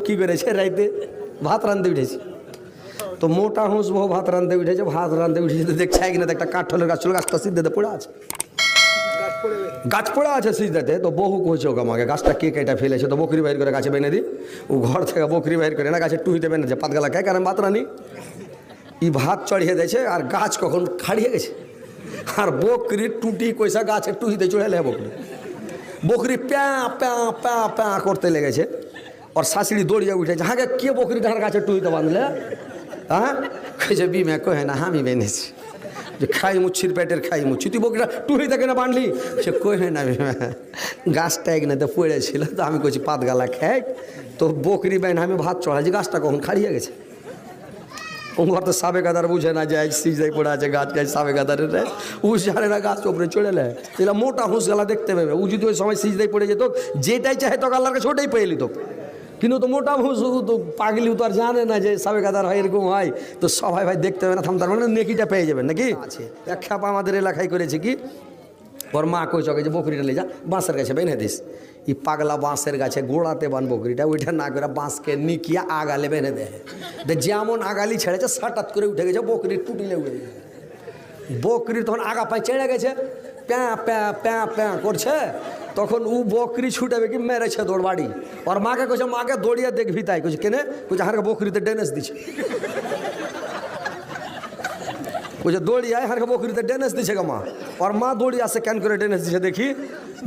কি করেছে রাইতে ভাত রাঁধতে উঠেছে, তো মোটা হুঁস বহু ভাত রাঁধতে উঠেছে, ভাত রাঁধতে উঠেছে তো দেখছে কিনা একটা কাঠলের গাছ ছিল, গাছটা সিদ্ধেতে পড়ে আছে, গাছ পড়ে আছে সিদ্ধেতে। তো বহু কইছে ওকে আমাকে গাছটা কে কেটে ফেলেছে, তো বকরি বাইর করে গাছে বেঁধে দিই। ও ঘর থেকে বকরি বাইর করে না গাছে টুহিতে বেঁধেছে, পাতগালা খায় কারণ ভাত রানি ই ভাত চড়িয়ে দিয়েছে, আর গাছ কখন খাড়িয়ে গেছে, আর বকরি টুটি কইসা গাছে টুহিতে চড়ে লে বকরি, বকরি প্যা প্যা প্যা প্যা করতে লেগেছে। और শাশুড়ি দৌড়িয়ে উঠেছে, হ্যাঁ কে বকরি ধার গাছে টুইতে বাঁধলে, হ্যাঁ যে বিমে কহে না আমি বেঁধেছি, যে খাই মুচ্ছির পেটের খাই মুচ্ছি, তুই বকরিটা টুইতে কেন বাঁধলি, সে কহে না বিমে গাছটা একনাতে পড়েছিল, তো আমি কইছি পাতগালা খাই, তো বকরি বেন আমি ভাত চড়াইছি, গাছটা কখন খাড়িয়ে গেছে। ওর তো সাবে গাদার বুঝে না যায় সিজাই পড়ে আছে গাছ গাছ সাবে গাদারের উ জানে না গাছ ওপরে চড়ে নেয়, এগুলো মোটা হুঁস গেলা দেখতে পাবে। ও যদি ওই সময় সিজদাই পড়ে যেত, যেটাই চাহে তো আল্লাহর কাছে ওটাই পেয়ে নিত, কিন্তু তো মোটা হুঁস তো পাগলি তো আর জানে না যে সাবে গাদার হয় এরকম হয়, তো সবাই ভাই দেখতে হবে না থাম, তার মানে নেকিটা পেয়ে যাবেন নাকি আছে। এক খাপা আমাদের এলাকায় করেছে কি, ওর মা কই চকে যে বকরিটা নিয়ে যা বাঁশের গাছে বেঁধে দিস, ই পাগলা বাঁশের গাছে গোড়াতে বান বকরিটা, ওইটা না করে বাঁশকে নিকিয়া আগালে বেঁধে দেয়, যেমন আগালি ছেড়েছে হঠাৎ করে উঠে গেছে বকরির টুটিলে উঠে গেছে, বকরি তখন আগা পায়ে চেড়ে গেছে, প্যা প্যা প্যা প্যা করছে, তখন ও বকরি ছুটাবে কি মেরেছে দৌড় বাড়ি, ওর মাকে কইছে মাকে দৌড়িয়ে দেখবি, তাই কইছে কেনে, কইছে হারকে বকরিতে ডেনেস দিছে, কইছে দৌড়িয়ে হারকে বকরিতে ডেনেস দিছে গা মা, ওর মা দৌড়িয়ে আসে কেন করে ডেনেস দিছে দেখি,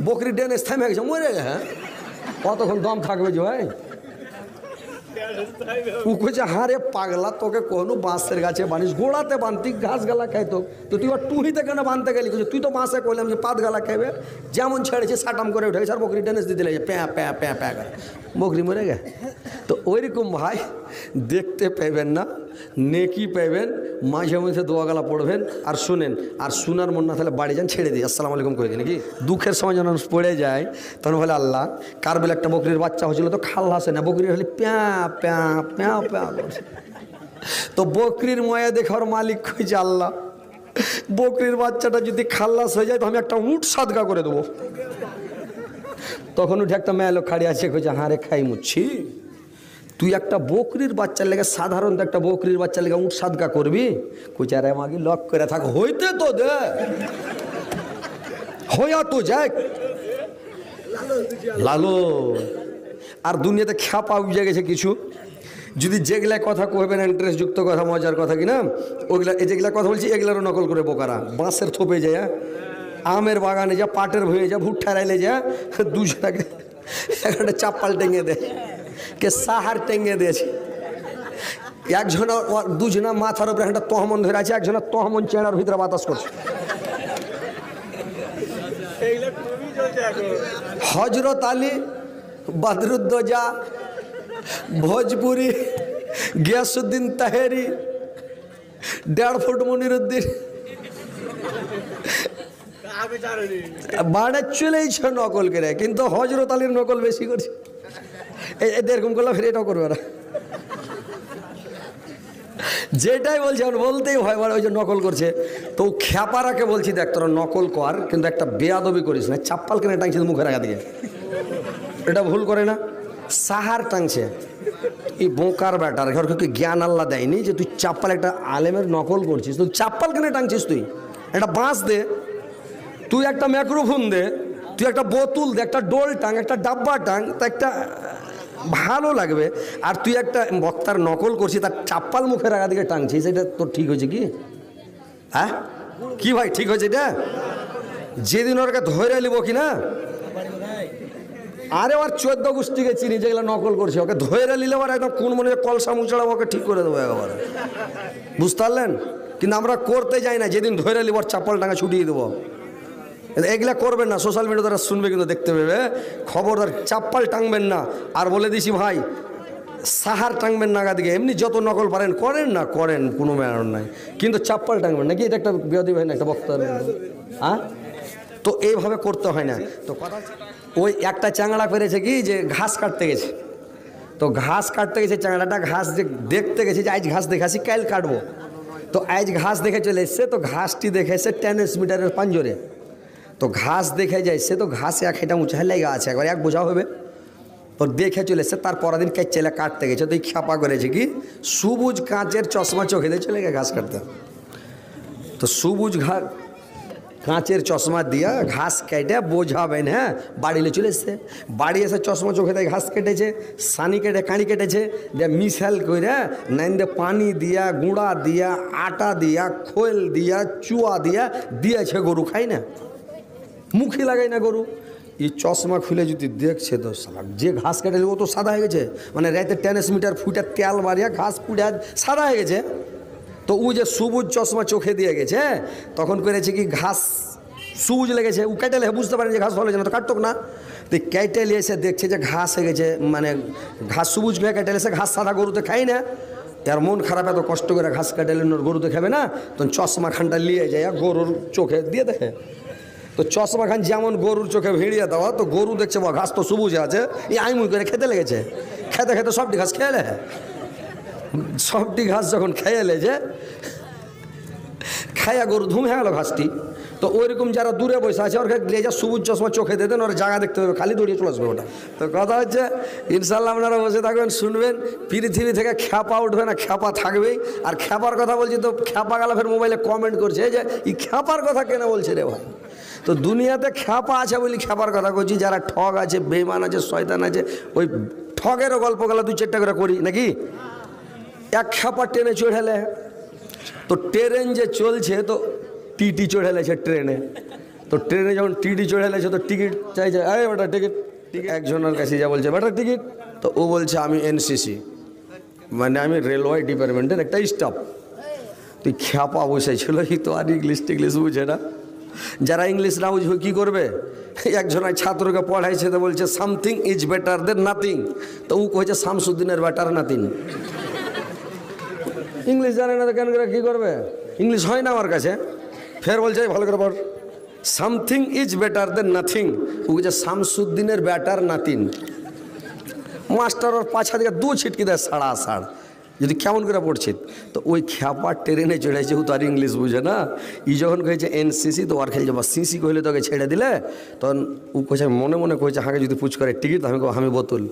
বকরি ডেনেস থেমে গেছে, মরে গে, হ্যাঁ কতক্ষণ দম থাকবে যে ভাই। ও কইছে হারে পাগলা তোকে কোনো বাঁশের গাছে বানিস, গোড়াতে বানতি ঘাস গালা খাইতো, তো তুই আর টুহিতে কেন বানতে গেলি, কইছে তুই তো বাঁশে কইলাম যে পাত গালা খাইবে, যেমন ছেড়েছে সাটাম করে উঠে গেছে, আর বকরি টেনেস দিয়ে দিলে প্যাঁ প্যাঁ প্যাঁ প্যাঁ করে বকরি মরে গে। তো ওইরকম ভাই দেখতে পাইবেন না, নেকি পাইবেন, মাঝে মাঝে দোয়া গালা পড়বেন, আর শুনেন, আর শোনার মন না তাহলে বাড়ি যান ছেড়ে দিই আসসালামু আলাইকুম করে দিই নাকি। দুঃখের সময় যখন পড়ে যায় তখন বলে আল্লাহ কার বলে একটা বকরির বাচ্চা হয়েছিল, তো খাল্লা আসে না, বকরির হলে প্যাঁ প্যাঁ প্যাঁ প্যাঁ করছে, তো বকরির ময়া দেখার মালিক কইছে আল্লাহ বকরির বাচ্চাটা যদি খাল্লাস হয়ে যায় তো আমি একটা উট সাদগা করে দেবো। তখন উঠে একটা মেয়ে লোক খাড়ি আছে, কইছে হারে খাই মুচ্ছি, তুই একটা বকরির বাচ্চার লেগে সাধারণত একটা বকরির বাচ্চার লেগে উঠ সাদগা করবি, কইছে আরে আমাকে লক করে থাক, হইতে তো দে হইয়া তো যাক লালো। আর দুনিয়াতে খ্যাপা উঠে গেছে কিছু, যদি যেগুলা কথা কইবেন ইন্টারেস্টযুক্ত কথা মজার কথা কিনা, ওইগুলা এই যেগুলা কথা বলছি এগুলারও নকল করে বোকারা, বাঁশের থোপে যায়, আমের বাগানে যা, পাটের ভয়ে যা, ভুট্টা রাইলে যা, দুজনাকে একটা চাপ্পাল টেঙে দেয়, কে সাহার টেঙে দিয়েছে, একজনা দুজনা মাথার উপরে একটা তহমন ধরে আছে, একজনা তহমন চেঁড়ার ভিতরে বাতাস করছে। হজরত আলী, বদরুদ্দোজা, ভোজপুরি, গিয়াসুদ্দিন তাহেরি, 1.5 ফুট মনিরুদ্দিন বাড়ে চলেইছে নকল করে, কিন্তু হজরত আলীর নকল বেশি করছে, এরকম করলে ফের এটাও করবে না, যেটাই বলছে বলতেই ভয় বলে ওই যে নকল করছে। তো খ্যাপারাকে বলছি দেখ তোরা নকল কর, কিন্তু একটা বেয়াদবি করিস না, চাপ্পাল কেন টাংছে মুখের আগা দিয়ে, এটা ভুল করে না, সাহার টাংছে, এই বোকার ব্যাটার ঘরকে জ্ঞান আল্লাহ দেয়নি যে তুই চাপ্পাল একটা আলেমের নকল করছিস, তুই চাপ্পাল কেন টাংছিস, তুই একটা বাঁশ দে, তুই একটা মাইক্রোফোন দে, তুই একটা বোতল দে, একটা ডোল টাং, একটা ডাব্বা টাং, তা একটা ভালো লাগবে। আর তুই একটা বক্তার নকল করছিস, তার চাপ্পাল মুখের আগা দিকে টাংছিস, এটা তোর ঠিক হয়েছে কি? হ্যাঁ কি ভাই ঠিক হয়েছে এটা? যেদিন ওরকে ধরে নিব কি না, আরে ওর 14 গোষ্ঠীকে চিনি যেগুলো নকল করছে, ওকে ধরে নিলে আবার একদম কোন মনে কলসা মুচড়া ওকে ঠিক করে দেবো একবার, বুঝতে পারলেন? কিন্তু আমরা করতে যাই না, যেদিন ধরে নিব ওর চাপ্পাল টাঙা ছুটিয়ে দেবো, এগুলা করবেন না, সোশ্যাল মিডিয়া তারা শুনবে কিন্তু দেখতে পাবে, খবরদার চাপ্পাল টাঙবেন না। আর বলে দিছি ভাই সাহার টাঙবেন না দিকে, এমনি যত নকল পারেন করেন না, করেন কোনো ম্যাটার নাই, কিন্তু চাপ্পাল টাঙবেন নাকি, এটা একটা বিরোধী হয় না একটা বক্তা, হ্যাঁ তো এইভাবে করতে হয় না। তো কথা ওই একটা চ্যাংড়া পেরেছে কি যে ঘাস কাটতে গেছে, তো ঘাস কাটতে গেছে চ্যাংড়াটা, ঘাস দেখতে গেছে যে আজ ঘাস দেখাছি কাল কাটবো, তো আজ ঘাস দেখে চলে এসছে, তো ঘাসটি দেখে এসে 10 মিটারের পাঞ্জরে। তো ঘাস দেখে যাইছে, তো ঘাস এক হেঁটা উঁচা লেগে আছে, একবার এক বোঝা হবে। তো দেখে চলে এসছে, তার পরের দিন চেলে কাটতে গেছে, তো এই খ্যাপা করেছে কি সবুজ কাঁচের চশমা চোখে দিয়ে চলে গেছে ঘাস কাটতে। তো সবুজ কাঁচের চশমা দিয়া ঘাস কেটে বোঝাবেন, হ্যাঁ বাড়িলে চলে এসছে। বাড়ি এসে চশমা চোখে দিয়ে ঘাস কেটেছে, সানি কেটে কাঁড়ি কেটেছে, দিয়ে মিশাল করে নাইন দিয়ে পানি দিয়া, গুঁড়া দিয়া, আটা দিয়া, খোল দিয়া, চুয়া দিয়া দিয়েছে। গরু খাই না, মুখে লাগাই না গরু। এই চশমা খুলে যদি দেখছে তো সালা যে ঘাস কেটে ও তো সাদা হয়ে গেছে, মানে রাতে 10 মিটার ফুটে তেল মারিয়া ঘাস পুড়ে সাদা হয়ে গেছে। তো ও যে সবুজ চশমা চোখে দিয়ে গেছে, তখন করেছে কি ঘাস সবুজ লেগেছে, ও কেটে লেগে বুঝতে পারে যে ঘাস ভালো হয়েছে না, তো কাটতো না। তো কেটে এসে দেখছে যে ঘাস হয়ে গেছে, মানে ঘাস সবুজ হয়ে কেটে এসে ঘাস সাদা গরুতে খাই না। এর মন খারাপ, এত কষ্ট করে ঘাস কেটে গরুতে খাবে না, তখন চশমা খানটা নিয়ে যায় গরুর চোখে দিয়ে দেখে। তো চশমা খান যেমন গরুর চোখে ভিড়িয়ে দেওয়া, তো গরু দেখছে বা ঘাস তো সবুজ আছে, এই আইমুই করে খেতে লেগেছে। খেতে খেতে সবটি ঘাস খেয়ে লে, সবটি ঘাস যখন খেয়ে লেছে, খাইয়া গরু ধুম হয়ে গেল ঘাসটি। তো ওইরকম যারা দূরে বসে আছে, ওর যা সবুজ চশমা চোখে দিয়ে দেন, ওরা জায়গা দেখতে হবে, খালি দৌড়িয়ে চলে আসবে ওটা। তো কথা হচ্ছে ইনশাল্লাহ আপনারা বসে থাকবেন, শুনবেন, পৃথিবী থেকে খ্যাপা উঠবে না, খ্যাপা থাকবেই। আর খ্যাপার কথা বলছি, তো খ্যাপা গেলা ফের মোবাইলে কমেন্ট করছে যে এই খ্যাপার কথা কেন বলছে রে ভাই। তো দুনিয়াতে খ্যাপা আছে বলি খ্যাপার কথা বলছি, যারা ঠগ আছে, বেইমান আছে, শয়তান আছে, ওই ঠগেরও গল্পগুলো 2-4টা করে করি নাকি। এক খ্যাপা ট্রেনে চড়েলে, তো ট্রেন যে চলছে, তো টিটি চড়েলেছে ট্রেনে। তো ট্রেনে যখন টিটি চড়েলেছে, তো টিকিট চাইছে, এই বেটা টিকিট। একজনের কাছে যা বলছে, বেটা টিকিট। তো ও বলছে আমি এনসিসি, মানে আমি রেলওয়ে ডিপার্টমেন্টের একটা স্টাফ। তুই খ্যাপা বসেছিল, তো আর ইংলিশ টিংলিশ বুঝে না। যারা ইংলিশ না বুঝবে কী করবে, একজন ছাত্রকে পড়াইছে, তো বলছে something is better than nothing. তো ও কয়েছে শামসুদ্দিনের বেটার নাথিং। ইংলিশ জানে না তো কেন করে কী করবে, ইংলিশ হয় না আমার কাছে। ফের বলছে ভালো করে পড়, something is better than nothing. ও বলছে শামসুদ্দিনের বেটার নাতিন। মাস্টার ওর পাছা দিকে 2 ছিটকি দেয়, সাড়া সাড়, যদি কেমন করে পড়ছি। তো ওই খ্যাপা ট্রেনে চড়েছে, ও তো আর ইংলিশ বুঝে না। ই যখন কয়েছে এনসিসি, তো আর খেলছে বা সিসি কইলে তোকে ছেড়ে দিলে, তখন ও কইছে মনে মনে কইছে হাঁকে যদি পুচ করে টিকিট, আমি বোতল।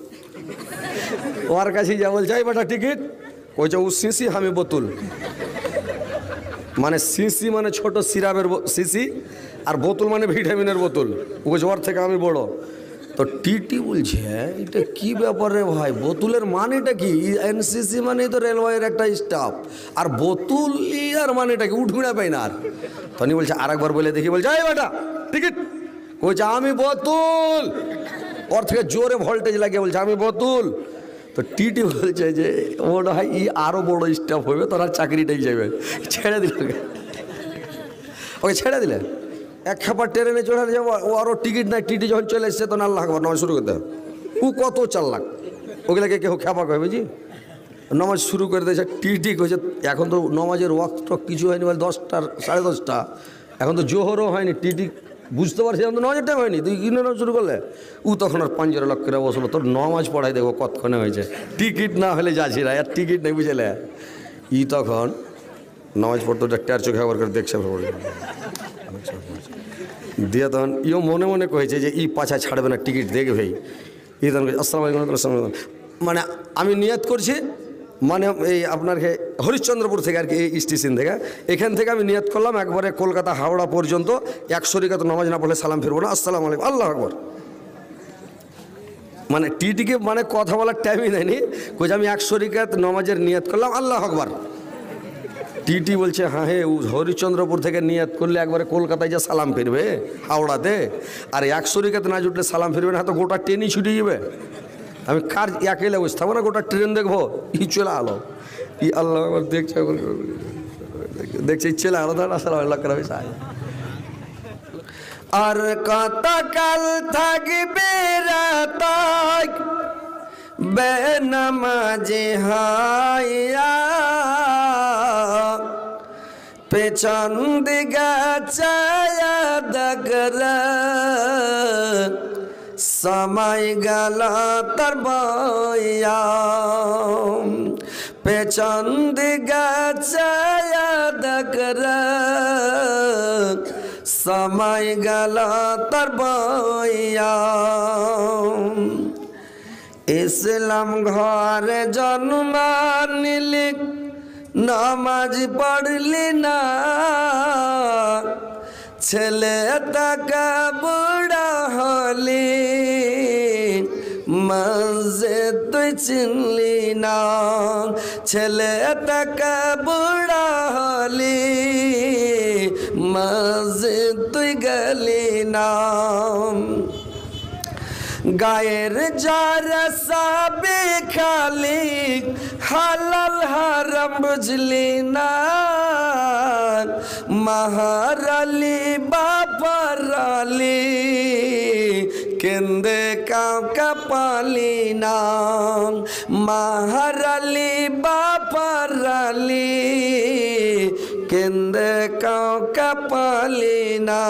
ওর কাছে যা বলছে এই বেটা টিকিট, কইছে ও সিসি আমি বোতল। মানে সিসি মানে ছোট সিরাপের সিসি, আর বোতল মানে ভিটামিনের বোতল। ও কইছে ওর থেকে আমি বড়। তো টিটি বলছে এটা কি ব্যাপার রে ভাই, বোতলের মানেটা কি? এনসিসি মানে তো রেলওয়ের একটা স্টাফ, আর বোতল আর মানেটা কি? উঠগুড়া পাই না। আর তনি বলছে আরেকবার বলে দেখি, বলছে এই বেটা টিকিট, কইছে আমি বোতল। ওর থেকে জোরে ভোল্টেজ লাগিয়ে বলছে আমি বোতল। তো টিটি বলছে যে ওটা হয় ই আরও বড় স্টাফ হবে, তোর আর চাকরিটাই যাবে। ছেড়ে দিল, ওকে ছেড়ে দিলে। এক খাবার ট্রেনে চলে যাবো, ও আরও টিকিট নাই। টিটি যখন চলে এসছে, তখন আল্লাহ আকবার নামাজ শুরু করতে হবে। ও কত চাল্লাক, ওগুলাকে কেউ খ্যাপা কয় বুঝি। নামাজ শুরু করে দিয়েছে। টিটি কইছে এখন তো নামাজের ওয়াক্ত কিছু হয়নি, বলে 10টা 10:30, এখন তো জোহরও হয়নি। টিটি বুঝতে পারছি এখন তো নামাজের টাইম হয়নি, তুই কি নামাজ শুরু করলে? ও তখন আর 5 লাখ করে বসলো, তোর নামাজ পড়াই দেখো কতক্ষণে হয়েছে, টিকিট না হলে যাচ্ছি না, আর টিকিট নেই বুঝলে। ই তখন নামাজ পড়তো, টের চোখে একবার করে দেখছে দিয়ে, তখন ইও মনে মনে কয়েছে যে ই পাছা ছাড়বে না, টিকিট দেখবে। ই তখন আসসালামু আলাইকুম, মানে আমি নিয়ত করছি, মানে এই আপনার হরিশ্চন্দ্রপুর থেকে আর কি, এই স্টেশন থেকে, এখান থেকে আমি নিয়ত করলাম একবারে কলকাতা হাওড়া পর্যন্ত 100 রিকাত নামাজ না পড়লে সালাম ফিরবো না, আসসালামু আলাইকুম, আল্লাহ আকবার। মানে টিটিকে মানে কথা বলার টাইমই দেয়নি, কইছে আমি 100 রিকাত নামাজের নিয়ত করলাম, আল্লাহ আকবার। টিটি বলছে হ্যাঁ হে, হরিশ্চন্দ্রপুর থেকে নিয়ত করলে একবারে কলকাতায় যা সালাম ফিরবে হাওড়াতে, আর 100 রিকাত না জুটলে সালাম ফিরবে না, তো গোটা ট্রেনই ছুটে যাবে। আমি কার একেলে বসে থাকবো না, গোটা ট্রেন দেখবো। ই চলে আলো, ই আল্লাহ দেখছে, দেখছে চলে আলো, ধর আসসালাম আল্লাহ করা হয়েছে। আর কতকাল থাকবে রাত বেনামাজি হাইয়া, পেছন দিকে চায়া দেখল সময় গেল তার বইয়া, পেছন দিকে দেখর সময় গেল তার বইয়া ইসলাম ঘরে জন্ম নিলি নামাজ পড়লি না ছেলে তাকে বুড়া হলি মসজিদ তুই চিনলি না ছেলে তাকে বুড়া হলি মসজিদ তুই গেলি না গায়ের যার সাবে খালি হালাল হারাম বুঝলি না মাহারালি বাপারালি কেন্দে কাউকে পালি না মাহারালি বাপারালি কেন্দে কাউকে পালি না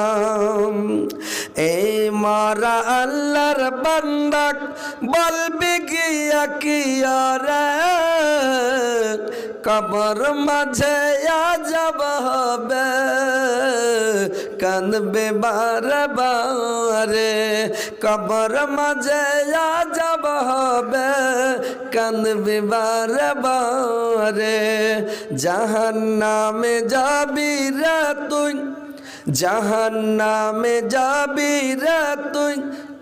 এই মারা আল্লাহর বান্দাক বলবি গিয়া কি রে কবর মাঝে আজব হবে কাঁদবে বারে বারে কবর মাঝে আজব হবে কাঁদবে বারে বারে জাহান্নামে যাবি রে তুই জাহান্নামে যাবি রে তুই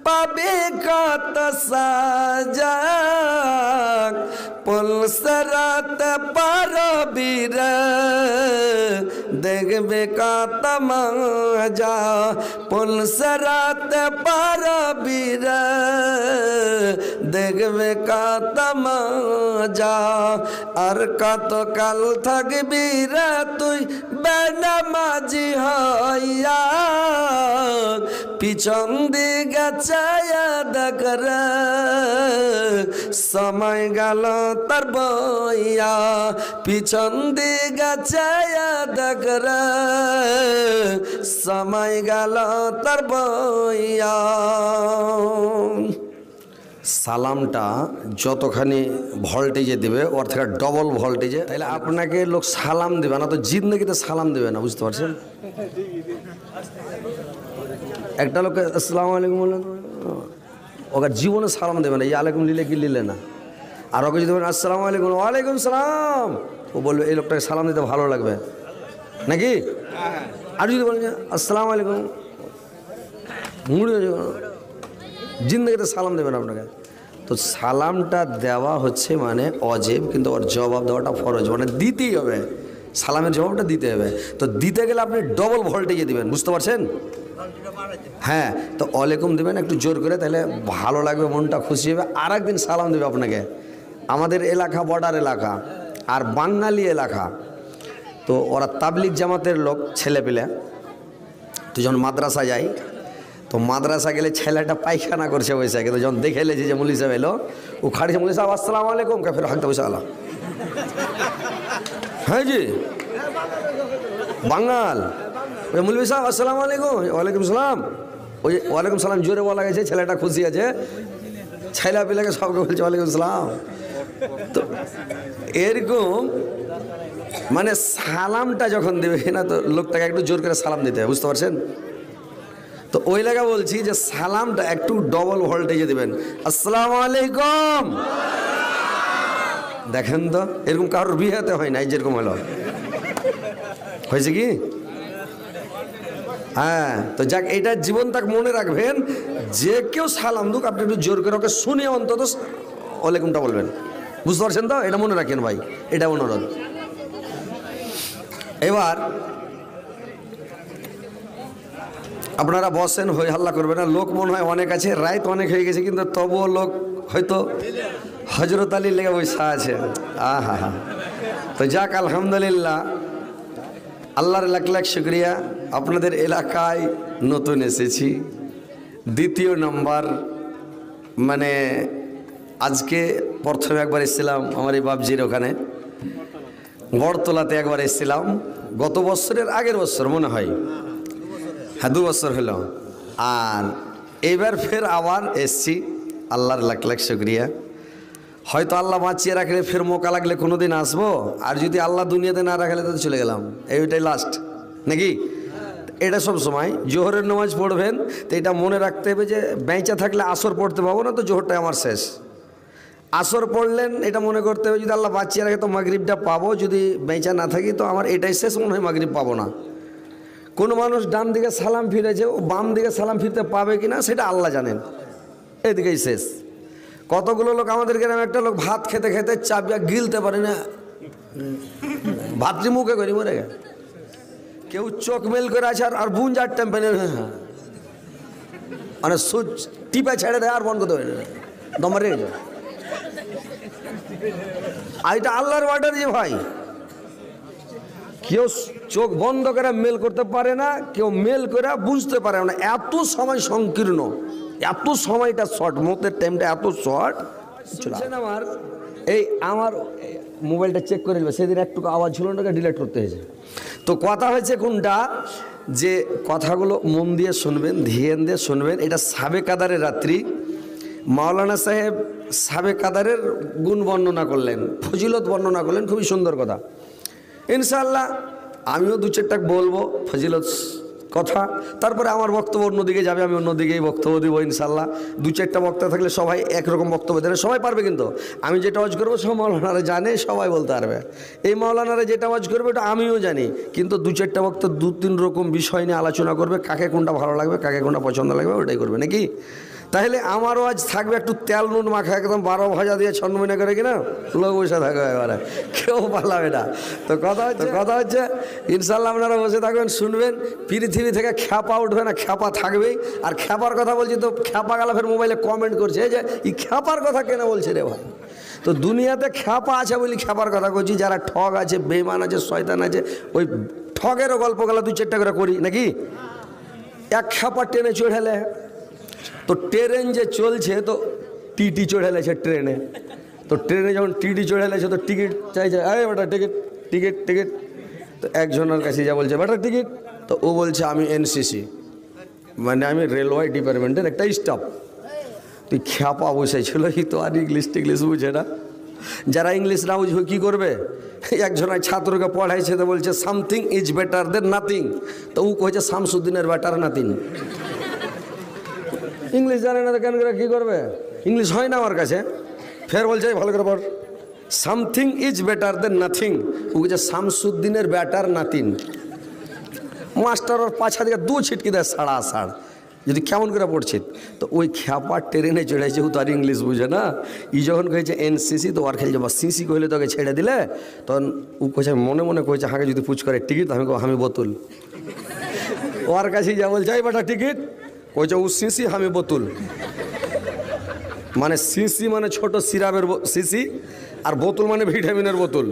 পাবে কত সাজা পুলসরাত পারবি রে দেখবে কত মজা পুলসরাত পারবি রে দেখবে কত মজা আর কত কাল থাকবি রে তুই বেনামাজি হইয়া পিছন দিকে চায়া দেখর সময় গেল তার বইয়া পিছন দিকে চায়া দেখর সময় গেল তার বইয়া সালামটা যতখানি ভোল্টেজে দেবে ওর থেকে ডবল ভোল্টেজে তাহলে আপনাকে লোক সালাম দেবে না তো জিন্দগিতে সালাম দেবে না বুঝতে পারছেন একটা লোককে আসসালামু আলাইকুম বললেন ওকে জীবনে সালাম দেবে না এই আলাইকুম লিলে কি লিলে না আর ওকে যদি বলেন আসসালামু আলাইকুম ওয়ালাইকুম সালাম ও বলবে এই লোকটাকে সালাম দিতে ভালো লাগবে নাকি আর যদি বলেন আসসালামু আলাইকুম মুড়ি জিন্দগিতে সালাম দেবেন আপনাকে তো সালামটা দেওয়া হচ্ছে মানে অজেব কিন্তু ওর জবাব দেওয়াটা ফরজ মানে দিতেই হবে সালামের জবাবটা দিতে হবে তো দিতে গেলে আপনি ডবল ভোল্টেজে দিবেন বুঝতে পারছেন হ্যাঁ তো ওয়ালাইকুম দেবেন একটু জোর করে তাহলে ভালো লাগবে মনটা খুশি হবে আর একদিন সালাম দেবে আপনাকে আমাদের এলাকা বর্ডার এলাকা আর বাঙালি এলাকা তো ওরা তাবলিগ জামাতের লোক ছেলে পেলে তো যখন মাদ্রাসা যাই তো মাদ্রাসা গেলে ছেলেটা পায়খানা করছে বসে কিন্তু যখন দেখে এলেছে যে মুলি সাহেব এলো ও খাড়িছে মুলি সাহেব আসসালামু আলাইকুম কে ফের হাঁকতে বসে আলা হ্যাঁ জি বাঙাল ওই মুলবি সাহেব আসসালামু আলাইকুম ওয়ালাইকুম সালাম ওই ওয়ালাইকুম সালাম জোরে বলা গেছে ছেলেটা খুশি আছে ছেলে পেলেকে সবকে বলছে ওয়ালাইকুম সালাম তো এরকম মানে সালামটা যখন দেবে না তো লোকটাকে একটু জোর করে সালাম দিতে হবে বুঝতে পারছেন তো ওই লাগা বলছি যে সালামটা একটু ডবল ভোল্টেজে দেবেন আসসালামু আলাইকুম দেখেন তো এরকম কারোর বিয়েতে হয় না যেরকম হলো হয়েছে কি হ্যাঁ তো যাক এটা জীবন তাক মনে রাখবেন যে কেউ সালাম দুক আপনি একটু জোর করে ওকে শুনে অন্তত ওয়ালাইকুমটা বলবেন বুঝতে পারছেন তো এটা মনে রাখেন ভাই এটা অনুরোধ এবার আপনারা বসেন হই হাল্লা করবেন না লোক মনে হয় অনেক আছে রাত অনেক হয়ে গেছে কিন্তু তবুও লোক হয়তো হজরত আলীর লেগে বসে আছে আহা হা তো যাক আলহামদুলিল্লাহ আল্লাহর লাখ লাখ শুক্রিয়া আপনাদের এলাকায় নতুন এসেছি দ্বিতীয় নাম্বার মানে আজকে প্রথমে একবার এসেছিলাম আমার এই বাবজির ওখানে বড়তলাতে একবার এসেছিলাম গত বছরের আগের বছর মনে হয় হ্যাঁ 2 বছর হলো আর এইবার ফের আবার এসছি আল্লাহর লাখ লাখ শুক্রিয়া হয়তো আল্লাহ বাঁচিয়ে রাখলে ফের মোকা লাগলে কোনো দিন আসবো, আর যদি আল্লাহ দুনিয়াতে না রাখলে তো চলে গেলাম, এইটাই লাস্ট নাকি? এটা সব সময় জোহরের নামাজ পড়বেন তো এটা মনে রাখতে হবে যে বেঁচে থাকলে আসর পড়তে পাবো না, তো জোহরটাই আমার শেষ। আসর পড়লেন এটা মনে করতে হবে যদি আল্লাহ বাঁচিয়ে রাখে তো মাগরিবটা পাবো, যদি বেঁচে না থাকি তো আমার এটাই শেষ, মনে হয় মাগরিব পাবো না। কোনো মানুষ ডান দিকে সালাম ফিরেছে, ও বাম দিকে সালাম ফিরতে পাবে কিনা সেটা আল্লাহ জানেন, এদিকেই শেষ। কতগুলো লোক আমাদের গ্রামে, একটা লোক ভাত খেতে খেতে চাপিয়া গিলতে পারে না, ভাতটি মুখে করি মরে গে, কেউ চোখ মেল করে আছে আর বুন যার টেম্পেনে মানে সুচ টিপে ছেড়ে দেয় আর বন্ধ করতে পারে না, দমা রেগে যায়। আর এটা আল্লাহর ওয়ার্ডার যে ভাই, কেউ চোখ বন্ধ করে মেল করতে পারে না, কেউ মেল করে বুঝতে পারে না, এত সময় সংকীর্ণ, এত সময়টা শর্ট, মতের টাইমটা এত শর্ট। আমার আমার মোবাইলটা চেক করে নেবে, সেদিন একটু আওয়াজ ছিল না, ডিলিট করতে হয়েছে। তো কথা হয়েছে কোনটা, যে কথাগুলো মন দিয়ে শুনবেন, ধ্যান দিয়ে শুনবেন। এটা সাবে কাদারের রাত্রি, মাওলানা সাহেব সাবে কাদারের গুণ বর্ণনা করলেন, ফজিলত বর্ণনা করলেন, খুবই সুন্দর কথা। ইনশাআল্লাহ আমিও দু চারটা বলবো ফজিলত কথা, তারপরে আমার বক্তব্য অন্যদিকে যাবে, আমি অন্যদিকেই বক্তব্য দেবো ইনশাআল্লাহ। দু চারটা বক্তা থাকলে সবাই একরকম বক্তব্য দেবে, সবাই পারবে, কিন্তু আমি যেটা ওয়াজ করবো সব মাওলানারা জানে, সবাই বলতে পারবে। এই মাওলানারা যেটা ওয়াজ করবে ওটা আমিও জানি, কিন্তু দু চারটা বক্তা দু তিন রকম বিষয় নিয়ে আলোচনা করবে, কাকে কোনটা ভালো লাগবে, কাকে কোনটা পছন্দ লাগবে, ওটাই করবে নাকি? তাহলে আমারও আজ থাকবে একটু তেল নুন মাখা, একদম 12 ভাজা দিয়ে ছন্নমিনা করে কিনা লোক বসে থাকবে, এবারে কেউ পালাবে না। তো কথা হচ্ছে ইনশাল্লাহ আপনারা বসে থাকবেন, শুনবেন, পৃথিবী থেকে খ্যাপা উঠবে না, খ্যাপা থাকবেই। আর খ্যাপার কথা বলছি তো খ্যাপা গেলা ফের মোবাইলে কমেন্ট করছে যে এই খ্যাপার কথা কেন বলছে রে ভাই। তো দুনিয়াতে খ্যাপা আছে বলি খ্যাপার কথা করছি, যারা ঠগ আছে, বেঈমান আছে, শয়তান আছে, ওই ঠগেরও গল্প গেলা দু চারটা করে করি নাকি? এক খ্যাপা টেনে চড়ালে, তো ট্রেন যে চলছে তো টিটি চড়ালেছে ট্রেনে, তো ট্রেনে যখন টিটি চড়ালেছে তো টিকিট চাইছে, আরে বেটা টিকিট টিকিট টিকিট। তো একজনের কাছে যা বলছে বেটা টিকিট, তো ও বলছে আমি এনসিসি, মানে আমি রেলওয়ে ডিপার্টমেন্টের একটা স্টাফ। তুই খ্যাপা বসেছিল, ই তো আর ইংলিশ টিংলিশ বুঝে না। যারা ইংলিশ না বুঝবে কী করবে? একজনের ছাত্রকে পড়াইছে তো বলছে something is better than nothing, তো ও কয়েছে শামসুদ্দিনের বেটার নাথিং। ইংলিশ জানে না তো কেন করে কী করবে? ইংলিশ হয় না আমার কাছে। ফের বলছে ভালো করে পড়, something is better than nothing, ও বলছে শামসুদ্দিনের বেটার নাতিন। মাস্টার ওর পাছা দিকে দু ছিটকি দেয় সাড়া সাড়, যদি কেমন করে পড়ছে। তো ওই খ্যাপা ট্রেনে চড়েছে, ও তো আর ইংলিশ বুঝে না। ই যখন কয়েছে এনসিসি, তো আর খেলছে বা সিসি কইলে তোকে ছেড়ে দিলে, তখন ও কয়েছে মনে মনে কয়েছে হাঁকে যদি পুচ করে টিকিট, আমি বোতল। ওর কাছে যা বলছে এই বেটা টিকিট, কইছে ও সিসি আমি বোতল, মানে সিসি মানে ছোট সিরাপের সিসি, আর বোতল মানে ভিটামিনের বোতল।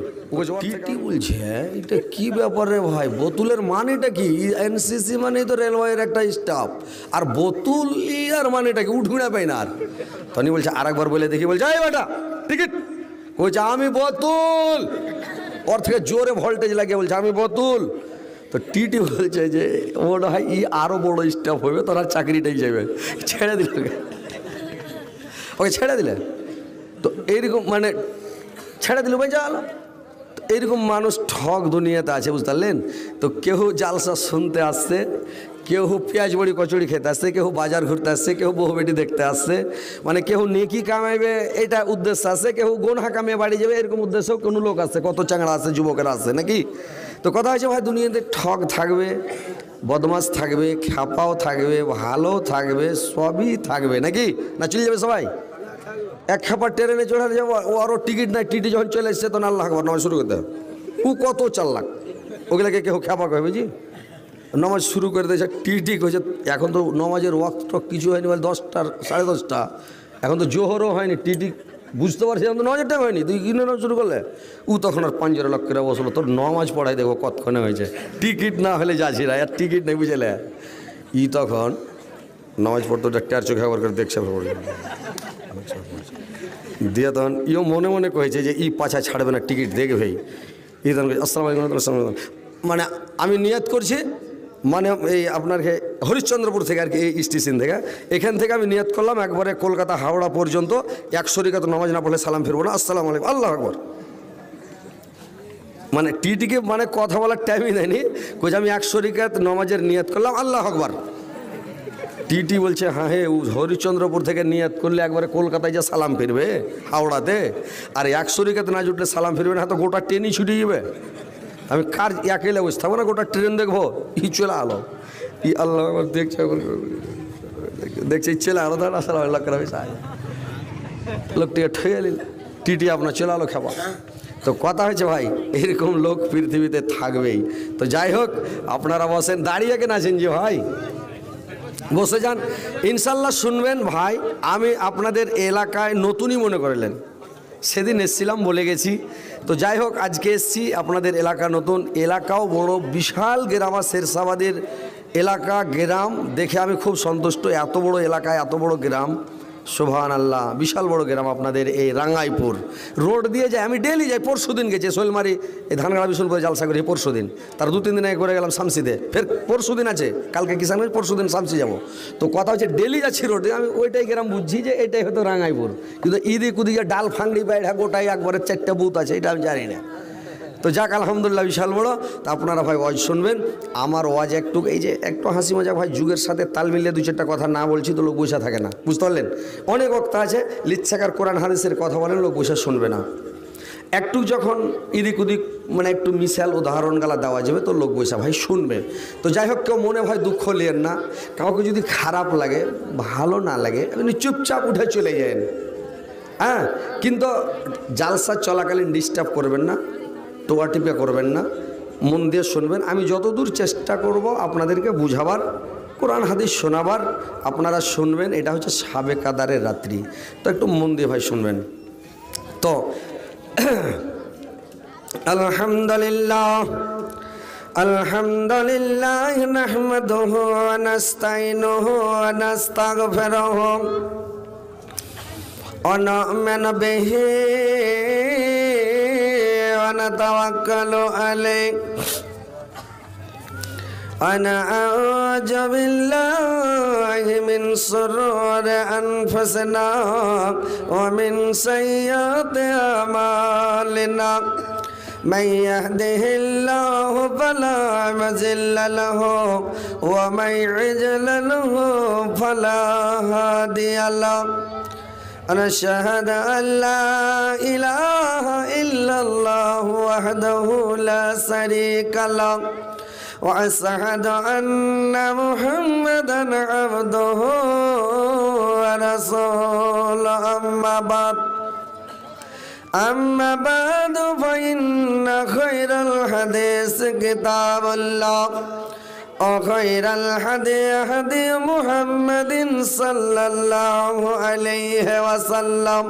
টিটি বলছে এটা কি ব্যাপার রে ভাই, বোতলের মানেটা কি? এনসিসি মানে তো রেলওয়ের একটা স্টাফ, আর বোতল আর মানেটা কি? উঠুড়া পাই না। আর তনি বলছে আরেকবার বলে দেখি, বলছে এই বেটা টিকিট, কইছে আমি বোতল। ওর থেকে জোরে ভোল্টেজ লাগিয়ে বলছে আমি বোতল। তো টিটি বলছে যে ওটা হয় ই আরও বড় স্টাফ হবে, তোর আর চাকরিটাই যাবে, ছেড়ে দিল, ওকে ছেড়ে দিলে। তো এইরকম মানে ছেড়ে দিল ভাই জাল। তো এইরকম মানুষ ঠক দুনিয়াতে আছে, বুঝতে পারলেন? তো কেউ জালসা শুনতে আসছে, কেউ পেঁয়াজ বড়ি কচুরি খেতে আসছে, কেউ বাজার ঘুরতে আসছে, কেউ বউ বেটি দেখতে আসছে, মানে কেউ নেকি কামাইবে এটা উদ্দেশ্য আছে, কেউ গোনহা কামিয়ে বাড়ি যাবে এরকম উদ্দেশ্যেও কোনো লোক আছে, কত চাংড়া আছে, যুবকেরা আছে নাকি? তো কথা হচ্ছে ভাই দুনিয়াতে ঠক থাকবে, বদমাস থাকবে, খ্যাপাও থাকবে, ভালো থাকবে, সবই থাকবে নাকি? না চলে যাবে সবাই? এক খ্যাপা ট্রেনে চড়ালে যাবো, ও আরও টিকিট নাই, টিটি যখন চলে এসছে তখন আল্লাহ আকবার নামাজ শুরু করতে হবে। ও কত 4 লাখ, ওগুলাকে কেউ খ্যাপা কয় বুঝি? নামাজ শুরু করে দিয়েছে, টিটি হয়েছে। এখন তো নামাজের ওয়াক্ত কিছু হয়নি, বলে 10টা 10:30, এখন তো জোহরও হয়নি, টিটি বুঝতে পারছি এখন তো নামাজের টাইম হয়নি, তুই কিনে নামাজ শুরু করলে। ও তখন আর 5 লাখ করে বসলো, তোর নামাজ পড়াই দেখো কতক্ষণে হয়েছে, টিকিট না হলে যাচ্ছি না, আর টিকিট নেই বুঝলে। ই তখন নামাজ পড়তো, টার চোখে একবার করে দেখছে দিয়ে, তখন ইও মনে মনে কয়েছে যে ই পাছা ছাড়বে না, টিকিট দেখে ভাই। ই তখন আসসালামু আলাইকুম, আসসালামু আলাইকুম, মানে আমি নিয়ত করছি মানে এই আপনার হরিশ্চন্দ্রপুর থেকে আর কি, এই স্টেশন থেকে, এখান থেকে আমি নিয়ত করলাম একবারে কলকাতা হাওড়া পর্যন্ত 100 রিকাত নামাজ না পড়লে সালাম ফিরবো না। আসসালামু আলাইকুম, আল্লাহ আকবার। মানে টিটিকে মানে কথা বলার টাইমই দেয়নি, কইছে আমি 100 রিকাত নামাজের নিয়ত করলাম, আল্লাহ আকবার। টিটি বলছে হ্যাঁ হে, হরিশ্চন্দ্রপুর থেকে নিয়ত করলে একবারে কলকাতায় যা সালাম ফিরবে হাওড়াতে, আর 100 রিকাত না জুটলে সালাম ফিরবে না, তো গোটা ট্রেনই ছুটে যাবে। আমি কার একেলে বসে থাকবো না, গোটা ট্রেন দেখবো। ই চলে আলো, ই আল্লাহ দেখছে, দেখছে চলে আলো, ধর আসলে লোকটিকে ঠেয়ে নিল, টিটি আপনার চলে আলো খাবা। তো কথা হয়েছে ভাই, এরকম লোক পৃথিবীতে থাকবেই। তো যাই হোক, আপনারা বসেন, দাঁড়িয়ে কেন আছেন যে ভাই, বসে যান, ইনশাল্লাহ শুনবেন। ভাই আমি আপনাদের এলাকায় নতুনই মনে করলেন, সেদিন এসছিলাম বলে গেছি। তো যাই হোক, আজকে এসছি আপনাদের এলাকা নতুন, এলাকাও বড়, বিশাল গ্রাম, শেরশাবাদের এলাকা গ্রাম দেখে আমি খুব সন্তুষ্ট। এত বড় এলাকায় এত বড় গ্রাম, সুবহানাল্লাহ, বিশাল বড় গ্রাম আপনাদের এই রাঙ্গাইপুর রোড দিয়ে যায়। আমি ডেলি যাই, পরশু দিন গেছি শৈলমারি, এই ধানগাড়া বিষ্ণুপুরে জালসা করি পরশু দিন, তার 2-3 দিন আগে করে গেলাম শামসিতে, ফের পরশু দিন আছে, কালকে কিষানগঞ্জ, পরশু দিন শামসি যাবো। তো কথা হচ্ছে ডেলি যাচ্ছি রোডে, আমি ওইটাই গ্রাম বুঝছি যে এটাই হয়তো রাঙ্গাইপুর, কিন্তু ঈদে কুদিকে ডাল ফাংড়ি বাইড়া গোটাই একবারে 4টা বুথ আছে, এটা আমি জানি না। তো যাক আলহামদুলিল্লাহ, বিশাল বড়। তা আপনারা ভাই ওয়াজ শুনবেন, আমার ওয়াজ একটু এই যে একটু হাসি মজা ভাই, যুগের সাথে তাল মিলিয়ে 2-4টা কথা না বলছি তো লোক বসে থাকে না, বুঝতে পারলেন। অনেক বক্তা আছে লিচ্ছাকার কোরআন হাদিসের কথা বলেন, লোক বসে শুনবে না। একটু যখন ইদিক উদিক মানে একটু মিশাল উদাহরণ গালা দেওয়া যাবে তো লোক বসে ভাই শুনবে। তো যাই হোক, কেউ মনে ভাই দুঃখ নিয়েন না, কাউকে যদি খারাপ লাগে ভালো না লাগে আপনি চুপচাপ উঠে চলে যান, হ্যাঁ। কিন্তু জালসা চলাকালীন ডিস্টার্ব করবেন না, টোয়া টিপে করবেন না, মন দিয়ে শুনবেন। আমি যতদূর চেষ্টা করব আপনাদেরকে বুঝাবার, কোরআন হাদিস শোনাবার, আপনারা শুনবেন। এটা হচ্ছে শাবে কাদারের রাত্রি, তো একটু মন দিয়ে ভাই শুনবেন। তো আলহামদুলিল্লাহ আলহামদুলিল্লাহ নাহমাদুহু ওয়া নাস্তাইনুহু ওয়া নাস্তাগফিরুহু ওয়া নু'মিনু বিহি ونتوكل عليه ونعوذ بالله من شرور أنفسنا ومن سيئات أعمالنا من يهده الله فلا مضل له ومن يضلل فلا هادي له ونشهد أن لا إله إلا الله وحده لا شريك له وأشهد أن محمدا عبده ورسوله أما بعد فإن خير الحديث كتاب الله وخير الهدي هدي محمد صلى الله عليه وسلم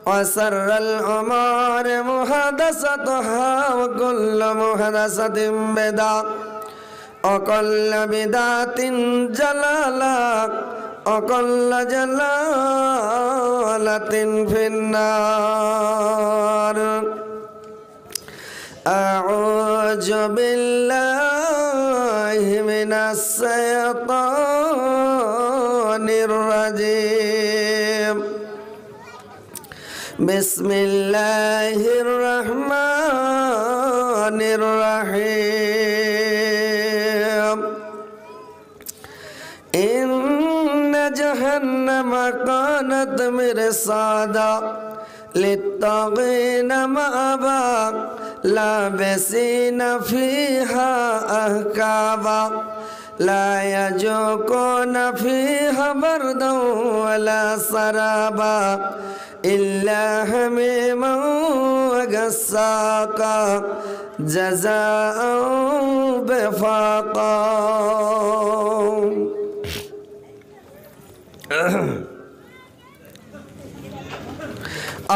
وشر الأمور محدثاتها وكل محدثة بدعة وكل بدعة ضلالة وكل ضلالة في النار أعوذ بالله من الشيطان الرجيم بسم الله الرحمن الرحيم إن جهنم كانت مرصادا للطاغين مآبا لابسين فيها أحقابا لا يذوقون فيها بردا ولا شرابا إلا حميما وغساقا جزاء وفاقا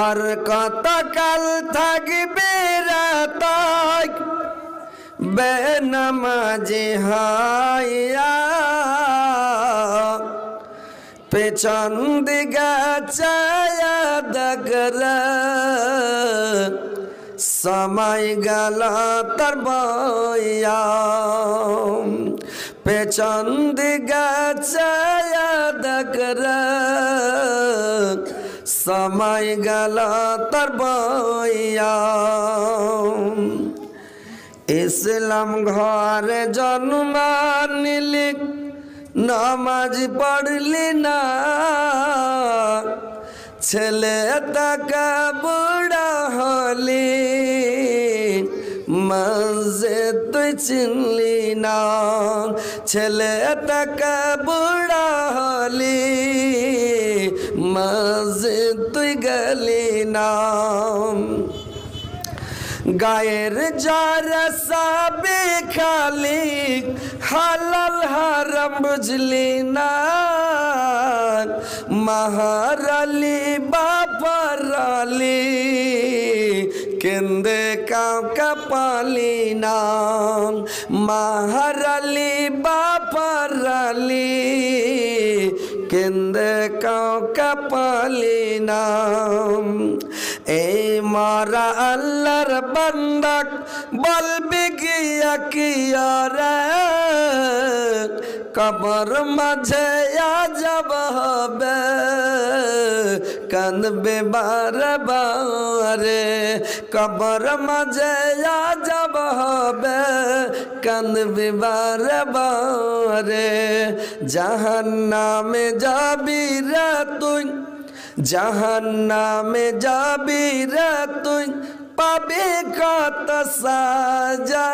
আর কতকাল থাকবে রাত বেনামাজি হাইয়া পেছন দিকে চায়া দেখরা সময় গেল তার বইয়া পেছন দিকে দেখরে সময় গেল তার বইয়া ইসলাম ঘরে জন্ম নিলি নামাজ পড়লি না ছেলে তাকে বুড়া হলি মসজিদ তুই চিনলি না ছেলে তাকে বুড়া হলি মসজিদ তুই গেলি না গায়ের যারা সাবে খালি হালাল হারাম বুঝলি না মাহারালি বাপারালি কেন্দে কাউকে পালি না মাহারালি বাপারালি কেন্দে কাউকে পালি না এই মারা আল্লাহর বান্দাক বলবি গিয়া কিয়া রে কবর মাঝে আজব হবে কাঁদবে বারে বারে কবর মাঝে আজব হবে কাঁদবে বারে বারে জাহান্নামে যাবি রে তুই জাহান্নামে যাবি রে তুই পাবে কত সাজা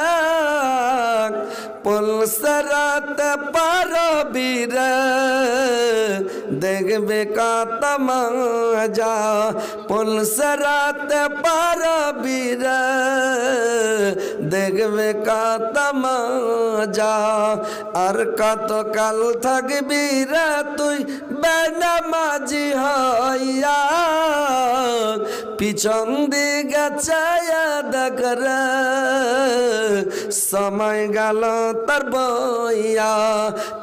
পুলসরাত পারবি রে দেখবে কত মজা পুলসরাত পারবি রে দেখবে কত মজা আর কত কাল থাকবি রে তুই বেনামাজি হইয়া পিছন দিকে চায়া দেখরে সময় গেল তার বইয়া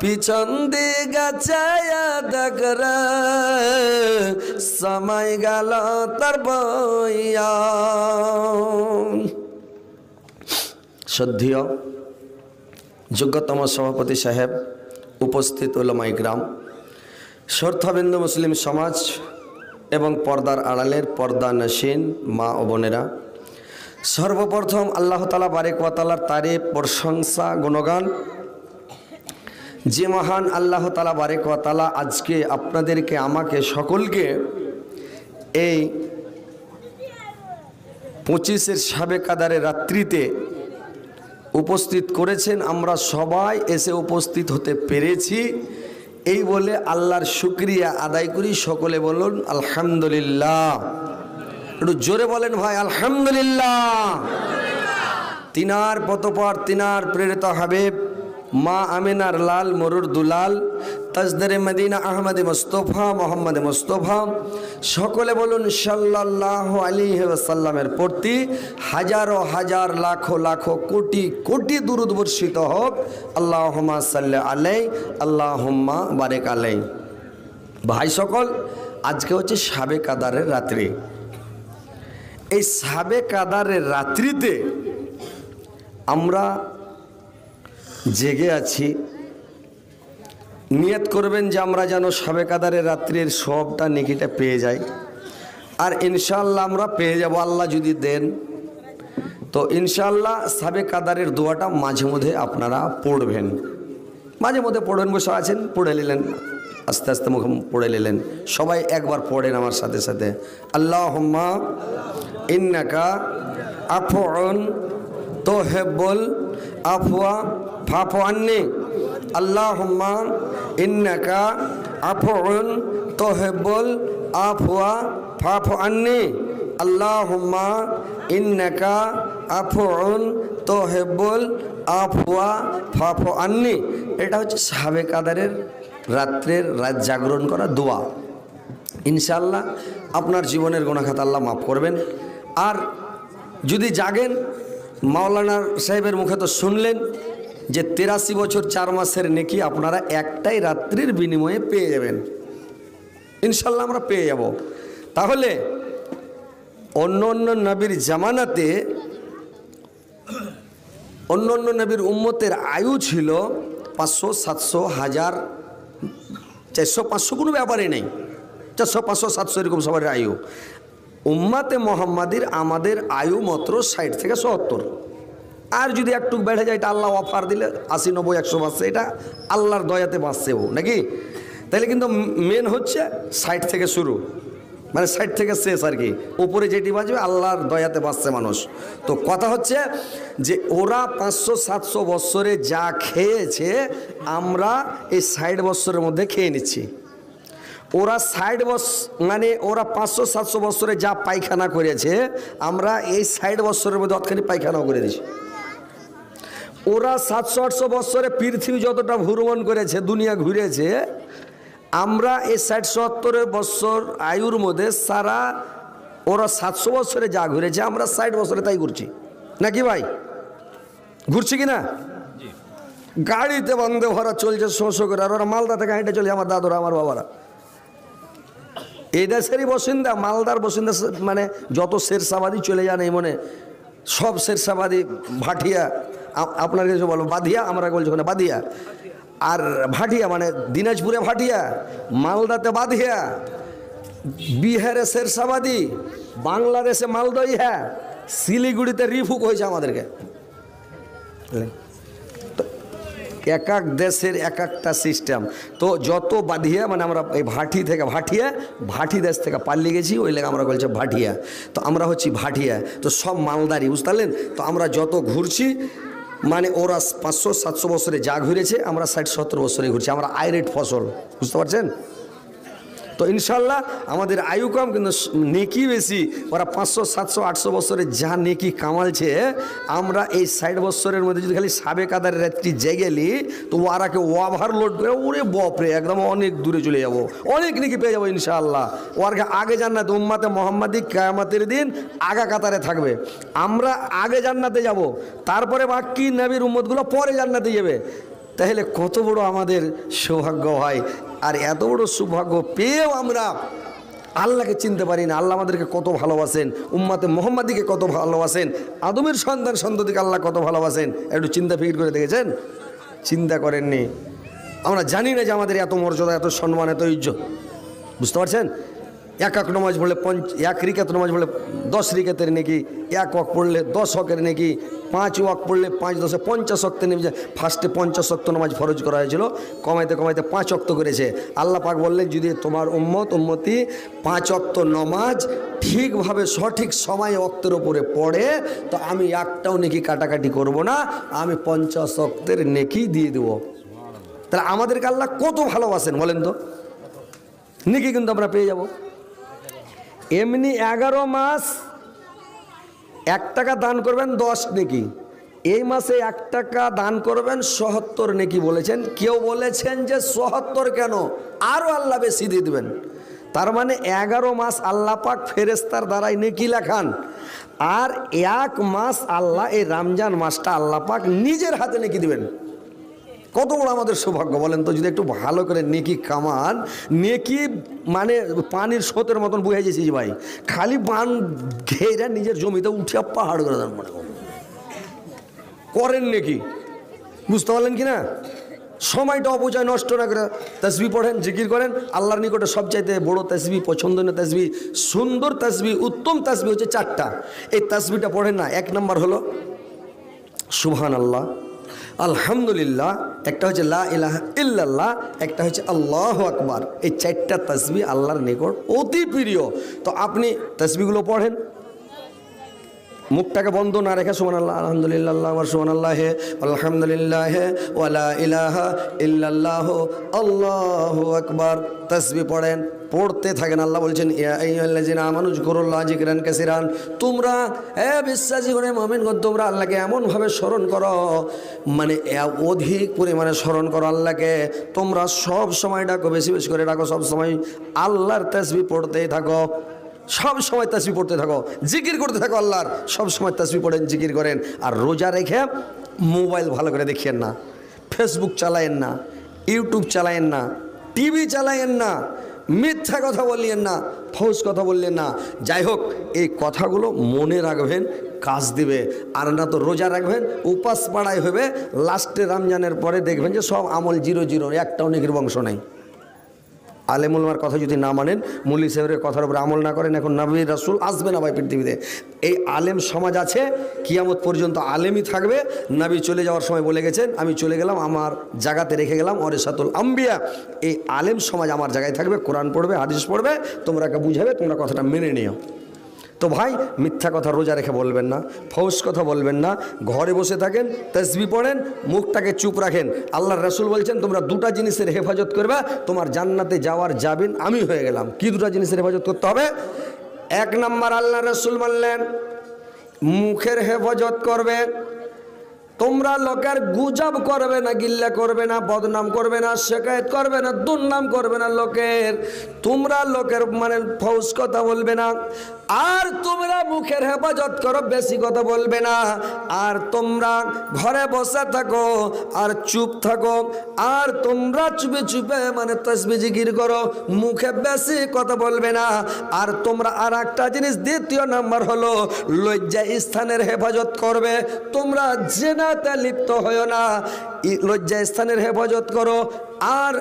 পিছন দিকে চায়া দেখরে সময় গেল তার বইয়া শ্রদ্ধেয় যোগ্যতম সভাপতি সাহেব উপস্থিত উলামায়ে কিরাম শ্রদ্ধাবিন্দু মুসলিম সমাজ এবং পর্দার আড়ালের পর্দা নশীন মা ও বোনেরা সর্বপ্রথম আল্লাহ তাআলা বারেক ওয়া তাআলার তারিফ প্রশংসা গুণগান যে মহান আল্লাহ তাআলা বারেক ওয়া তাআলা আজকে আপনাদেরকে আমাকে সকলকে এই 25-এর শাবে কাদারের রাত্রিতে উপস্থিত করেছেন আমরা সবাই এসে উপস্থিত হতে পেরেছি এই বলে আল্লাহর শুকরিয়া আদায় করি সকলে বলুন আলহামদুলিল্লাহ একটু জোরে বলেন ভাই আলহামদুলিল্লাহ তিনার পতপর তিনার প্রেরিত হাবিব মা আমিনার লাল মরুর দুলাল তাজদারে মদিনা আহমদ মুস্তফা মোহাম্মদ মুস্তফা সকলে বলুন সাল্লাল্লাহু আলাইহি ওয়াসাল্লামের প্রতি হাজারো হাজার লাখো লাখো কোটি কোটি দুরূদ বর্ষিত হোক আল্লাহুম্মা সাল্লি আলাইহি আল্লাহুম্মা বারিক আলাইহি ভাই সকল আজকে হচ্ছে শাবে কাদারের রাত্রি এই শাবে কাদারের রাত্রিতে আমরা জেগে আছি নিয়ত করবেন যে আমরা যেন শাবে কাদারের রাত্রির সবটা নেকিটা পেয়ে যাই আর ইনশাআল্লাহ আমরা পেয়ে যাব আল্লাহ যদি দেন তো ইনশাআল্লাহ শাবে কাদারের দোয়াটা মাঝে মধ্যে আপনারা পড়বেন মাঝে মধ্যে পড়বেন বসে আছেন পড়ে নিলেন আস্তে আস্তে মুখ পড়ে নিলেন সবাই একবার পড়েন আমার সাথে সাথে আল্লাহুম্মা ইন্নাকা আফউন তুহিব্বুল আফওয়া ফাফু আন্নি আল্লাহুম্মা ইন্নাকা আফউন তুহিব্বুল আফওয়া ফাফু আন্নি আল্লাহুম্মা ইন্নাকা আফউন তুহিব্বুল আফওয়া ফাফু আন্নি এটা হচ্ছে শাবে কাদারের রাত্রের রাত জাগরণ করা দোয়া ইনশাআল্লাহ আপনার জীবনের গুনাহ খাতা আল্লাহ মাফ করবেন আর যদি জাগেন মাওলানা সাহেবের মুখে তো শুনলেন যে 83 বছর 4 মাসের নেকি আপনারা একটাই রাত্রির বিনিময়ে পেয়ে যাবেন ইনশাআল্লাহ আমরা পেয়ে যাব তাহলে অন্য অন্য নবীর জামানাতে অন্য অন্য নবীর উম্মতের আয়ু ছিল 500 700 1000 400 500 কোনো ব্যাপারই নেই, 400 500 700 এরকম সবার আয়ু। উম্মাতে মোহাম্মদীর আমাদের আয়ু মাত্র 60 থেকে 70, আর যদি একটু বেড়ে যায় এটা আল্লাহ অফার দিলে 80 90 100 বাঁচছে, এটা আল্লাহর দয়াতে বাঁচছেও নাকি। তাহলে কিন্তু মেন হচ্ছে 60 থেকে শুরু, মানে 60 থেকে শেষ আর কি, উপরে যেটি বাঁচবে আল্লাহর দয়াতে বাঁচছে মানুষ। তো কথা হচ্ছে যে ওরা 500 700 বৎসরে যা খেয়েছে আমরা এই 60 বৎসরের মধ্যে খেয়ে নিচ্ছি। ওরা 60 বৎসর মানে ওরা 500 700 বৎসরে যা পায়খানা করেছে আমরা এই 60 বৎসরের মধ্যে অতখানি পায়খানাও করে দিচ্ছি। ওরা 700 800 বৎসরে পৃথিবী যতটা ভ্রমণ করেছে, দুনিয়া ঘুরেছে, আমরা এই 60 70 বৎসর আয়ুর মধ্যে সারা ওরা 700 বৎসরে যা ঘুরেছে আমরা 60 বছরে তাই ঘুরছি নাকি ভাই? ঘুরছি কি না? গাড়িতে বন্ধে ভরা চলছে শোষো করে, আর ওরা মালদা থেকে হেঁটে চলে, আমার দাদুরা আমার বাবারা। এই দেশেরই বাসিন্দা, মালদার বাসিন্দা, মানে যত শেরশাবাদী চলে যান এই মনে সব শেরশাবাদী ভাটিয়া, আপনার কিছু বলো বাধিয়া, আমরা বলছি ওখানে বাধিয়া, আর ভাটিয়া মানে দিনাজপুরে ভাটিয়া, মালদাতে বাধিয়া, বিহারে শেরশাবাদী, বাংলাদেশে মালদইয়া, শিলিগুড়িতে রিফুক হয়েছে আমাদেরকে। এক এক দেশের এক একটা সিস্টেম। তো যত বাধিয়া মানে আমরা এই ভাটি থেকে ভাটি দেশ থেকে পাল্লি গেছি, ওই লেগে আমরা বলছি ভাটিয়া। তো আমরা হচ্ছি ভাটিয়া, তো সব মালদারি, বুঝতে পারলেন? তো আমরা যত ঘুরছি মানে ওরা 500 700 বছরে যা ঘুরেছে আমরা 60 70 বছরে ঘুরছি, আমরা আইরেট ফসল, বুঝতে পারছেন? তো ইনশাল্লাহ আমাদের আয়ু কম কিন্তু নেকি বেশি। ওরা 500 700 800 বছরে যা নেকি কামালছে, আমরা এই 60 বছরের মধ্যে যদি খালি সাবে কাদার রাত্রি জেগেলি তো ওরাকে ওভারলোড করে ওরে বাপরে একদম অনেক দূরে চলে যাব, অনেক নেকি পেয়ে যাবো ইনশাআল্লাহ। ওরকে আগে জান্নাতে, উম্মাতে মোহাম্মদী কিয়ামতের দিন আগা কাতারে থাকবে, আমরা আগে জান্নাতে যাব, তারপরে বাকি নবীর উম্মতগুলো পরে জান্নাতে যাবে। তাহলে কত বড় আমাদের সৌভাগ্য হয়। আর এত বড় সৌভাগ্য পেয়েও আমরা আল্লাহকে চিনতে পারি না। আল্লাহ আমাদেরকে কত ভালোবাসেন, উম্মাতে মোহাম্মদীকে কত ভালোবাসেন, আদমের সন্তান সন্ততিকে আল্লাহ কত ভালোবাসেন, একটু চিন্তা ফিকির করে দেখেছেন? চিন্তা করেননি। আমরা জানি না যে আমাদের এত মর্যাদা, এত সম্মান, এত ইজ্জত, বুঝতে পারছেন? এক নামাজ পড়লে এক রিকাত নামাজ পড়লে 10 রিকাতের নেকি, এক ওয়াক্ত পড়লে 10 ওয়াক্তের নেকি, 5 ওয়াক্ত পড়লে 5 10 50 ওয়াক্তের নেকি। ফার্স্টে 50 ওয়াক্ত নামাজ ফরজ করা হয়েছিল, কমাইতে কমাইতে 5 ওয়াক্ত করেছে। আল্লাহ পাক বললেন যদি তোমার উম্মতি 5 ওয়াক্ত নামাজ ঠিকভাবে সঠিক সময় ওয়াক্তের উপরে পড়ে তো আমি একটাও নেকি কাটাকাটি করব না, আমি 50 ওয়াক্তের নেকি দিয়ে দেব। তাহলে আমাদেরকে আল্লাহ কত ভালোবাসেন বলেন তো? নেকি কিন্তু আমরা পেয়ে যাব। এমনি 11 মাস 1 টাকা দান করবেন 10 নেকি, এই মাসে 1 টাকা দান করবেন 77 নেকি বলেছেন। কেউ বলেছেন যে 77 কেন, আরও আল্লাহ বেশি দিয়ে দেবেন। তার মানে 11 মাস আল্লাহ পাক ফেরেস্তার দ্বারাই নেকি লেখান, আর 1 মাস আল্লাহ, এই রমজান মাসটা আল্লাহ পাক নিজের হাতে নেকি দিবেন। কত বড় আমাদের সৌভাগ্য বলেন তো? যদি একটু ভালো করে নেকি কামান, নেকি মানে পানির স্রোতের মতন বুঝে গেছিস ভাই, খালি পান ঘেরা নিজের জমিতে উঠিয়া পাহাড় করে দেন মনে করেন নেকি, বুঝতে পারলেন কি না? সময়টা অপচয় নষ্ট না করে তাসবিহ পড়েন, জিকির করেন। আল্লাহর নিকটে সবচাইতে বড় তাসবিহ, পছন্দনীয় তাসবিহ, সুন্দর তাসবিহ, উত্তম তাসবিহ হচ্ছে 4টা। এই তাসবিহটা পড়েন না। 1 নম্বর হলো সুবহানাল্লাহ, আলহামদুলিল্লাহ, একটা হচ্ছে লা ইলাহা ইল্লাল্লাহ, একটা হচ্ছে আল্লাহু আকবার। এই 4টা তাসবিহ আল্লাহর নিকট অতি প্রিয়। তো আপনি তাসবিহগুলো পড়েন, মুখটাকে বন্ধ না রেখে সুবহানাল্লাহ, আলহামদুলিল্লাহ, সুবহানাল্লাহ, আলহামদুলিল্লাহ, ওয়া লা ইলাহা ইল্লাল্লাহ, আল্লাহু আকবার। তাসবিহ পড়েন, পড়তে থাকেন। আল্লাহ বলছেন ইয়া আইয়ুহাল্লাযিনা আমানু যিকুরুল্লাহ যিকরান কাসীরান, তোমরা বিশ্বাসী করে মুমিনগণ তোমরা আল্লাহকে এমনভাবে স্মরণ করো, মানে অধিক পরিমাণে স্মরণ করো আল্লাহকে। তোমরা সব সময় ডাকো, বেশি বেশি করে ডাকো, সব সময় আল্লাহর তাসবিহ পড়তেই থাকো, সব সময় তাসবিহ পড়তে থাকো, জিকির করতে থাকো আল্লাহর, সব সময় তাসবিহ পড়েন, জিকির করেন। আর রোজা রেখে মোবাইল ভালো করে দেখিয়েন না, ফেসবুক চালায়েন না, ইউটিউব চালায়েন না, টিভি চালায়েন না, মিথ্যা কথা বলিয়েন না, ফৌজ কথা বললেন না। যাই হোক, এই কথাগুলো মনে রাখবেন, কাজ দিবে। আর না তো রোজা রাখবেন, উপাস পাড়ায় হবে, লাস্টে রমজানের পরে দেখবেন যে সব আমল 0-0, একটাও নেকির বংশ নাই। আলেমুলমার কথা যদি না মানেন, মুল্লি সাহেবের কথার উপরে আমল না করেন, এখন নবী রাসূল আসবে না ভাই পৃথিবীতে। এই আলেম সমাজ আছে, কিয়ামত পর্যন্ত আলেমই থাকবে। নবী চলে যাওয়ার সময় বলে গেছেন, আমি চলে গেলাম, আমার জায়গাতে রেখে গেলাম ওয়ারিসাতুল আম্বিয়া। এই আলেম সমাজ আমার জায়গায় থাকবে, কোরআন পড়বে, হাদিস পড়বে, তোমরা বুঝাবে, তোমরা কথাটা মেনে নিও। তো ভাই মিথ্যা কথা রোজা রেখে বলবেন না, ফৌস কথা বলবেন না, ঘরে বসে থাকেন, তাসবিহ পড়েন, মুখটাকে চুপ রাখেন। আল্লাহর রাসূল বলছেন তোমরা দুটা জিনিসের হেফাজত করবে, তোমার জান্নাতে যাওয়ার যাবেন আমি হয়ে গেলাম। কি দুটা জিনিসের হেফাজত করতে হবে? 1 নম্বর আল্লাহর রাসূল বললেন মুখের হেফাজত করবে। তোমরা লোকের গুজব করবে না, গিল্লা করবে না, বদনাম করবে না, শিকায়ত করবে না, দুর্নাম করবে না লোকের। তোমরা লোকের মানে ফৌস কথা বলবে না। আর তোমরা মুখের হেফাজত করো, বেশি কথা বলবে না। আর তোমরা ঘরে বসে থাকো আর চুপ থাকো। আর তোমরা চুপে চুপে মানে তাসবিহ জিকির করো, মুখে বেশি কথা বলবে না। আর তোমরা আর একটা জিনিস, 2 নম্বর হলো লজ্জা স্থানের হেফাজত করবে। তোমরা জিনাতে লিপ্ত হয়ো না, লজ্জা স্থানের হেফাজত করো। আর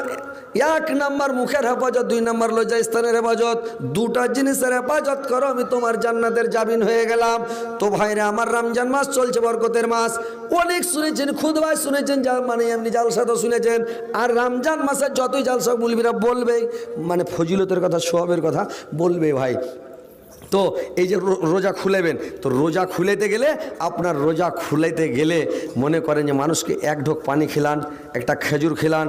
1 নম্বর মুখের হেফাজত, 2 নম্বর লজ্জা স্থানের হেফাজত, দুটা জিনিসের হেফাজত করো, আমি তোমার জান্নাতের জামিন হয়ে গেলাম। তো ভাইরা আমার, রমজান মাস চলছে, বরকতের মাস। অনেক শুনেছেন, খুতবায় শুনেছেন, মানে এমনি জালসা তো শুনেছেন। আর রমজান মাসে যতই জালসা মুলবিরা বলবে, মানে ফজিলতের কথা, সওয়াবের কথা বলবে ভাই। তো এই যে রোজা খুলেবেন, তো রোজা খুলেতে গেলে, আপনার রোজা খুলাইতে গেলে মনে করেন যে মানুষকে 1 ঢোক পানি খিলান, একটা খেজুর খিলান,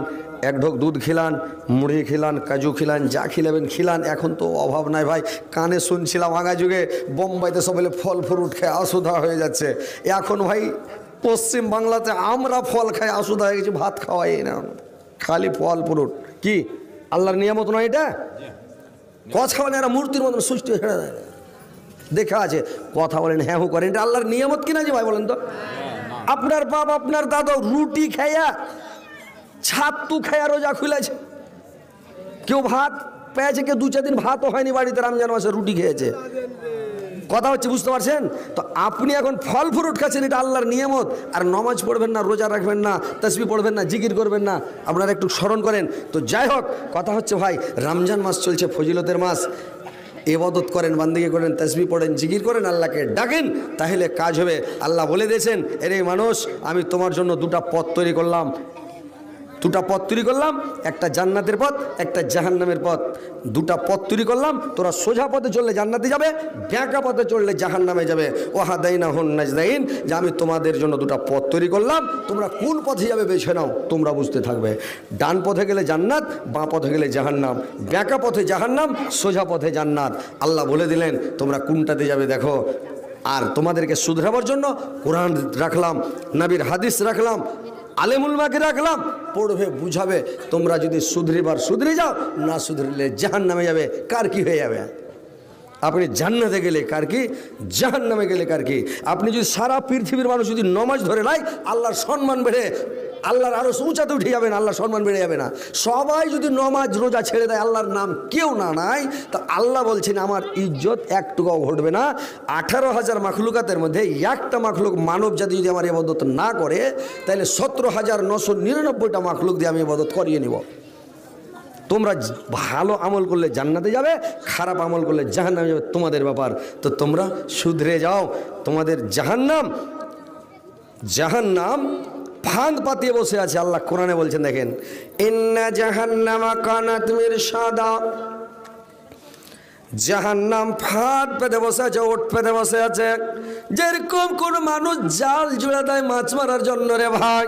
1 ঢোক দুধ খিলান, মুড়ি খিলান, কাজু খিলান, যা খিলাবেন খিলান। এখন তো অভাব নাই ভাই, কানে শুনছিলাম আগা যুগে বোম্বাইতে সব বলে ফল ফ্রুট খেয়ে অসুধা হয়ে যাচ্ছে। এখন ভাই পশ্চিম বাংলাতে আমরা ফল খাই অসুধা হয়ে গেছি, ভাত খাওয়াই না, খালি ফল ফ্রুট। কি আল্লাহর নিয়ামত নয় এটা? কথা বলেন এরা মূর্তির মতন সৃষ্টি ছেড়ে দেয়, দেখা আছে কথা বলেন, হ্যাঁ হু করেন, এটা আল্লাহর নিয়ামত কিনা যে ভাই বলেন তো? আপনার বাপ আপনার দাদা রুটি খাইয়া, ছাতু খাইয়া রোজা খুলেছে। কেউ ভাত পেয়েছে, কেউ 2-4 দিন ভাতও হয়নি বাড়িতে, রমজান মাসে রুটি খেয়েছে। কথা হচ্ছে, বুঝতে পারছেন তো? আপনি এখন ফল ফ্রুট খাচ্ছেন, এটা আল্লাহর নিয়ামত। আর নামাজ পড়বেন না, রোজা রাখবেন না, তাসবিহ পড়বেন না, জিকির করবেন না, আপনারা একটু স্মরণ করেন। তো যাই হোক, কথা হচ্ছে ভাই, রমজান মাস চলছে, ফজিলতের মাস। ইবাদত করেন, বান্দিগি করেন, তাসবিহ পড়েন, জিকির করেন, আল্লাহকে ডাকেন, তাহলে কাজ হবে। আল্লাহ বলে দিয়েছেন, এরে মানুষ, আমি তোমার জন্য 2টা পথ তৈরি করলাম। 2টা পথ তৈরি করলাম, একটা জান্নাতের পথ, একটা জাহান্নামের পথ। 2টা পথ তৈরি করলাম, তোরা সোজা পথে চললে জান্নাতে যাবে, বাঁকা পথে চললে জাহান্নামে যাবে। ওয়াহাদাইনাহুন নাজদাইন, যে আমি তোমাদের জন্য 2টা পথ তৈরি করলাম, তোমরা কোন পথে যাবে বেছে নাও, তোমরা বুঝতে থাকবে। ডান পথে গেলে জান্নাত, বাঁ পথে গেলে জাহান্নাম, বাঁকা পথে জাহান্নাম, সোজা পথে জান্নাত। আল্লাহ বলে দিলেন তোমরা কোনটাতে যাবে দেখো। আর তোমাদেরকে শুধরাবার জন্য কোরআন রাখলাম, নবীর হাদিস রাখলাম, আলেমুলমাকে রাখলাম, পড়বে, বুঝাবে। তোমরা যদি শুধরে যাও, না শুধরিলে জাহান্নামে যাবে। কার কি হয়ে যাবে? আপনি জান্নাতে গেলে কার কি, জাহান্নামে গেলে কার কি? আপনি যদি সারা পৃথিবীর মানুষ যদি নমাজ ধরে নাই, আল্লাহর সম্মান বেড়ে, আল্লাহর আরো উঁচাতে উঠে যাবে না, আল্লাহর সম্মান বেড়ে যাবে না। সবাই যদি নমাজ রোজা ছেড়ে দেয়, আল্লাহর নাম কেউ না নাই, তা আল্লাহ বলছেন আমার ইজ্জত একটুকুও ঘটবে না। 18,000 মাখলুকাতের মধ্যে একটা মাখলুক মানব জাতি যদি আমার ইবাদত না করে, তাহলে 17,999টা মাখলুক দিয়ে আমি ইবাদত করিয়ে নিব। তোমরা ভালো আমল করলে জান্নাতে যাবে, খারাপ আমল করলে জাহান্নামে যাবে, তোমাদের ব্যাপার। তো তোমরা শুধরে যাও, তোমাদের জাহান্নাম ফাঁদ পাতিয়ে বসে আছে। আল্লাহ কোরআনে বলছেন, দেখেন, ইন্না জাহান্নামা কানাত মিরসাদা, জাহান্নাম ফাঁদ পেতে বসে আছে, ওট পেতে বসে আছে। যেরকম কোন মানুষ জাল জুড়ে দেয় মাছ মারার জন্য রে ভাই,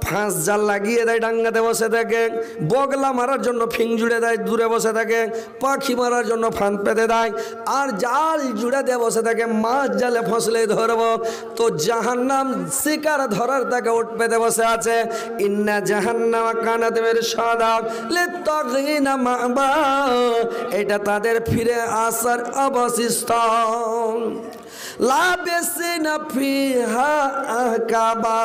ফাঁস জাল লাগিয়ে দেয়, ডাঙ্গাতে বসে থাকে। বগলা মারার জন্য ফিং জুড়ে দেয়, দূরে বসে থাকে। পাখি মারার জন্য ফাঁদ পেতে দেয়, আর জাল জুড়ে দিয়ে বসে থাকে, মাছ জালে ফসলে ধরব। তো জাহান্নাম শিকার ধরার তাকে ওট পেতে বসে আছে। ইন্না জাহান্নাম কানাত মিরসাদা লিত্তাগিনা মা'বা, এটা তাদের ফিরে আসার অবশিষ্ট। লাবিসিনা ফিহা আহকাবা,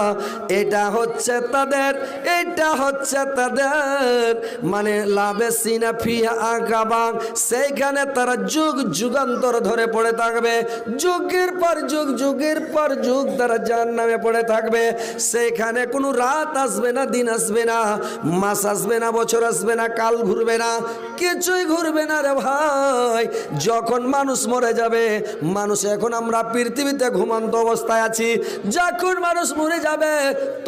এটা হচ্ছে তাদের, এটা হচ্ছে তাদের মানে লাবিসিনা ফিহা আহকাবা, সেইখানে তারা যুগ যুগান্তর ধরে পড়ে থাকবে, যুগের পর যুগ, যুগের পর যুগ তারা জাহান্নামে পড়ে থাকবে। সেখানে কোনো রাত আসবে না, দিন আসবে না, মাস আসবে না, বছর আসবে না, কাল ঘুরবে না, কিছুই ঘুরবে না রে ভাই। যখন মানুষ মরে যাবে, মানুষ এখন আমরা পৃথিবীতে ঘুমন্ত অবস্থায় আছি, যখন মানুষ মরে যাবে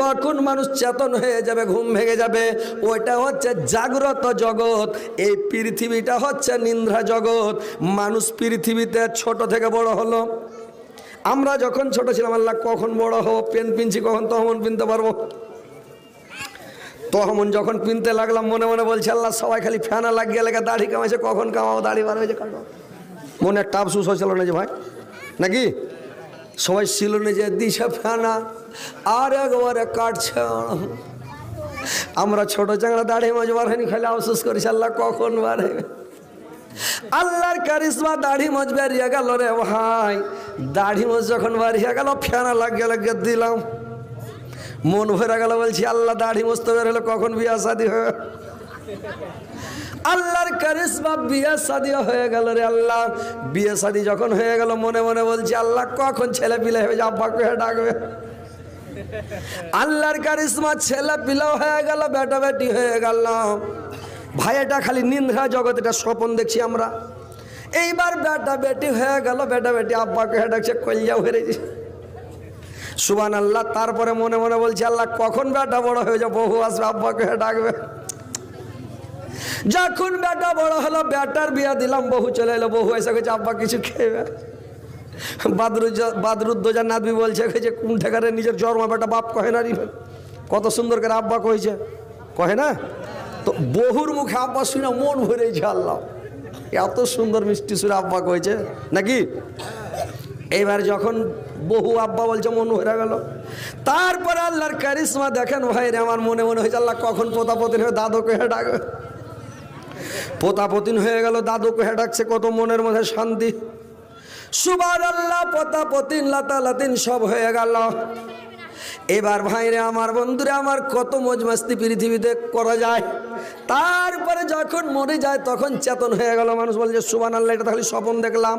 তখন মানুষ চেতন হয়ে যাবে, ঘুম ভেঙে যাবে। ওইটা হচ্ছে জাগ্রত জগৎ, এই পৃথিবীটা হচ্ছে নিদ্রা জগৎ। মানুষ পৃথিবীতে ছোট থেকে বড় হলো। আমরা যখন ছোট ছিলাম, আল্লাহ কখন বড় হবো, পেন পিনছি কখন, তখন পিনতে পারবো। তখন যখন পিনতে লাগলাম মনে মনে বলছে আল্লাহ সবাই খালি ফ্যানা লাগিয়ে লেগে দাড়ি কামাইছে, কখন কামাবো, দাড়ি বার হয়েছে কাটো। মনে একটা আফসোস হয়েছিল না যে ভাই, নাকি সবাই ছিল না যে দিশা ফ্যানা আর একবারে কাটছে। আমরা ছোট চাংড়া দাড়ি মাঝ বার হয়নি, খালি আফসোস করেছি আল্লাহ কখন বার হবে। আল্লাহর কারিশমা, দাড়ি মাঝ বেরিয়ে গেল রে ভাই। দাড়ি মাঝ যখন বেরিয়ে গেল, ফ্যানা লাগিয়ে লাগিয়ে দিলাম, মন ভরে গেল। বলছি আল্লাহ দাড়ি মস্ত বের হলো, কখন বিয়া শাদী হয়ে। আল্লাহর কারিশমা, বিয়ে শাদী হয়ে গেল রে আল্লাহ। বিয়ে শাদী যখন হয়ে গেল, মনে মনে বলছি আল্লাহ কখন ছেলে পিলে হয়ে আব্বা কে ডাকবে। আল্লাহর কারিশমা, ছেলে পিলাও হয়ে গেল, বেটা বেটি হয়ে গেল। ভাই এটা খালি নিন্দ্রা জগৎ, এটা স্বপন দেখছি আমরা। এইবার বেটা বেটি হয়ে গেল, বেটা বেটি আব্বাকে ডাকছে, কলিজা হয়েছে সুবহানাল্লাহ। তারপরে মনে মনে বলছে আল্লাহ কখন বেটা বড় হয়ে যাবে, বহু আসবে, আব্বাকে ডাকবে। যখন বেটা বড় হলো, বেটার বিয়া দিলাম, বহু চলে এলো, বহু এসে গেছে আব্বা কিছু খেয়ে। বাদরুদ্দোজা নাদবি বলছে যে কোন ঠেকারে নিজের জন্ম বেটা বাপ কহে না, কত সুন্দর করে আব্বা কইছে, কহে না? তো বহুর মুখে আব্বা শুনে মন ভরেছে, আল্লাহ এত সুন্দর মিষ্টি সুরে আব্বা কইছে নাকি। এইবার যখন বহু আব্বা বলছে, মন ভরে গেল। তারপরে আল্লাহর কারিশমা দেখেন ভাই রে আমার, মনে মনে হয়েছে আল্লাহ কখন পোতাপতিন হয়ে দাদুকে ডাকবে। পোতাপতিন হয়ে গেল, দাদুকে ডাকছে, কত মনের মধ্যে শান্তি। সুবহানাল্লাহ, পোতাপতিন লাতালাতিন সব হয়ে গেল। এবার ভাইরে আমার, বন্ধুরে আমার, কত মজ মাস্তি পৃথিবীতে করা যায়। তারপরে যখন মরে যায় তখন চেতন হয়ে গেল। মানুষ বলছে সুবহানাল্লাহ, এটা তাহলে স্বপ্ন দেখলাম।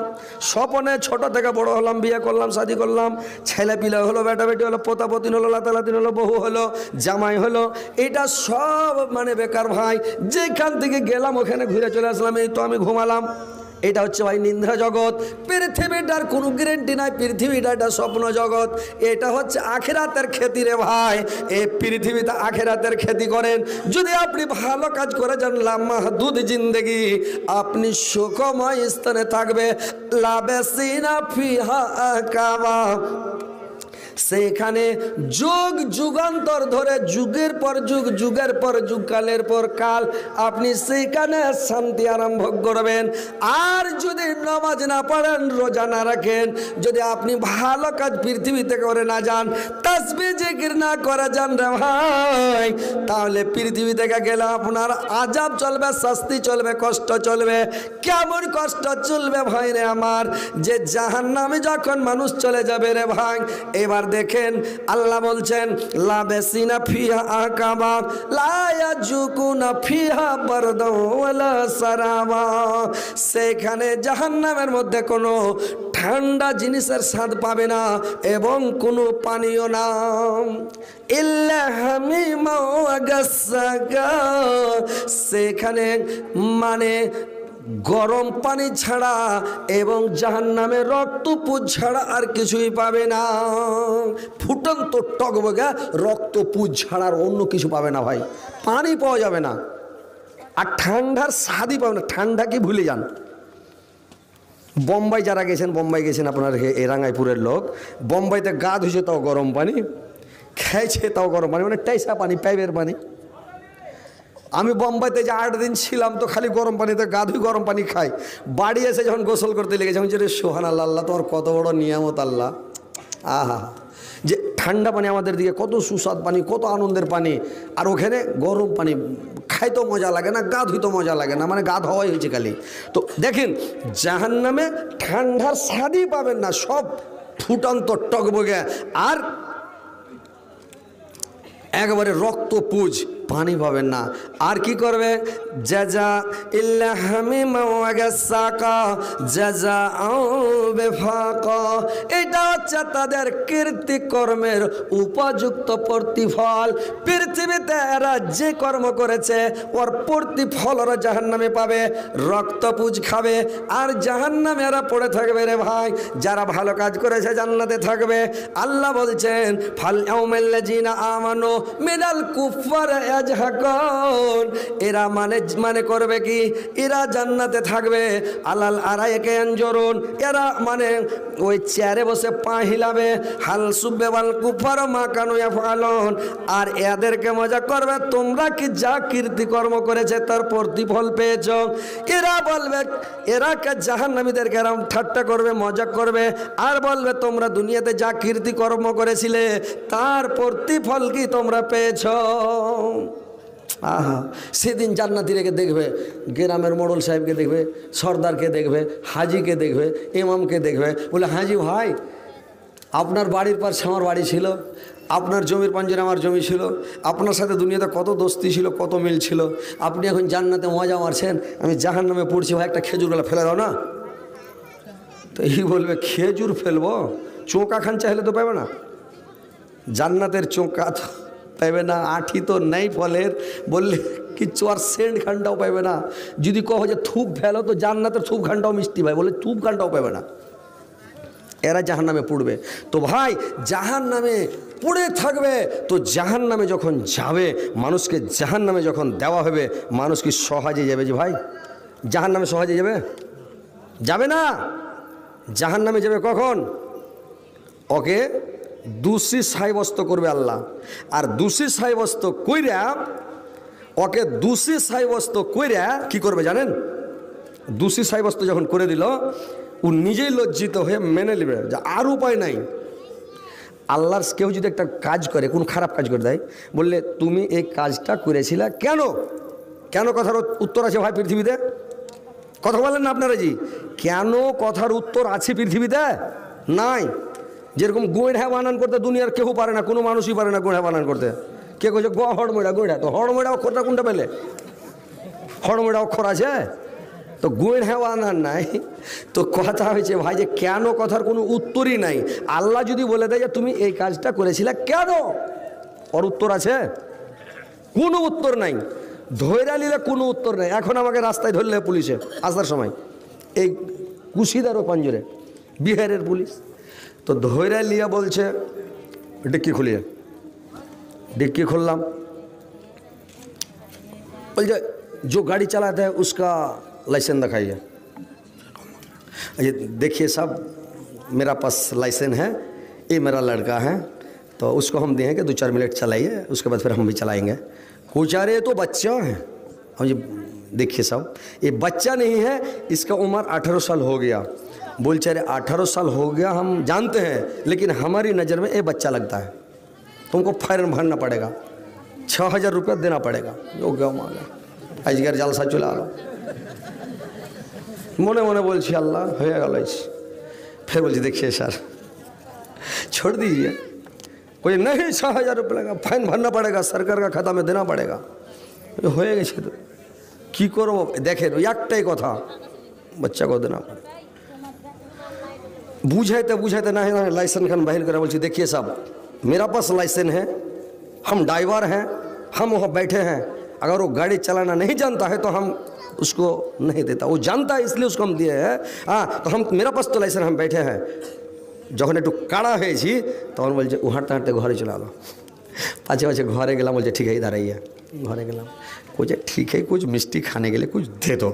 স্বপনে ছোট থেকে বড় হলাম, বিয়ে করলাম, শাদী করলাম, ছেলে পিলা হলো, বেটা বেটি হলো, পোতাপতিন হলো, লাতালাতিন হলো, বহু হলো, জামাই হলো। এটা সব মানে বেকার ভাই। যেখান থেকে গেলাম ওখানে ঘুরে চলে আসলাম, এই তো আমি ঘুমালাম। এটা হচ্ছে ভাই নিন্দ্রা জগৎ। পৃথিবীটার কোনো গ্যারান্টি নাই, পৃথিবীটা একটা স্বপ্ন জগৎ। এটা হচ্ছে আখিরাতের খ্যাতি রে ভাই। এই পৃথিবীতে আখিরাতের খ্যাতি করেন যদি আপনি ভালো কাজ করে যান, লামাহদুদ জিন্দেগি, আপনি সুখময় স্থানে থাকবে। লাবিসিনা ফিহা আহকাবা, সেখানে যুগ যুগান্তর ধরে, যুগের পর যুগ, যুগের পর যুগ, কালের পর কাল আপনি সেখানে শান্তি আরাম ভোগ করবেন। আর যদি নামাজ না পড়েন, রোজা না রাখেন, যদি আপনি ভালো কাজ পৃথিবীতে করে না যান, তাসবিহ জিকির না করে যান রে ভাই, তাহলে পৃথিবী থেকে গেলে আপনার আযাব চলবে, শাস্তি চলবে, কষ্ট চলবে। কেমন কষ্ট চলবে ভাই রে আমার, যে জাহান্নামে যখন মানুষ চলে যাবে রে ভাই। এবার দেখেন আল্লাহ বলছেন লাবিসিনা ফিহা আহকাবা লা ইয়াজুকুনা ফিহা বারদা ওয়ালা সারাবা, সেখানে জাহান্নামের মধ্যে কোনো ঠান্ডা জিনিসের স্বাদ পাবে না এবং কোনো পানীয় না। ইল্লা হামিমা ওয়া গাসসাকা, সেখানে মানে গরম পানি ছাড়া এবং জাহান্নামের রক্তপুঁজ ছাড়া আর কিছুই পাবে না। ফুটন্ত টকবগা রক্তপুঁজ ছাড়া আর অন্য কিছু পাবে না ভাই। পানি পাওয়া যাবে না, আর ঠান্ডার স্বাদই পাবে না। ঠান্ডা কি ভুলে যান। বোম্বাই যারা গেছেন, বোম্বাই গেছেন আপনার এই রাঙ্গাইপুরের লোক, বোম্বাইতে গা ধুয়েছে তাও গরম পানি, খেয়েছে তাও গরম পানি, মানে টাইসা পানি, পাইপের পানি। আমি বোম্বাইতে যে 8 দিন ছিলাম তো খালি গরম পানিতে গা ধুই, গরম পানি খাই। বাড়ি এসে যখন গোসল করতে লেগেছে, আমি যে সুবহানাল্লাহ, আল্লাহ তোমার কত বড় নিয়ামত আল্লাহ। আহা, যে ঠান্ডা পানি আমাদের দিকে কত সুস্বাদ পানি, কত আনন্দের পানি, আর ওখানে গরম পানি। খাইতেও মজা লাগে না, গা ধুইতেও মজা লাগে না, মানে গা ধোয়াই হয়েছে খালি। তো দেখেন জাহান্নামে ঠান্ডার স্বাদই পাবেন না, সব ফুটন্ত টকবগে আর একবারে রক্ত পুজ, পানি পাবেন না। আর কি করবে? জাজা ইল্লা হামিমা ওয়া গাসাকা জাজা আও বিফাকা। এটা হচ্ছে তাদের কীর্তিকর্মের উপযুক্ত প্রতিফল। পৃথিবীতে এরা যে কর্ম করেছে ওর প্রতিফল ওরা জাহান্নামে পাবে, রক্তপুজ খাবে আর জাহান্নামে এরা পড়ে থাকবে রে ভাই। যারা ভালো কাজ করেছে জান্নাতে থাকবে। আল্লাহ বলছেন ফাল ইয়াউমাল্লাযিনা আমানু মিনাল কুফার ইয়াজহাকুন। এরা মানে করবে কি? এরা জান্নাতে থাকবে। আলাল আরাইকে ইয়ানজুরুন। এরা মানে ওই চেয়ারে বসে পা হিলাবে। হাল সুব্বাল কুফার মা কানু ইয়াফআলুন। আর এদেরকে মজা করবে তোমরা কি যা কীর্তিকর্ম করেছে তার প্রতিফল পেয়েছ। এরা বলবে, এরা কে জাহান্নামীদেরকে এরকম ঠাট্টা করবে, মজা করবে আর বলবে তোমরা দুনিয়াতে যা কীর্তিকর্ম করেছিলে তার প্রতিফল কি তোমরা পেয়েছ। আহা, সেদিন জান্নাতীকে দেখবে, গ্রামের মোড়ল সাহেবকে দেখবে, সর্দারকে দেখবে, হাজিকে দেখবে, ইমামকে দেখবে। বলে হাজি ভাই, আপনার বাড়ির পাশে আমার বাড়ি ছিল, আপনার জমির পাঞ্জরে আমার জমি ছিল, আপনার সাথে দুনিয়াতে কত দোস্তি ছিল, কত মিল ছিল। আপনি এখন জান্নাতে মজা মারছেন, আমি জাহান্নামে পড়ছি, ভাই একটা খেজুর গলা ফেলে দাও না। তো এই বলবে খেজুর ফেলবো, চোঁকা খান চাইলে তো পাবে না, জান্নাতের চোঁকা তো পাইবে না, আঠি তো নেই ফলের, বললে কিচ্ছু আর সেন্ট খানটাও পাইবে না। যদি কহ যে থুপ ফেলো তো জান্নাতের থুপ খানটাও মিষ্টি ভাই, বলে থুপ খানটাও পাবে না। এরা জাহান্নামে পড়বে। তো ভাই জাহান্নামে পড়ে থাকবে। তো জাহান্নামে যখন যাবে, মানুষকে জাহান্নামে যখন দেওয়া হবে, মানুষ কি সহজে যাবে? যে ভাই জাহান্নামে সহজে যাবে? যাবে না। জাহান্নামে যাবে কখন? ওকে দোষী সাব্যস্ত করবে আল্লাহ। আর দোষী সাব্যস্ত কইরা, ওকে দোষী সাব্যস্ত কইরা কি করবে জানেন? দোষী সাব্যস্ত যখন করে দিল, ও নিজেই লজ্জিত হয়ে মেনে নেবে যে আর উপায় নাই। আল্লাহর কেউ যদি একটা কাজ করে, কোন খারাপ কাজ করে দেয়, বললে তুমি এই কাজটা করেছিলে কেন? কেন কথার উত্তর আছে ভাই পৃথিবীতে? কথা বলেন না আপনারা জি? কেন কথার উত্তর আছে পৃথিবীতে? নাই। যেরকম গোঁড়া বানান করতে দুনিয়ার কেউ পারে না, কোনো মানুষই পারে না গোঁড়া বানান করতে। কে কইছে গ হড়মোড়া গোঁড়া? তো হড়মোড়া অক্ষরটা কোনটা পেলে? হড়মোড়া অক্ষর আছে তো গোঁড়া বানান নাই। তো কথা হয়েছে ভাই যে কেন কথার কোনো উত্তরই নাই। আল্লাহ যদি বলে দেয় যে তুমি এই কাজটা করেছিলে কেন, ওর উত্তর আছে? কোনো উত্তর নাই। ধৈরা নিলে কোনো উত্তর নেই। এখন আমাকে রাস্তায় ধরলে পুলিশে আসার সময়, এই কুশিদারও পাঞ্জরে বিহারের পুলিশ, তো ধৈরা লিয়া বলছে ডিক্কি খুলিয়ে। डिक्की खोललाम, बोल जो गाड़ी चलाता है उसका लाइसेंस दिखाइए। ये देखिए साहब मेरा पास लाइसेंस है, ये मेरा लड़का है, तो उसको हम दिए कि 2-4 मिनट चलाइए, उसके बाद फिर हम भी चलाएंगे। बेचारे ये तो बच्चा है। हम ये देखिए साहब ये बच्चा नहीं है, इसका उम्र 18 साल हो गया। बोल चाहे 18 साल हो गया हम जानते हैं, लेकिन हमारी नज़र में ये बच्चा लगता है, तुमको फाइन भरना पड़ेगा, 6000 रुपया देना पड़ेगा। जो क्या मांगा आजकल जलसा चला लो। मने मने बोलছি अल्लाह हो गल। फिर बोलছি देखिए सर छोड़ दीजिए। कोई नहीं 6000 रुपये लगा, फाइन भरना पड़ेगा, सरकार का खाता में देना पड़ेगा। हो गए तो কি করব দেখেন একটাই কথা, বাচ্চাকে দেনা পড়ে। बुझाते बुझाते ना लाइसेंस खान बाहर करा। बोलছি देखिए साहब मेरा पास लाइसेंस है, हम ड्राइवर हैं, हम वहाँ बैठे हैं, अगर वो गाड़ी चलाना नहीं जानता है तो हम उसको नहीं देता, वो जानता है इसलिए उसको हम दिए हैं। हाँ तो हम मेरा पास तो लाइसेंस, हम बैठे हैं। যখন একটু কাড়া হয়েছি তখন বলছে ও হাঁটতে হাঁটতে ঘরে চলে আলো। পাঁচে পাঁচে ঘরে গেলাম, বলছে ঠিক है इधर आइए। घरे गेलाम, कुछ ठीक है कुछ मिष्टी खाने के लिए कुछ दे दो।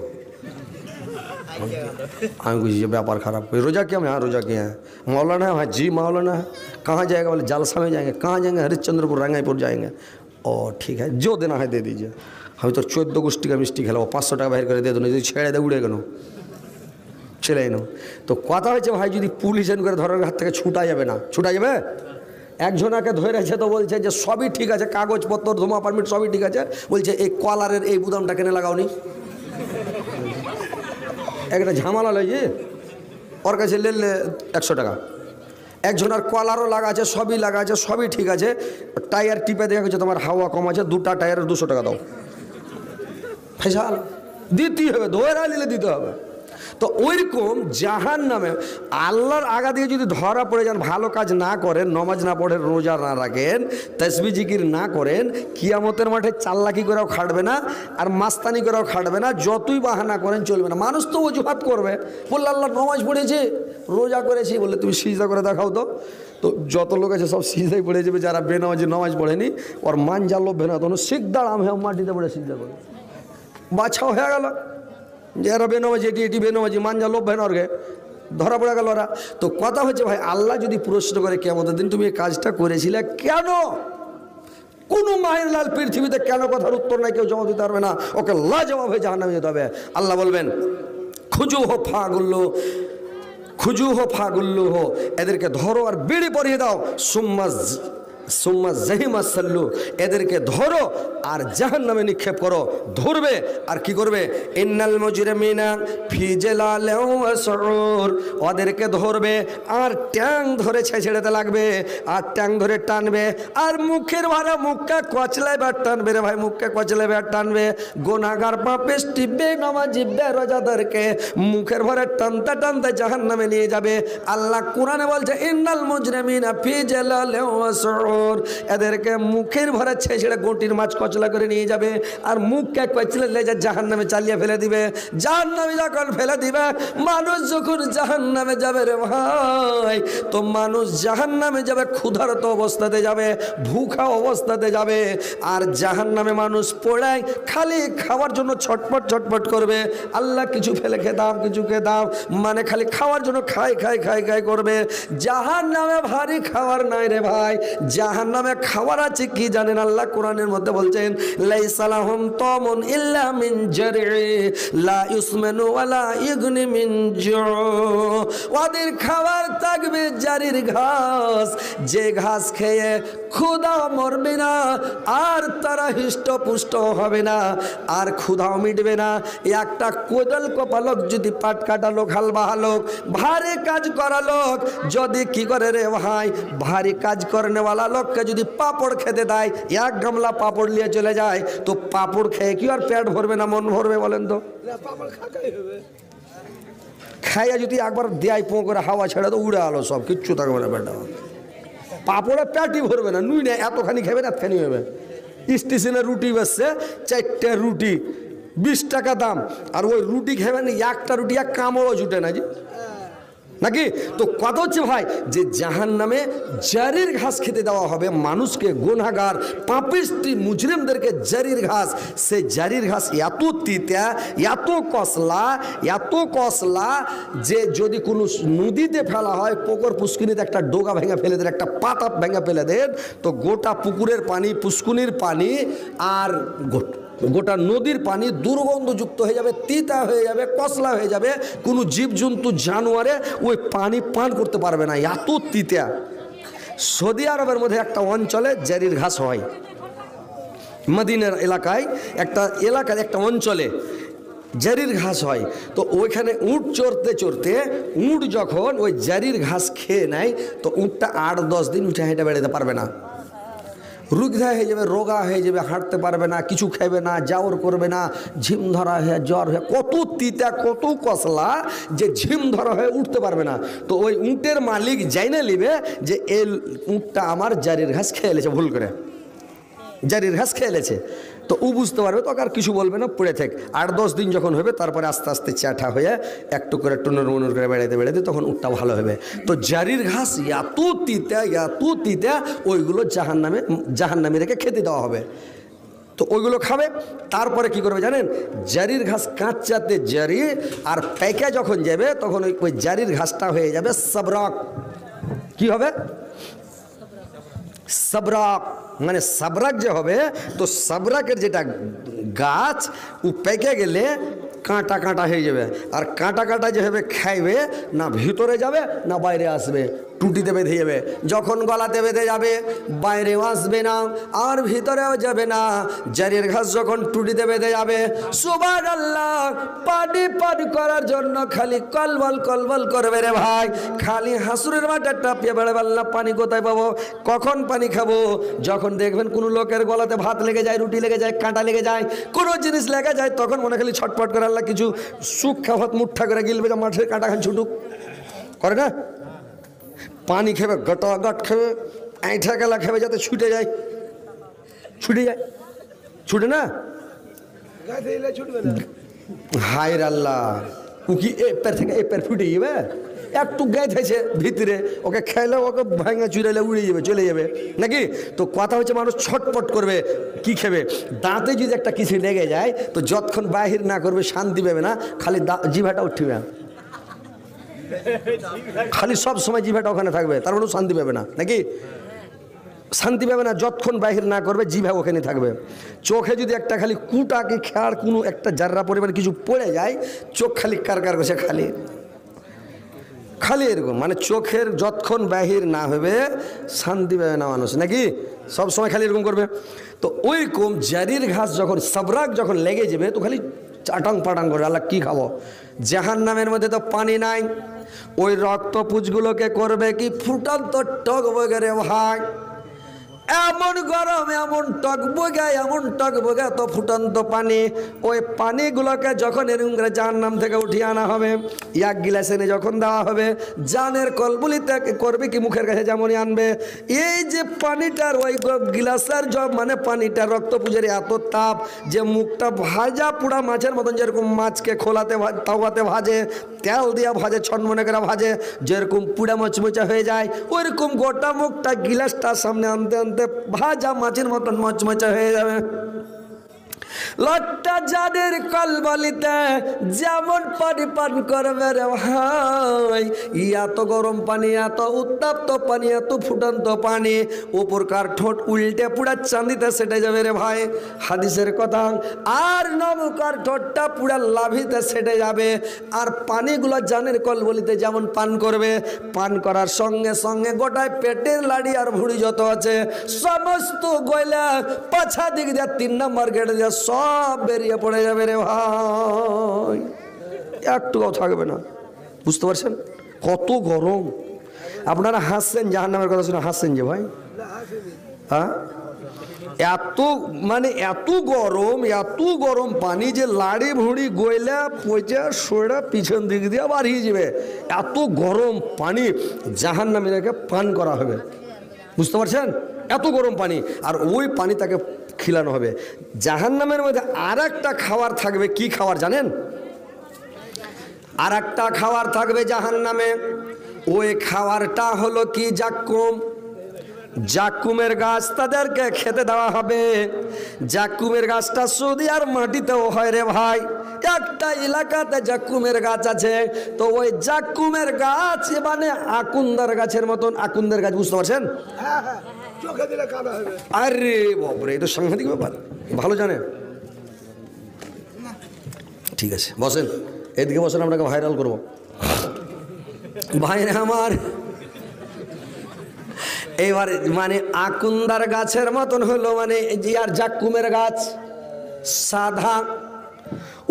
हाँ कुछ ये व्यापार खराब। कोई रोजा किया? मैं हाँ रोजा किया है। मौलाना है? हाँ जी मौलाना है। कहाँ जाएगा? बोले जालसा में जाएंगे। कहाँ जाएंगे? हरिश्चंद्रपुर रंगाईपुर जाएंगे। और ठीक है जो देना है दे दीजिए। हम तो 14 गोष्ठी का मिष्टी खेला, 500 টাকা बाहर कर दे दो, नहीं छेड़े दे उड़े गनो चले नो। तो कथा হয়েছে ভাই যদি পুলিশ এন করে ধরার হাত থেকে ছুটা যাবে না, ছুটা যাবে। একজনাকে ধরেছে তো বলছে যে সবই ঠিক আছে, কাগজপত্র ধোমা পারমিট সবই ঠিক আছে, বলছে এই কলারের এই বুদামটা কেন লাগাওনি। একটা ঝামেলা লইছে, ওর কাছে নিলে 100 টাকা, একজনের কলারও লাগা আছে, সবই লাগা আছে, সবই ঠিক আছে, টায়ার টিপে দেখা গেছে তোমার হাওয়া কম আছে, 2টা টায়ারের 200 টাকা দাও, ফেসাল দিতেই হবে, ধরে নিলে দিতে হবে। তো ওইরকম জাহান নামে আল্লাহর আগা দিয়ে যদি ধরা পড়ে যান, ভালো কাজ না করেন, নমাজ না পড়েন, রোজা না রাখেন, তাসবিহ জিকির না করেন, কিয়ামতের মাঠে চাল্লাকি করেও খাটবে না, আর মাস্তানি করেও খাটবে না, যতই বাহানা করেন চলবে না। মানুষ তো অজুহাত করবে, বললে আল্লাহ নমাজ পড়েছে, রোজা করেছি, বললে তুমি সিজদা করে দেখাও তো। তো যত লোক আছে সব সিজদাই পড়ে যাবে, যারা বেনামাজি নমাজ পড়েনি ওর মান জানলো না, তখন সিকদার আমি মাটিতে পড়ে সিজদা করে বাছাও হয়ে গেল, যে এরা বেনামাজি, এটি বেনামাজি, মানজা লোভ ভেনরগে ধরা পড়ে গেল ওরা। তো কথা হচ্ছে ভাই, আল্লাহ যদি প্রশ্ন করে কিয়ামতের দিন তুমি এই কাজটা করেছিলে কেন, কোনো মায়ের লাল পৃথিবীতে কেন কথার উত্তর নাই, কেউ জবাব দিতে পারবে না, ওকে লাজবাব হয়ে জাহান্নামে যেতে হবে। আল্লাহ বলবেন খুজু হো, এদেরকে ধরো আর বিড়ি পরিয়ে দাও, সুম্মা জাহিমা সাল্লু, এদেরকে ধরো আর জাহান্নামে নিক্ষেপ করো। ধরবে আর কি করবে, ইন্নাল মুজরিমিনা ফি জালালিন ওয়া সুরুর, ওদেরকে ধরবে আর ট্যাং ধরে ছেড়েতে লাগবে, আর ট্যাং ধরে টানবে, আর মুখের ভাড়া মুখকে কচলাবে আর টানবে রে ভাই, মুখকে কচলাবে আর টানবে। গুনাহগার পাপিষ্টি বেনামাজি বেরোজাদারকে মুখের ভাড়া টানতে টানতে জাহান্নামে নিয়ে যাবে। আল্লাহ কোরআনে বলছে ইন্নাল মুজরিমিনা ফি জালালিন ওয়া সুরুর, এদেরকে মুখের ভরে ছেড়ে গোটির মাছ কচলা করে নিয়ে যাবে, আর মুখকে কচলে লেজে জাহান্নামে চালিয়ে ফেলে দিবে। জাহান্নামে যখন ফেলে দিবে, মানুষ যখন জাহান্নামে যাবে রে ভাই, তো মানুষ জাহান্নামে যাবে ক্ষুধার্ত অবস্থাতে যাবে, ভুখা অবস্থাতে যাবে, আর জাহান্নামে মানুষ পড়ায় খালি খাওয়ার জন্য ছটপট করবে। আল্লাহ কিছু ফেলে খেতাম, কিছু খেতাম, মানে খালি খাওয়ার জন্য খাই করবে। জাহান্নামে ভারী খাবার নাই রে ভাই, জাহান্নামে খাবার আছে কি জানেন? আল্লাহ কোরআনের মধ্যে বলছেন লাইসা লাহুম তামুন ইল্লা মিন জারঈ লা ইসমানু ওয়ালা ইগনি মিন জু, ওদের খাবার থাকবে জারির ঘাস, যে ঘাস খেয়ে ক্ষুধা মরবে না, আর তারা হৃষ্টপুষ্ট হবে না, আর ক্ষুধাও মিটবে না। একটা কোদাল কপালক যদি পাট কাটা লোক, হাল বাহা লোক, ভারী কাজ করা লোক যদি কি করে রে ভাই, ভারী কাজ করেনেওয়ালা লোককে যদি পাপড় খেতে দেয়, এক গামলা পাপড় নিয়ে চলে যায়, তো পাপড় খেয়ে কি আর পেট ভরবে না মন ভরবে বলেন তো? খাইয়া যদি একবার দেয় পো করে হাওয়া ছেড়ে তো উড়ে আলো, সব কিচ্ছু থাকবে না পেটে, পাপড়ে পেটই ভরবে না, নুই না এতখানি খাবে না, এতখানি হবে। স্টেশনে রুটি বেচছে, 4টে রুটি 20 টাকা দাম, আর ওই রুটি খাবেন একটা রুটি এক কামড়ও জুটে না, জি নাকি? তো কথা হচ্ছে ভাই, যে জাহান্নামে জারির ঘাস খেতে দেওয়া হবে মানুষকে, গুনাহগার পাপিষ্টি মুজরিমদেরকে জারির ঘাস। সে জারির ঘাস এত তিতা, এত কসলা যে যদি কোনো নদীতে ফেলা হয়, পুকুর পুষ্কুনিতে একটা ডোগা ভেঙে ফেলে দেন, একটা পাতা ভেঙে ফেলে দেন, তো গোটা পুকুরের পানি, পুষ্কুনির পানি আর গোটা নদীর পানি দুর্গন্ধযুক্ত হয়ে যাবে, তিতা হয়ে যাবে, কসলা হয়ে যাবে, কোনো জীবজন্তু জানোয়ারে ওই পানি পান করতে পারবে না, এত তিতা। সৌদি আরবের মধ্যে একটা অঞ্চলে জারির ঘাস হয়, মদিনার এলাকায় একটা অঞ্চলে জারির ঘাস হয়। তো ওইখানে উট চড়তে উট যখন ওই জারির ঘাস খেয়ে নেয়, তো উটটা 8-10 দিন উঠে হেঁটে বেড়াতে পারবে না, রুগা হয়ে যাবে, রোগা হয়ে যাবে, হাঁটতে পারবে না, কিছু খাবে না, জাওর করবে না, ঝিম ধরা হয়ে জ্বর হয়ে, কত তিতা কত কসলা যে ঝিম ধরা হয়ে উঠতে পারবে না। তো ওই উটের মালিক যাইনে নিবে যে এই উটটা আমার জারির ঘাস খেয়ে এলেছে, ভুল করে জারির ঘাস খেয়ে এলেছে, তো ও বুঝতে পারবে, তো আর কিছু বলবে না, পড়ে থাক। 8-10 দিন যখন হবে, তারপরে আস্তে আস্তে চ্যাঠা হয়ে একটু করে টুনুর মুনুর করে বেড়াতে তখন উটটা ভালো হবে। তো জারির ঘাস এত তিতা, ওইগুলো জাহান্নামে রেখে খেতে দেওয়া হবে। তো ওইগুলো খাবে, তারপরে কি করবে জানেন? জারির ঘাস কাঁচাতে জারি, আর পেকে যখন যাবে তখন ওই জারির ঘাসটা হয়ে যাবে সবরাক। কি হবে? সবরাক, মানে সাবরাক যে হবে, তো সাবরাকের যেটা গাছ ও পেকে গেলে কাঁটা হয়ে যাবে, আর কাঁটা যে হবে খাইবে না ভিতরে যাবে না বাইরে আসবে, টুটিতে বেঁধে যাবে। যখন গলাতে বেঁধে যাবে বাইরেও আসবে না আর ভিতরেও যাবে না। জারির ঘাস যখন টুটিতে বেঁধে যাবে সুবহানাল্লাহ, পানি পান করার জন্য খালি কলবল কলবল করবে রে ভাই। খালি হাসুরের মাঠে টাপিয়ে বেড়ে বললা পানি কোথায় পাবো, কখন পানি খাবো। যখন দেখবেন কোনো লোকের গলাতে ভাত লেগে যায়, রুটি লেগে যায়, কাঁটা লেগে যায়, কোনো জিনিস লেগে যায়, তখন মনে খালি ছটপট করে আল্লাহ কিছু সুখ খাওয়াত মুঠা করে গিলবে, মাঠের কাঁটা খান ছুটুক করে না। পানি খেবে, গটা গট খেবে, আইঠা গেলা খেবে যাতে ছুটে যায়, ছুটে যায়, ছুটে না। হায় আল্লাহ, ও কি এপার থেকে এপার ফুটে যাবে, একটু গ্যাস হয়েছে ভিতরে, ওকে খেলে ওকে ভাঙা চুরাইলে উড়ে যাবে, চলে যাবে নাকি। তো কথা হচ্ছে মানুষ ছটপট করবে, কি খেবে। দাঁতে যদি একটা কিছু লেগে যায় তো যতক্ষণ বাহির না করবে শান্তি পাবে না, খালি জিভাটা উঠবে, খালি সব সময় জিভাটা ওখানে থাকবে, তার মানে শান্তি পাবে না নাকি, শান্তি পাবে না। যতক্ষণ বাহির না করবে জিভা ওখানে থাকবে। চোখে যদি একটা খালি কুটা কি খেয়ার কোনো একটা জাররা পরিমাণ কিছু পড়ে যায়, চোখ খালি কারকার করছে, খালি খালি এরকম, মানে চোখের যতক্ষণ বাহির না হবে শান্তি পাবে না মানুষ নাকি, সব সময় খালি এরকম করবে। তো ওইরকম জারির ঘাস যখন সাবরাক যখন লেগে যাবে তো খালি চাটাং পাটাং করে আল্লাহ কি খাবো। জাহান্নামের মধ্যে তো পানি নাই, ওই রক্ত পুঁজগুলোকে করবে কি ফুটান্ত টক বগে ভাই, এমন গরম, এমন টকবগে, এমন টকবগে তো ফুটন্ত পানি। ওই পানিগুলোকে যখন এরকম করে জাহান্নাম থেকে উঠিয়ে আনা হবে, এক গিলাস এনে যখন দেওয়া হবে, জানের কলবুলিতে করবে কি মুখের কাছে যেমনই আনবে, এই যে পানিটার ওই গিলাসের মানে পানিটার রক্ত পুজের এত তাপ যে মুখটা ভাজা পুরা মাছের মতন, যেরকম মাছকে খোলাতে তাওয়াতে ভাজে, তেল দিয়া ভাজে, ছনমনে করে ভাজে, যেরকম পুরা মচমচা হয়ে যায়, ওইরকম গোটা মুখটা গিলাসটা সামনে আনতে আনতে ভাজা মাছের মতন মচমচা হয়ে যাবে। লট্টা জানের কলবলিতে যেমন পানি পান করবে রে ভাই, এত গরম পানি, এত উত্তপ্ত পানি, এত ফুটন্ত পানি, উপরকার ঠোঁট উল্টে পুরা চাঁদিতে সেটে যাবে রে ভাই, হাদিসের কথা। আর নবকার ঠোঁটটা পুরা লাভিতে সেটে যাবে। আর পানিগুলো জানের কলবলিতে যেমন পান করবে, পান করার সঙ্গে সঙ্গে গোটায় পেটের লাড়ি আর ভুঁড়ি যত আছে সমস্ত গয়লা পাছা দিক দিয়ে 3 নম্বর গেট দিয়ে সব বেরিয়ে পড়ে যাবে রে ভাই, একটুও থাকবে না। বুঝতে পারছেন কত গরম? আপনারা হাসছেন জাহান্নামের কথা শুনে, হাসছেন যে ভাই, হ্যাঁ এত মানে এত গরম পানি যে লাড়ি ভুঁড়ি গয়লা পচা সোড়া পিছন দিক দিয়ে বাড়িয়ে যাবে, এত গরম পানি জাহান্নামীদেরকে পান করা হবে। বুঝতে পারছেন এত গরম পানি, আর ওই পানি তাকে খিলানো হবে। জাহান্নামের মধ্যে আর একটা খাবার থাকবে, কি খাবার জানেন? আর একটা খাবার থাকবে জাহান্নামে, ওই খাবারটা হলো কি জাক্কুম। জাক্কুমের গাছ তাদেরকে খেতে দেওয়া হবে। জাক্কুমের গাছটা সৌদি আর মাটিতেও হয় রে ভাই, একটা এলাকাতে জাক্কুমের গাছ আছে। তো ওই জাক্কুমের গাছ মানে আকুন্দার গাছের মতন, আকুন্দের গাছ, বুঝতে পারছেন? আরে বাপরে, এই তো সাংঘাতিক ব্যাপার, ভালো জানে। ঠিক আছে বসেন, এদিকে বসেন, আপনাকে ভাইরাল করবো। ভাইরা আমার, এবার মানে আকুন্দার গাছের মতন হলো, মানে আর জাক্কুমের গাছ সাদা।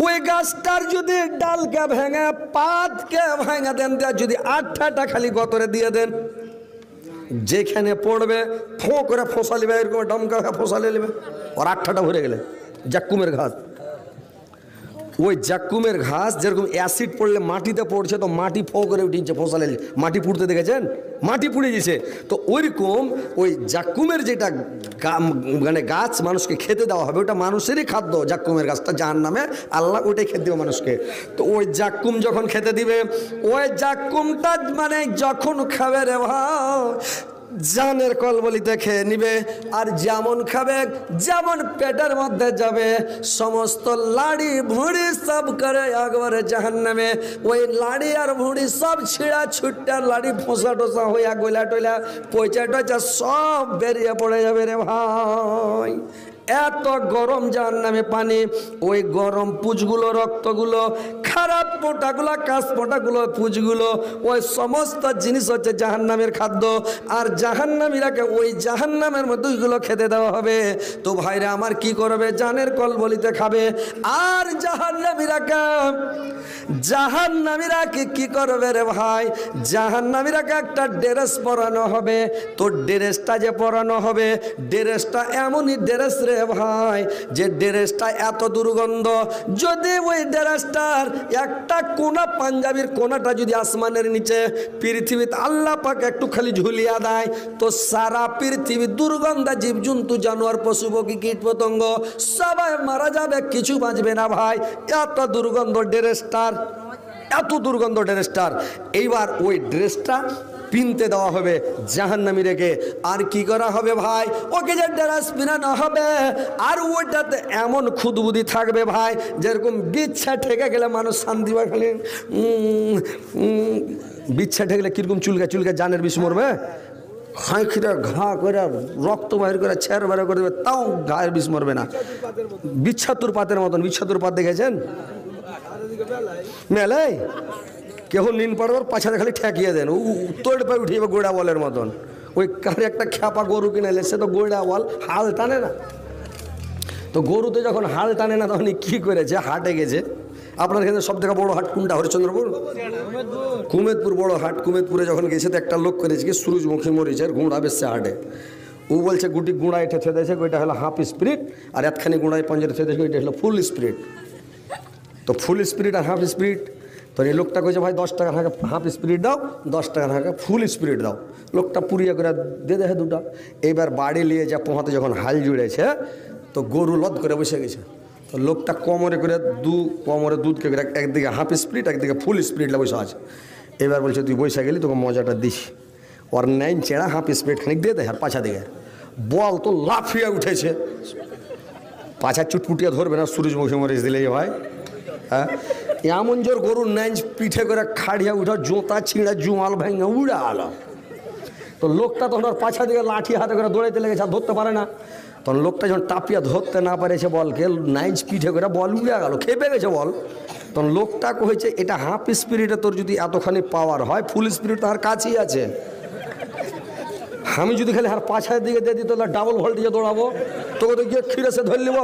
ওই গাছটার যদি ডালকে ভেঙে পাতকে ভেঙে দেন, যদি 8টা খালি গতরে দিয়ে দেন, যেখানে পড়বে ফো করে ফসা লিবে, এরকম ডমকা ফসালে নেবে, ওর 8টা ভরে গেলে জাক্কুমের ঘাস। ওই জাক্কুমের ঘাস যেরকম অ্যাসিড পড়লে মাটিতে পড়ছে, তো মাটি ফো করে উঠিছে, ফসলে মাটি পুড়তে দেখেছেন, মাটি পুড়ে গেছে। তো ওইরকম ওই জাক্কুমের যেটা মানে গাছ মানুষকে খেতে দেওয়া হবে, ওটা মানুষেরই খাদ্য। জাক্কুমের গাছটা জাহান্নামে আল্লাহ ওইটাই খেতে দেবে মানুষকে। তো ওই জাক্কুম যখন খেতে দিবে, ওই জাক্কুমটা মানে যখন খাবে রে ভাই, জানের কলবলিতে খেয়ে নিবে, আর যেমন খাবে যেমন পেটের মধ্যে যাবে, সমস্ত লাড়ি ভুঁড়ি সব করে একবারে জাহান্নামে। ওই লাড়ি আর ভুঁড়ি সব ছিঁড়া ছুটটা, লাড়ি ফোসা টোসা হইয়া গইলা টইলা পয়চা টয়চা সব বেরিয়ে পড়ে যাবে রে ভাই। এত গরম জাহান্নামে পানি, ওই গরম পুঁজগুলো রক্তগুলো খারাপ পোটাগুলো, কাশ পোটাগুলো, পুঁজগুলো, ওই সমস্ত জিনিস হচ্ছে জাহান্নামের খাদ্য। আর জাহান্নামীরাকে ওই জাহান্নামের মধ্যে ওইগুলো খেতে দেওয়া হবে। তো ভাইরা আমার কি করবে? জানের কল বলিতে খাবে। আর জাহান্নামীরাকে কি করবে রে ভাই? জাহান্নামীরাকে একটা ড্রেস পরানো হবে। তো ড্রেসটা যে পরানো হবে, ড্রেসটা এমনই ড্রেস রে ভাই, যে ড্রেসটা এত দুর্গন্ধ, যদি ওই ড্রেসটার একটা কোনা, পাঞ্জাবির কোনাটা যদি আসমানের নিচে পৃথিবীতে আল্লাহ পাক একটু খালি ঝুলিয়া দেয়, তো সারা পৃথিবী দুর্গন্ধ, জীবজন্তু, জানোয়ার, পশু পক্ষী, কীট পতঙ্গ সবাই মারা যাবে, কিছু বাঁচবে না ভাই। এত দুর্গন্ধ ড্রেসটার, এত দুর্গন্ধ ড্রেসটার। এইবার ওই ড্রেসটা পিনতে দেওয়া হবে জাহান্নামী রেখে। আর কি করা হবে ভাই? ওকে যে ড্রেস পিনানো হবে, আর ওইটাতে এমন খুদবুদি থাকবে ভাই, যেরকম বিচ্ছা ঠেকে গেলে মানুষ শান্তি পায়। খালি বিচ্ছা ঠেকলে কীরকম চুলকা চুলকা জানের বিষ মরবে, হাঁখিটা ঘা করে রক্ত বাইর করে ছের বের করে দেবে, তাও গায়ের বিষ মরবে না। বিচ্ছাতুর পাতের মতন। বিচ্ছাতুর পাত দেখেছেন মেলায়? কেউ নিন পড়বার পাছাতে খালি ঠেকিয়ে দেন, তোড় পায়ে উঠিয়ে গোড়া বলের মতন। ওই কার একটা খ্যাপা গরু কিনে এলে, সে তো গোড়া বল হাল টানে না। তো গরুতে যখন হাল টানে না, তখন কি করেছে? হাটে গেছে। আপনার এখানে সব থেকে বড় হাট কোনটা? হরিশ্চন্দ্রপুর, কুমেদপুর বড় হাট। কুমেদপুরে যখন গেছে, তো একটা লোক করেছে কি, সূরজমুখী মরিচের গুঁড়া বেচছে হাটে। ও বলছে গুটি গুঁড়া এটা থেদেছে, ওইটা হলো হাফ স্পিরিট, আর একখানি গুঁড়ায় পঞ্জরে থেদেছে, ওইটা হলো ফুল স্পিরিট। তো ফুল স্পিরিট আর হাফ স্পিরিট, তো এই লোকটা কইছে ভাই 10 টাকা হাফ স্পিরিট দাও, 10 টাকা ফুল স্পিরিট দাও। লোকটা পুড়িয়ে করে দিয়ে দেখে দুটা। এইবার বাড়ি নিয়ে যা পোহাতে যখন হাল জুড়েছে, তো গরু লদ করে বসে গেছে। তো লোকটা কোমরে করে কোমরে দুধকে করে একদিকে হাফ স্পিরিট, একদিকে ফুল স্পিরিট বসে আছে। এবার বলছে তুই বসে গেলি, তোকে মজাটা দিস। ওর 9 চেড়া হাফ স্পিরিট খানিক দিয়ে দেয়, আর পাছা দিকে বল তো লাফিয়ে উঠেছে। পাছা চুটপুটিয়া ধরবে না সূরজমুখী মরিচ দিলেই ভাই। হ্যাঁ, এমন জোর গরুর 9 পিঠে করে খাড়িয়া উঠা, জোতা ছিঁড়া, জুমাল ভেঙে উড়ে আলো। তো লোকটা তখন ওর পাছা দিকে লাঠি হাতে করে দৌড়াইতে লেগেছে, আর ধরতে পারে না। তখন লোকটা যখন টাপিয়া ধরতে না পারেছে বলকে, 9 পিঠে করে বল উড়ে গেল, খেপে গেছে বল। তখন লোকটা কয়েছে এটা হাফ স্পিরিটে তোর যদি এতখানি পাওয়ার হয়, ফুল স্পিরিট তার কাছেই আছে। আমি যদি খালি আর পাছার দিকে দিয়ে দিই, তাহলে ডাবল ভোল্টেজে দৌড়াবো, তোকে তো গিয়ে খিরেছে ধরে নিব।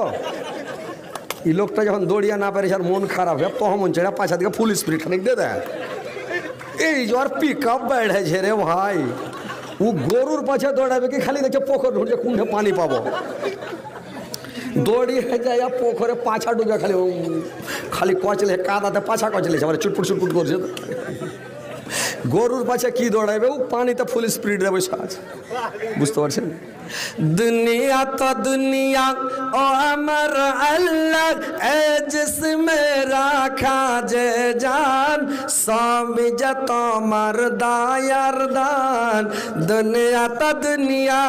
এই লোকটা যখন দৌড়িয়া না পারে, আর মন খারাপ হয়, তখন মন ছেড়ে পাছা দিকে ফুল স্পিরিট খানিক দিয়ে দেয়। এই যে আর পিক আপ বেড়েছে রে ভাই। ও গরুর পাছা দৌড়াবে কি, খালি দেখছে পুকুর ঢুকছে, কোনটা পানি পাবো। দৌড়িয়ে যায় পুকুরে, পাছা ঢুকে খালি খালি কচলে, কাদাতে পাছা কচলেছে, মানে চুটপুট চুটপুট করছে। গরুর পাছা কি দৌড়াইবে, ও পানিতে ফুল স্পিড দেবে সাজ। বুঝতে পারছেন? দুনিয়া তো দুনিয়া ও আমার আল্লাহ, এ জিসমে রাখা যে জান, সব যা তোমার দায়ার দান। দুনিয়া তো দুনিয়া,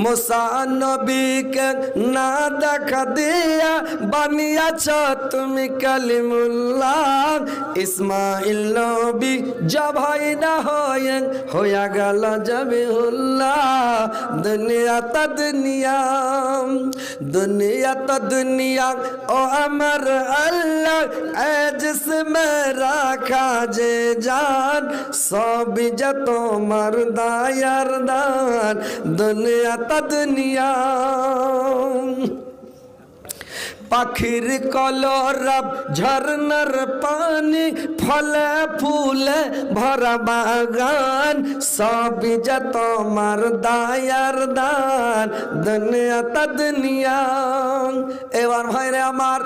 মুসা নবীকে না দেখা দিয়া বানিয়েছ তুমি কালিমুল্লাহ। ইসমাইল নবী জবাই না হয়ে গেল জবিহুল্লাহ। দুনিয়া তো দুনিয়া, দুনিয়া তো দুনিয়া ও আমার আল্লাহ, এ জিসমে রাখা যে জান, সব যা তোমার দায়ার দান। দুনিয়া তো দুনিয়া, পাখির কলরব, ঝরনার পানি, ফলে ফুলে ভরা বাগান, সব যা তোমার দায়ার দান। দুনিয়া তো দুনিয়া। এবার ভাইরে আমার,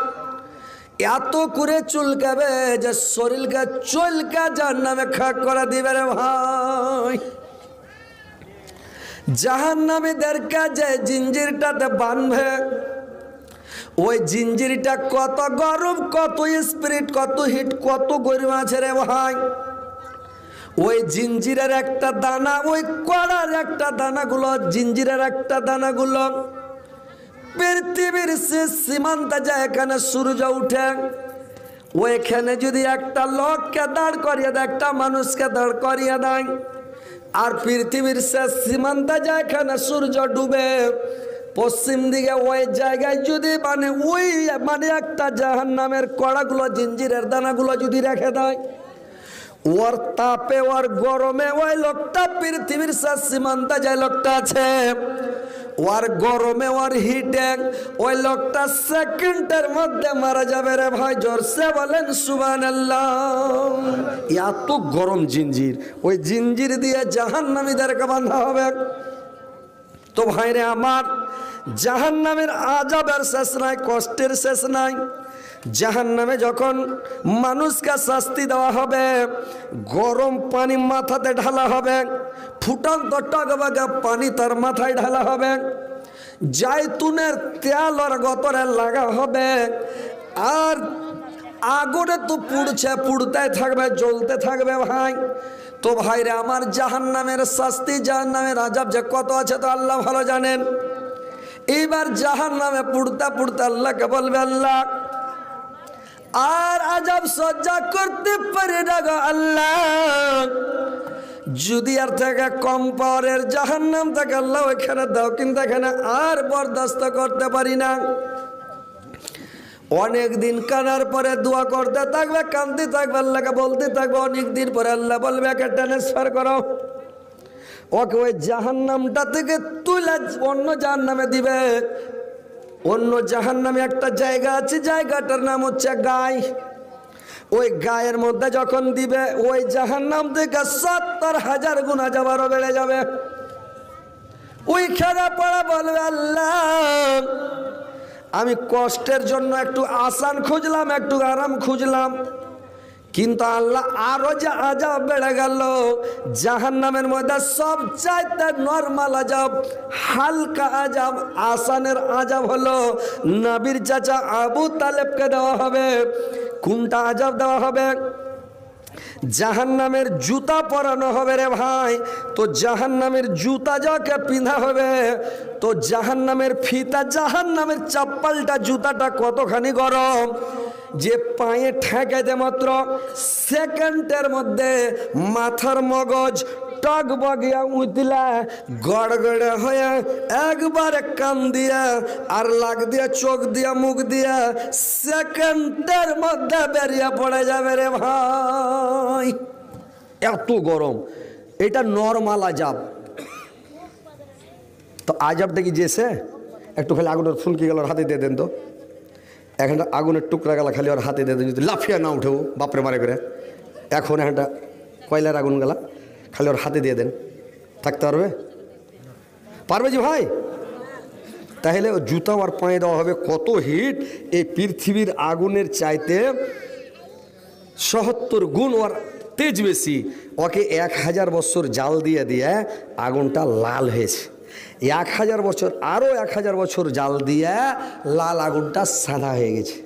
এত করে চুলকাবে যে শরীরকে চুলকা জাহান্নামে খাক করে দিবে রে ভাই। জাহান্নামীদেরকে যে জিঞ্জিরটাতে বাঁধবে, ওই জিঞ্জিরটা কত গরম, কত স্পিরিট, কত হিট, কত গরম আছে রে ভাই। ওই জিঞ্জিরের একটা দানা, ওই কড়ার একটা দানাগুলো, জিঞ্জিরের একটা দানাগুলো পৃথিবীর শেষ সীমান্তে যায়, এখানে সূর্য উঠে, ওইখানে যদি একটা লোককে দাঁড় করিয়ে দেয়, একটা মানুষকে দাঁড় করিয়ে দেয়, আর পৃথিবীর শেষ সীমান্তে যায়, এখানে সূর্য ডুবে, পশ্চিম দিকে ওই জায়গায় যদি মানে একটা জাহান্নামের কড়াগুলো জিঞ্জিরের দানাগুলো যদি রেখে দেয়, ওর তাপে ওর গরমে ওই লোকটা পৃথিবীর শেষ সীমান্তে যে লোকটা আছে, ওর গরমে ওর হিটে ওই লোকটা সেকেন্ডের মধ্যে মারা যাবে রে ভাই। জোরসে বলেন সুবহানাল্লাহ। এত গরম জিঞ্জির, ওই জিঞ্জির দিয়ে জাহান্নামীদেরকে বাঁধা হবে। তো ভাইরে আমার, জাহান্নামের আযাবের শেষ নাই, কষ্টের শেষ নাই। জাহান্নামে যখন মানুষকে শাস্তি দেওয়া হবে, গরম পানি মাথাতে ঢালা হবে, ফুটন্ত টকবগে পানি তার মাথায় ঢালা হবে, জাইতুনের তেল আর গতরে লাগা হবে, আর আগুনে তো পুড়তে থাকবে, জ্বলতে থাকবে ভাই। তো ভাইরে আমার, জাহান্নামের শাস্তি, জাহান্নামের আযাব যে কত আছে তো আল্লাহ ভালো জানেন। এইবার জাহান্নামে পুড়তে পুড়তে আল্লাহকে বলবে, আল্লাহ আর আযাব সহ্য করতে পারি না গো আল্লাহ, যদি আর থেকে কম পাওয়ারের জাহান্নাম থেকে আল্লাহ ওইখানে দাও, কিন্তু এখানে আর বরদাস্ত করতে পারি না। অনেক দিন কানার পরে দোয়া করতে থাকবে, কাঁদতে থাকবে, আল্লাহকে বলতে থাকবে। অনেক দিন পরে আল্লাহ বলবে একে ট্রান্সফার করো, ওকে ওই জাহান্নামটা থেকে তুলে অন্য জাহান্নামে দিবে। অন্য জাহান্নামে একটা জায়গা আছে, জায়গাটার নাম হচ্ছে গায়। ওই গায়ের মধ্যে যখন দিবে, ওই জাহান্নাম থেকে 70,000 গুণ আযাব আরো বেড়ে যাবে। ওইখানে পড়া বলবে, আল্লাহ আমি কষ্টের জন্য একটু আসান খুঁজলাম, একটু আরাম খুঁজলাম, কিন্তু আল্লাহ আরো যে আযাব বেড়ে গেল। জাহান্নামের মধ্যে সবচাইতে নরমাল আযাব, হালকা আযাব, আসানের আযাব হলো নবীর চাচা আবু তালেবকে দেওয়া হবে। কোনটা আযাব দেওয়া হবে? জাহান্নামের জুতা পরানো হবে রে ভাই। তো জাহান্নামের জুতা যাকে পিঁধা হবে, তো জাহান্নামের ফিতা, জাহান্নামের চাপ্পালটা, জুতাটা কতখানি গরম যে পায়ে ঠেকাইতে মাত্র সেকেন্ডের মধ্যে মাথার মগজ টকবগিয়া উঠলা, গড়গড়ে হয়ে একবারে কান দিয়া আর লাগ দিয়া, চোখ দিয়া, মুখ দিয়া সেকেন্ডের মধ্যে বেরিয়ে পড়ে যাবে রে ভাই। এত গরম, এটা নরমাল আযাব। তো আযাবটা কি যেছে একটু খালি আগুনের ফুলকি গেল, হাতে দিয়ে দেন তো, এখানটা আগুনের টুকরা গেলা খালি ওর হাতে দিয়ে দেন, যদি লাফিয়া না উঠেও বাপরে মারে করে। এখন এখানটা কয়লার আগুন গেলা খালি ওর হাতে দিয়ে দেন, থাকতে পারবে? পারবে জি ভাই? তাহলে জুতা আর পায়ে দেওয়া হবে, কত হিট! এই পৃথিবীর আগুনের চাইতে ৭০ গুণ ওর তেজ বেশি। ওকে 1000 বছর জাল দিয়ে দিয়ে আগুনটা লাল হয়েছে। 1000 বছর, আরও 1000 বছর জাল দিয়ে লাল আগুনটা সাদা হয়ে গেছে।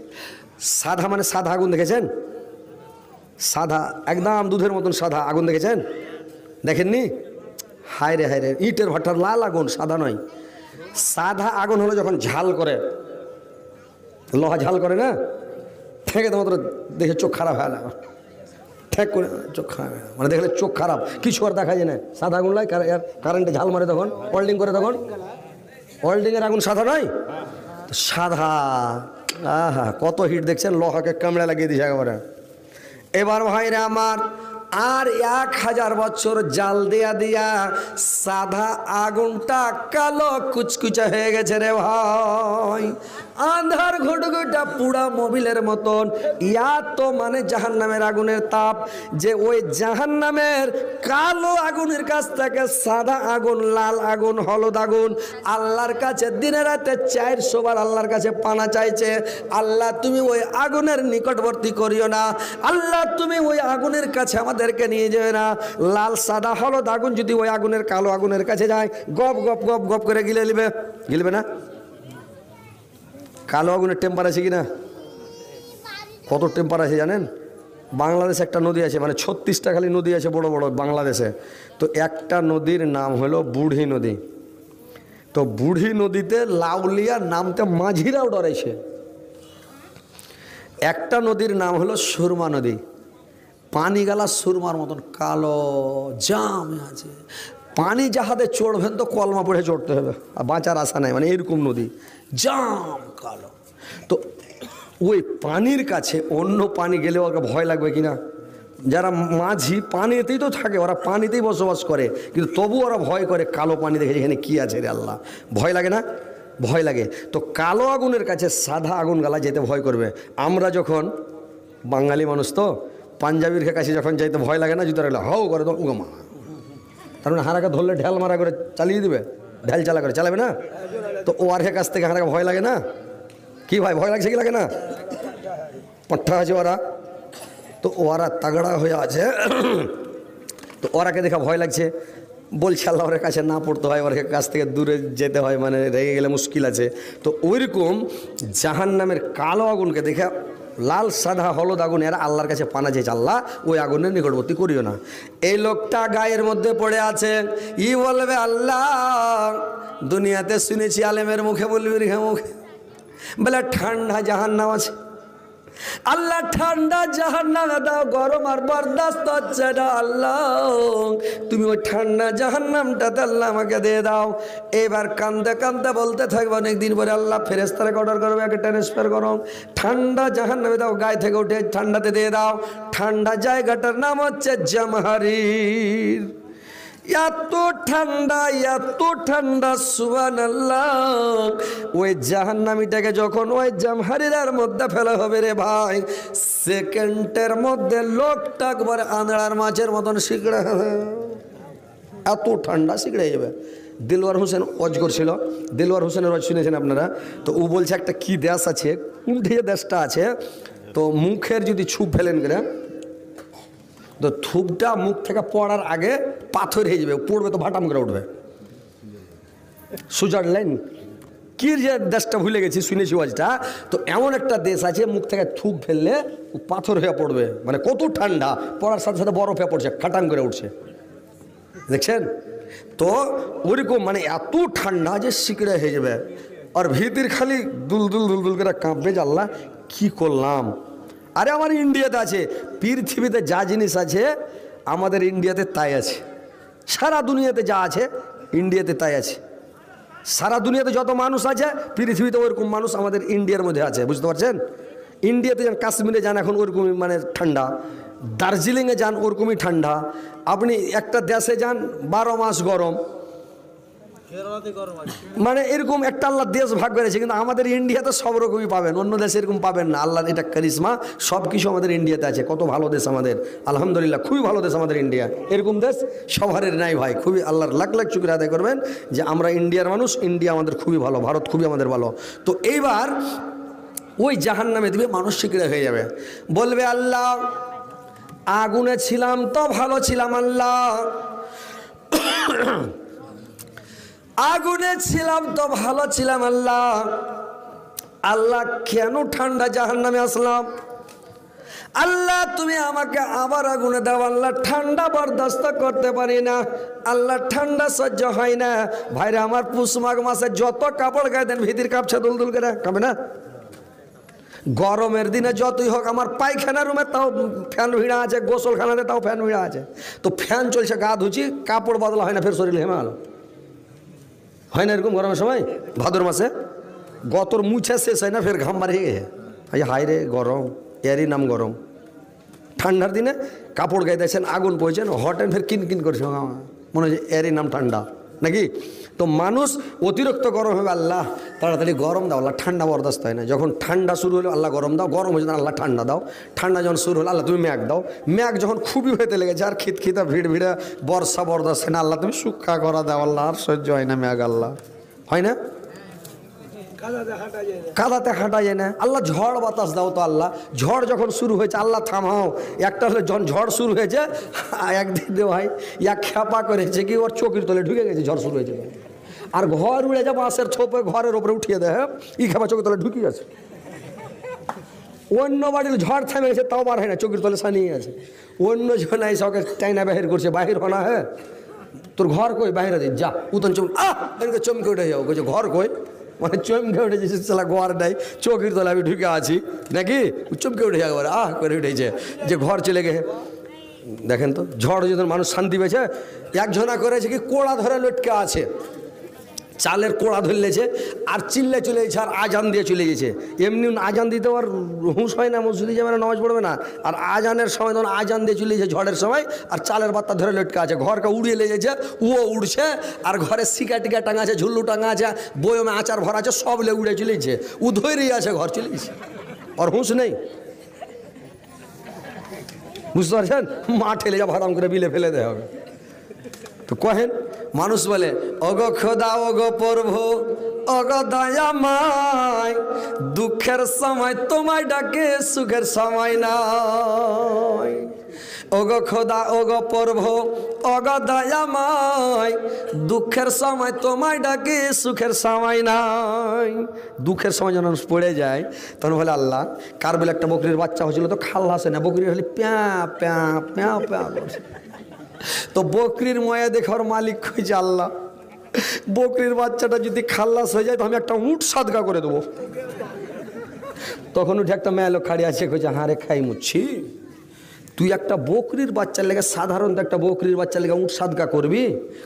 সাদা মানে সাদা আগুন দেখেছেন? সাদা একদম দুধের মতন সাদা আগুন দেখেছেন? দেখেননি? হায় রে হায় রে, ইটের ভাটার লাল আগুন, সাদা নয়। সাদা আগুন হলো যখন ঝাল করে, লোহা ঝাল করে না, ঠেকে তো মাত্র দেখে চোখ খারাপ হয় না, ঠেক করে চোখ খারাপ হয়, মানে দেখলে চোখ খারাপ, কিছু আর দেখা যায় না। সাদা আগুন নয়, কারেন্টে ঝাল মারে তখন, ওয়েল্ডিং করে তখন। ওয়েল্ডিংয়ের আগুন সাদা নয়, সাদা। আহা, কত হিট দেখছেন, লোহাকে কামড়ে লাগিয়ে দিয়েছে একেবারে। এবার ভাইরা আমার, আর 1000 বছর জাল দিয়া দিয়া সাদা আগুনটা কালো কুচকুচা হয়ে গেছে রে ভাই, আন্ধার ঘুটঘুটা পুরা মোবিলের মতন। ইয়া তো মানে জাহান্নামের আগুনের তাপ, যে ওই জাহান্নামের কালো আগুনের কাছ থেকে সাদা আগুন, লাল আগুন, হলুদ আগুন আল্লাহর কাছে দিনে রাতে 400 বার আল্লাহর কাছে পানা চাইছে। আল্লাহ তুমি ওই আগুনের নিকটবর্তী করিও না, আল্লাহ তুমি ওই আগুনের কাছে আমাদেরকে নিয়ে যাবে না। লাল, সাদা, হলুদ আগুন যদি ওই আগুনের, কালো আগুনের কাছে যায়, গপ গপ গপ গপ করে গিলবে না? কালো আগুনের টেম্পার আছে কি না? কত টেম্পার আছে জানেন? বাংলাদেশে একটা নদী আছে, মানে 36টা খালি নদী আছে বড় বড় বাংলাদেশে। তো একটা নদীর নাম হলো বুড়ি নদী। তো বুড়ি নদীতে লাউলিয়া নামতে মাঝিরাও ডরাইছে। একটা নদীর নাম হলো সুরমা নদী, পানি গালা সুরমার মতন কালো জাম আছে। পানি জাহাজে চড়বেন তো কলমা পড়ে চড়তে হবে, আর বাঁচার আশা নাই, মানে এরকম নদী জাম কালো। তো ওই পানির কাছে অন্য পানি গেলে ওকে ভয় লাগবে কিনা? যারা মাঝি পানিতেই তো থাকে, ওরা পানিতেই বসবাস করে, কিন্তু তবু ওরা ভয় করে কালো পানি দেখে, এখানে কী আছে রে আল্লাহ, ভয় লাগে না? ভয় লাগে। তো কালো আগুনের কাছে সাদা আগুন গালা যেতে ভয় করবে। আমরা যখন বাঙালি মানুষ তো পাঞ্জাবির কাছে যখন যাইতে ভয় লাগে না, জুতো রাখলে হাও করে তো উগমা, তার মানে হারাকে ধরলে ঢেল মারা করে চালিয়ে দিবে, ঢেল চালা করে চালাবে না? তো ওর কাছ থেকে হারাকে ভয় লাগে না? কি ভাই ভয় লাগছে কি লাগে না? পাঠা আছে ওরা, তো ওরা তাগড়া হয়ে আছে, তো ওরাকে দেখা ভয় লাগছে, বলছে আল্লাহ ওর কাছে না পড়তে হয়, ওর কাছ থেকে দূরে যেতে হয়, মানে রেগে গেলে মুশকিল আছে। তো ওইরকম জাহান্নামের কালো আগুনকে দেখে লাল সাদা হলুদ আগুন এরা আল্লাহর কাছে পানা চেয়েছে, আল্লাহ ওই আগুনের নিকটবর্তী করিও না। এই লোকটা গায়ের মধ্যে পড়ে আছে, ই বলবে আল্লাহ দুনিয়াতে শুনেছি আলেমের মুখে বলবি রেখে মুখে বলে ঠান্ডা জাহান্নাম আছে, আল্লাহ ঠান্ডা জাহান্নামে দাও, গরম আর বরদাস্ত হচ্ছে না, আল্লাহ তুমি ওই ঠান্ডা জাহান্নামটাতে আল্লাহ আমাকে দিয়ে দাও। এবার কান্দে কান্দে বলতে থাকবে, অনেকদিন পরে আল্লাহ ফেরেশতাকে অর্ডার করবে, একে ট্রান্সফার করো, ঠান্ডা জাহান্নামে দাও, গায়ে থেকে উঠে ঠান্ডাতে দিয়ে দাও। ঠান্ডা জায়গাটার নাম হচ্ছে জামহারির। এত ঠান্ডা সুবহানাল্লাহ। ওই জাহান্নামীটাকে যখন ওই জামহারিরার মধ্যে ফেলা হবে রে ভাই, সেকেন্ডের মধ্যে লোকটা একবার আঁধড়ার মাছের মতন শিকড়ে, এত ঠান্ডা শিকড়ে যাবে। দিলওয়ার হোসেন ওয়াজ করছিল, দিলওয়ার হোসেনের ওয়াজ শুনেছেন আপনারা? তো ও বলছে একটা কি দেশ আছে, কোনটি দেশটা আছে, তো মুখের যদি ছুপ ফেলেন করে, তো থুপটা মুখ থেকে পড়ার আগে পাথর হয়ে যাবে, পড়বে তো ভাটাম করে উঠবে। সুইজারল্যান্ড কি যে দেশটা ভুলে গেছি, শুনেছি ওয়াজটা। তো এমন একটা দেশ আছে, মুখ থেকে থুপ ফেললে পাথর হয়ে পড়বে, মানে কত ঠান্ডা, পড়ার সাথে সাথে বরফ হয়ে পড়ছে, খাটাম করে উঠছে, দেখছেন? তো ওরকম মানে এত ঠান্ডা যে শিকড়ে হয়ে যাবে, আর ভিতর খালি দুলদুল দুলদুল করে কাঁপবে, যে আল্লাহ কী করলাম। আরে আমার ইন্ডিয়াতে আছে, পৃথিবীতে যা জিনিস আছে আমাদের ইন্ডিয়াতে তাই আছে, সারা দুনিয়াতে যা আছে ইন্ডিয়াতে তাই আছে। সারা দুনিয়াতে যত মানুষ আছে পৃথিবীতে ওরকম মানুষ আমাদের ইন্ডিয়ার মধ্যে আছে, বুঝতে পারছেন? ইন্ডিয়াতে যান, কাশ্মীরে যান, এখন ওরকমই মানে ঠান্ডা, দার্জিলিংয়ে যান ওরকমই ঠান্ডা, আপনি একটা দেশে যান 12 মাস গরম, মানে এরকম একটা আল্লাহ দেশ ভাগ করেছে। কিন্তু আমাদের ইন্ডিয়াতে সব রকমই পাবেন, অন্য দেশে এরকম পাবেন না। আল্লাহর এটা কারিশমা, সব কিছু আমাদের ইন্ডিয়াতে আছে। কত ভালো দেশ আমাদের, আলহামদুলিল্লাহ, খুবই ভালো দেশ আমাদের ইন্ডিয়া। এরকম দেশ সবারের নাই ভাই, খুবই আল্লাহর লাখ লাখ শুকরিয়া আদায় করবেন যে আমরা ইন্ডিয়ার মানুষ, ইন্ডিয়া আমাদের খুবই ভালো, ভারত খুবই আমাদের ভালো। তো এইবার ওই জাহান্নামে দিবে, মানুষ শিকড়ে হয়ে যাবে, বলবে আল্লাহ আগুনে ছিলাম তো ভালো ছিলাম, আল্লাহ আগুনে ছিলাম তো ভালো ছিলাম, আল্লাহ আল্লাহ কেন ঠান্ডা জাহান্নামে আসলাম, আল্লাহ তুমি আমাকে আবার আগুনে দাও, আল্লাহ ঠান্ডা বরদাস্ত করতে পারি না, আল্লাহ ঠান্ডা সহ্য হয় না। ভাইরা আমার, পুষ মাঘ মাসে যত কাপড় গায়ে দেন ভিতর কাঁপছে, দুলদুল করে কাঁপে না? গরমের দিনে যতই হোক, আমার পায়খানা রুমে তাও ফ্যান ভিড়া আছে, গোসলখানাতে তাও ফ্যান ভিড়া আছে, তো ফ্যান চলছে, গা ধুচ্ছি, কাপড় বদলা হয় না, ফের শরীর হেমে গেল, হয় না এরকম গরমের সময়? ভাদর মাসে গতর মুছে শেষ হয় না, ফের ঘাম বাড়িয়ে গেছে, হাই রে গরম, এরই নাম গরম। ঠান্ডার দিনে কাপড় গায়ে দিয়েছেন, আগুন পড়েছেন, হটেন, ফের কিন কিন করছে, মনে হয় এরই নাম ঠান্ডা নাকি? তো মানুষ অতিরিক্ত গরম হবে, আল্লাহ তাড়াতাড়ি গরম দাও, আল্লাহ ঠান্ডা বরদাস্ত হয় না। যখন ঠান্ডা শুরু হলো আল্লাহ গরম দাও, গরম হয়েছে আল্লাহ ঠান্ডা দাও, ঠান্ডা যখন শুরু হলো আল্লাহ তুমি মেঘ দাও, মেঘ যখন খুবই হইতে লেগেছে আর খিতখিতা ভিড় ভিড়ে বর্ষা বরদাস্ত হয় না, আল্লাহ তুমি সুক্ষা করা দাও, আল্লাহ আর সহ্য হয় না মেঘ, আল্লাহ হয় না, কাদাতে হাঁটা যায় না, আল্লাহ ঝড় বাতাস দাও তো, আল্লাহ ঝড় যখন শুরু হয়েছে আল্লাহ থামাও। একটা হলে যখন ঝড় শুরু হয়েছে একদিন দে ভাই এক খেপা করেছে কি, ওর চোখের তলে ঢুকে গেছে, ঝড় শুরু হয়েছে, আর ঘর উড়ে যা বাঁশের ছোপে ঘরের ওপরে উঠিয়ে দেয়, ই খেপা চোখের তলে ঢুকিয়ে আছে। অন্য বাড়ির ঝড় থেমে গেছে, তাও বার হয় না, চোখের তলে সানিয়ে আছে। অন্য জন এই সকে টাইনা বাহির করছে, বাহির হনা হ্যাঁ তোর ঘর কই, বাহিরে দিন যা, উতন চমকে উঠে যাও, বলছে ঘর কই, মানে চমকে উঠেছে, সালা ঘর নাই, চোখের তলে আমি ঢুকে আছি নাকি, চমকে উঠে যাবো, করে উঠেছে যে ঘর চলে গেছে। দেখেন তো ঝড় যদি মানুষ শান্তি পেয়েছে। একজনা করেছে কি কোড়া ধরে লটকে আছে, চালের কোড়া ধরলেছে আর চিল্লে চলে গেছে আর আজান দিয়ে চলে গেছে। এমনি আজান দিতে আর হুঁশ হয় না, মসজিদে যাবে না, নামাজ পড়বে না, আর আজানের সময় তখন আজান দিয়ে চলে গেছে ঝড়ের সময়, আর চালের বাত্তা ধরে লটকে আছে, ঘরকে উড়িয়ে লেগেছে, ও উড়ছে, আর ঘরে শিকা টিকা টাঙা আছে, ঝুল্লু টাঙা আছে, বয়মে আচার ভরা আছে, সব লে উড়ে চলেছে, ও ধরেই আছে, ঘর চলে গেছে, আর হুঁশ নেই। বুঝতে পারছেন? মা ঠেলে যা ভাড়াম করে বিলে ফেলে দেওয়া হবে। তো কহেন মানুষ বলে অগ খোদা অগ প্রভু অগ দয়াময়, দুঃখের সময় তোমায় ডাকে সুখের সময় নাই। অগ খোদা অগ প্রভু অগ দয়াময়, দুঃখের সময় তোমায় ডাকে সুখের সময় নাই। দুঃখের সময় যখন পড়ে যায় তখন বলে আল্লাহ, কার বলে একটা বকরির বাচ্চা হয়েছিল তো খাল্লা আসে না, বকরির হলে প্যা প্যা প্যা প্যা করছে। তো বকরির ময়া দেখার মালিক কইছে আল্লাহ, বকরির বাচ্চাটা যদি খাল্লাস হয়ে যায় তো আমি একটা উট সাদগা করে দেবো। তখন উঠে একটা মেয়ে লোক খাড়ি আছে, কইছে হারে খাই মুচ্ছি, তুই একটা বকরির বাচ্চার লেগে সাধারণত একটা বকরির বাচ্চার লেগে উট সাদগা করবি?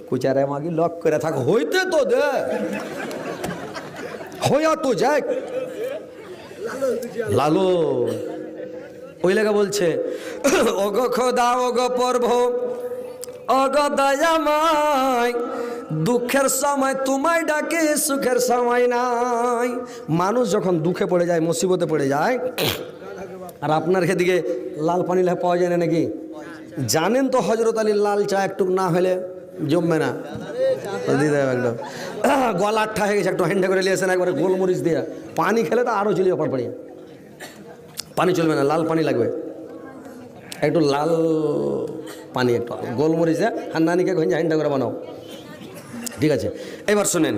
কইছে আরে আমাকে লক করে থাক, হইতে তো দে, হইয়া তো যাক লালো। ওই লেগে বলছে ওগ খোদা ওগ প্রভু অগ দয়াময়, দুঃখের সময় তোমায় ডাকে সুখের সময় নাই। মানুষ যখন দুঃখে পড়ে যায়, মুসিবতে পড়ে যায়, আর আপনার দিকে লাল পানি পাওয়া যায় না নাকি? জানেন তো হজরত আলীর লাল চা একটু না হলে জমবে না, দিতে হবে একদম। গলা আঠা হয়ে গেছে, একটু হ্যান্ডে করে নিয়েছেন, একবারে গোলমরিচ দিয়ে পানি খেলে তো আরও চলি অপার পড়িয়ে। পানি চলবে না, লাল পানি লাগবে, একটু লাল পানি, একটু গোলমরিচ দেয় হান্নানিকে ঘঞ্জা হ্যান্ডা করে বানাও। ঠিক আছে, এবার শুনেন।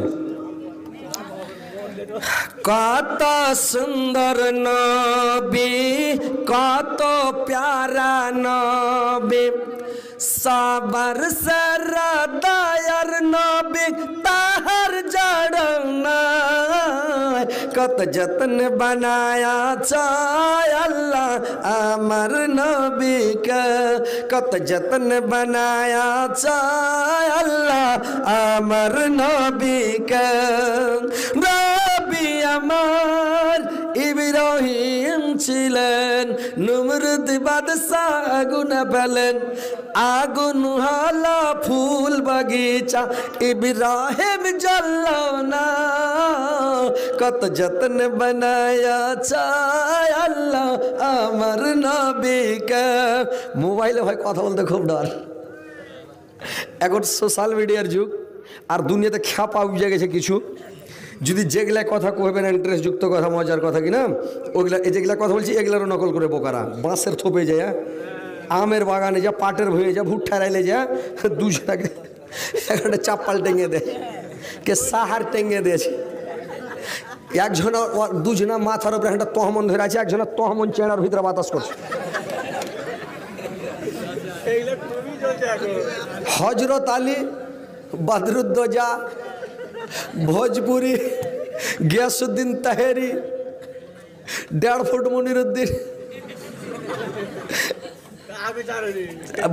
কত সুন্দর নবী, কত প্যারা নবী, সবার সারা দয়ার নবী, তাহার জড়না কত যত্ন বানায়া চায় আল্লাহ আমার নবীকে, কত যত্ন বানায়া চায় আল্লাহ আমার নবীকে। নবী আমার ইব্রাহিম ছিলেন, নমরুদ বাদশা আগুন পেলেন, আগুন হলো ফুল বাগিচা, ইব্রাহিম জ্বলল না, কত যত্ন বানায়া চায় আল্লাহ আমার নবীকে। মোবাইলে ভাই কথা বলতে খুব ডর, এখন সোশ্যাল মিডিয়ার যুগ, আর দুনিয়াতে খ্যাপা উঠে গেছে কিছু। যদি যেগুলা কথা কইবেন ইন্টারেস্টযুক্ত কথা, মজার কথা কিনা, ওইগুলা এই যেগুলা কথা বলছি এগুলারও নকল করে বোকারা। বাঁশের থোপে যায়, আমের বাগানে যা, পাটের ভয়ে যা, ভুট্টা রাইলে যা, দুজনাকে একটা চাপ্পাল টেঙে দেয়, কে সাহার টেঙে দিয়েছে, একজনা দুজনা মাথার উপরে একটা তহমন ধরে আছে, একজনা তহমন চেনার ভিতরে বাতাস করছে। হজরত আলী, বদরুদ্দোজা, ভোজপুরি, গিয়াসুদ্দিন তাহেরি, 1.5 ফুট মনিরুদ্দিন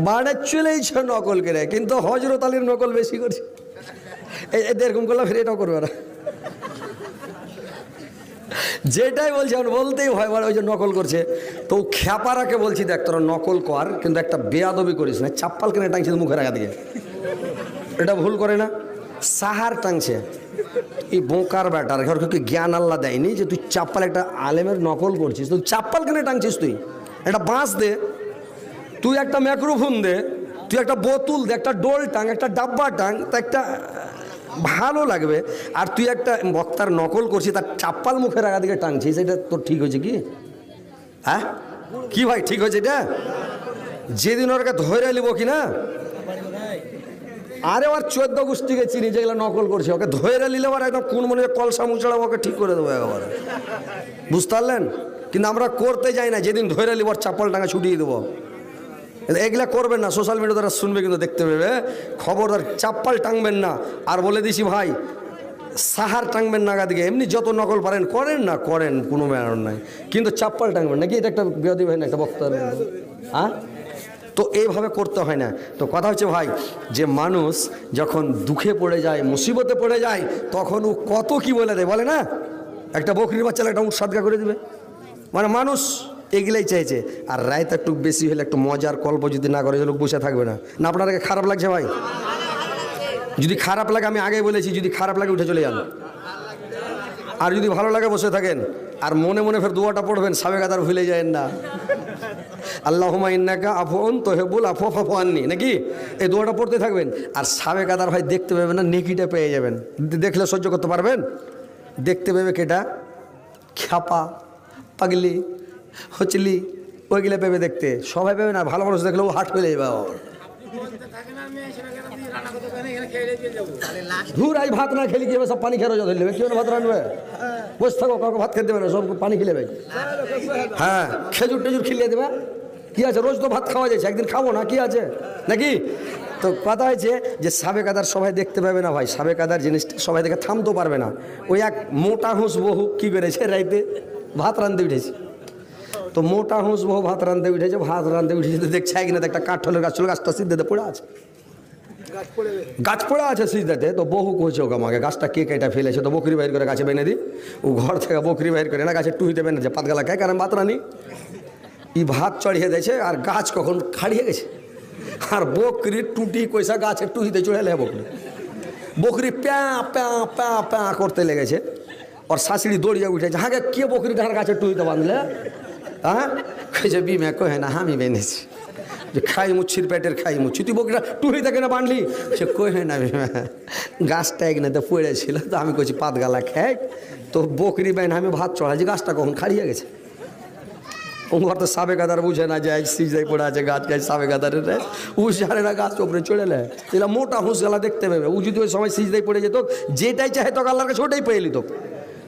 বাড়ে চলেইছে নকল করে, কিন্তু হজরত আলীর নকল বেশি করছে। এরকম করলাম, ফের এটাও করবে না, যেটাই বলছে বলতেই ভয় বলে, ওই যে নকল করছে। তো খ্যাপারাকে বলছি দেখ তোরা নকল কর, কিন্তু একটা বেয়াদবি করিস না, চাপ্পাল কেনে টাংছে মুখের আগা দিকে, এটা ভুল করে না, সাহার টাংছে। এই বোকার ব্যাটার ঘরকে জ্ঞান আল্লাহ দেয়নি যে তুই চাপ্পাল, একটা আলেমের নকল করছিস, তুই চাপ্পাল কেনে টাংছিস, তুই একটা বাঁশ দে, তুই একটা মাইক্রোফোন দে, তুই একটা বোতল দে, একটা ডোল টাং, একটা ডাব্বা টাং, তা একটা ভালো লাগবে। আর তুই একটা বক্তার নকল করছিস, তার চাপ্পাল মুখের আগা দিকে টাংছিস, এটা তোর ঠিক হয়েছে কি? হ্যাঁ কি ভাই ঠিক হয়েছে এটা? যেদিন ওরকে ধরে নিব কি না, আরে ওর 14 গোষ্ঠীকে চিনি যেগুলো নকল করছে, ওকে ধরে নিলে আর একদম কোন মনে কলসা মুচড়া ওকে ঠিক করে দেবো একবারে, বুঝতে পারলেন? কিন্তু আমরা করতে যাই না, যেদিন ধরে নিব ওর চাপ্পাল টাঙা ছুটিয়ে দেবো। এগুলা করবেন না, সোশ্যাল মিডিয়া তারা শুনবে কিন্তু দেখতে পাবে, খবরদার চাপ্পাল টাঙবেন না। আর বলে দিছি ভাই, সাহার টাঙবেন না দিকে, এমনি যত নকল পারেন করেন না, করেন, কোনো ব্যাপার নাই, কিন্তু চাপ্পাল টাঙবেন নাকি, এটা একটা বিরোধী ভাই না, একটা বক্তা। হ্যাঁ তো তো এইভাবে করতে হয় না। তো কথা হচ্ছে ভাই, যে মানুষ যখন দুঃখে পড়ে যায়, মুসিবতে পড়ে যায়, তখন ও কত কি বলে দেয়, বলে না, একটা বকরির বাচ্চা একটা উট সাদগা করে দিবে। মানে মানুষ এগুলাই চাইছে। আর রায়তা একটু বেশি হলে একটু মজার গল্প যদি না করে, লোক বসে থাকবে না। না আপনাদেরকে খারাপ লাগছে ভাই? যদি খারাপ লাগে, আমি আগেই বলেছি, যদি খারাপ লাগে উঠে চলে যান। আর যদি ভালো লাগে বসে থাকেন। আর মনে মনে ফের দোয়াটা পড়বেন, সাবে কাদার ভুলে যায়েন না, আল্লাহুম্মা ইন্নাকা আফুউন তুহিব্বুল আফওয়া ফা'ফু আননি, নাকি? এই দোয়াটা পড়তে থাকবেন। আর সাবে কাদার ভাই দেখতে পাবেন না, নেকিটা পেয়ে যাবেন। দেখলে সহ্য করতে পারবেন? দেখতে পাবে কেটা, খ্যাপা, পাগলি, হচলি, ওইগুলো পেবে দেখতে, সবাই পেবে না। ভালো মানুষ দেখলেও হাট হয়ে যাবে। ধুর, আজ ভাত না খেলে কি হবে, সব পানি খেয়ে রোজা ধরলে কি ভাত রানবে? বসে থাকো, কাউকে ভাত খেতে দেবে না, সব পানি খেলে ভাই। হ্যাঁ, খেজুর টেজুর খিলিয়ে দেবে, কি আছে? রোজ তো ভাত খাওয়া যাচ্ছে, একদিন খাবো না, কি আছে নাকি? তো কথা হয়েছে যে সাবে কাদার সবাই দেখতে পাবে না ভাই। সাবে কাদার জিনিসটা সবাই দেখে থামতেও পারবে না। ওই এক মোটা হুঁস বহু কি করেছে, রাইতে ভাত রাঁধতে উঠেছে। তো মোটা হুঁস বহু ভাত রাঁধতে উঠেছে। ভাত রাঁধতে উঠেছে তো দেখছে কিনা একটা কাঠলের গাছ ছিল, গাছটা সিদ্ধেতে পড়ে আছে, গাছ পড়ে আছে সিদ্ধেতে। তো বহু কইছে ওকে, আমাকে গাছটা কে কেটে ফেলেছে? তো বকরি বাইর করে গাছে বেঁধে দিই। ও ঘর থেকে বকরি বাইর করে না, গাছের টুহিতে বেঁধেছে, পাতগালা খায়, কারণ ভাত রানি ই ভাত চড়িয়ে দিয়েছে। আর গাছ কখন খাড়িয়ে গেছে, আর বকরির টুটি কইসা গাছের টুহিতে চড়ে লে। বকরি প্যাঁ প্যাঁ প্যাঁ প্যাঁ করতে লেগেছে। ওর শাশুড়ি দৌড়িয়ে উঠেছে, হাঁকে কে বকরিটা গাছের টুহিতে বাঁধলে? হ্যাঁ, কইছে বিমে, কহে না আমি বেঁধেছি, যে খাই মুচ্ছির পেটের খাই মুচ্ছি, তুই বকরিটা টুহিতে কেন বাঁধলি? সে কহে না বিমে, গাছটা একনাতে পড়েছিল, তো আমি কইছি পাতগালা খাই, তো বকরি বেন আমি ভাত চড়াইছি, গাছটা কখন খাড়িয়ে গেছে। ওর তো সাবে কাদার বুঝে না, যায় সিজাই পড়ে আছে গাছ, গাছ সাবে কাদারের উস জানে না, গাছ ওপরে চড়ে নেয়। এলা মোটা হুঁস গালা দেখতে পাবে। ও যদি ওই সময় সিজদাই পড়ে যেত, যেটাই চাহে তো আল্লাহর কাছে ওটাই পেয়ে নিত।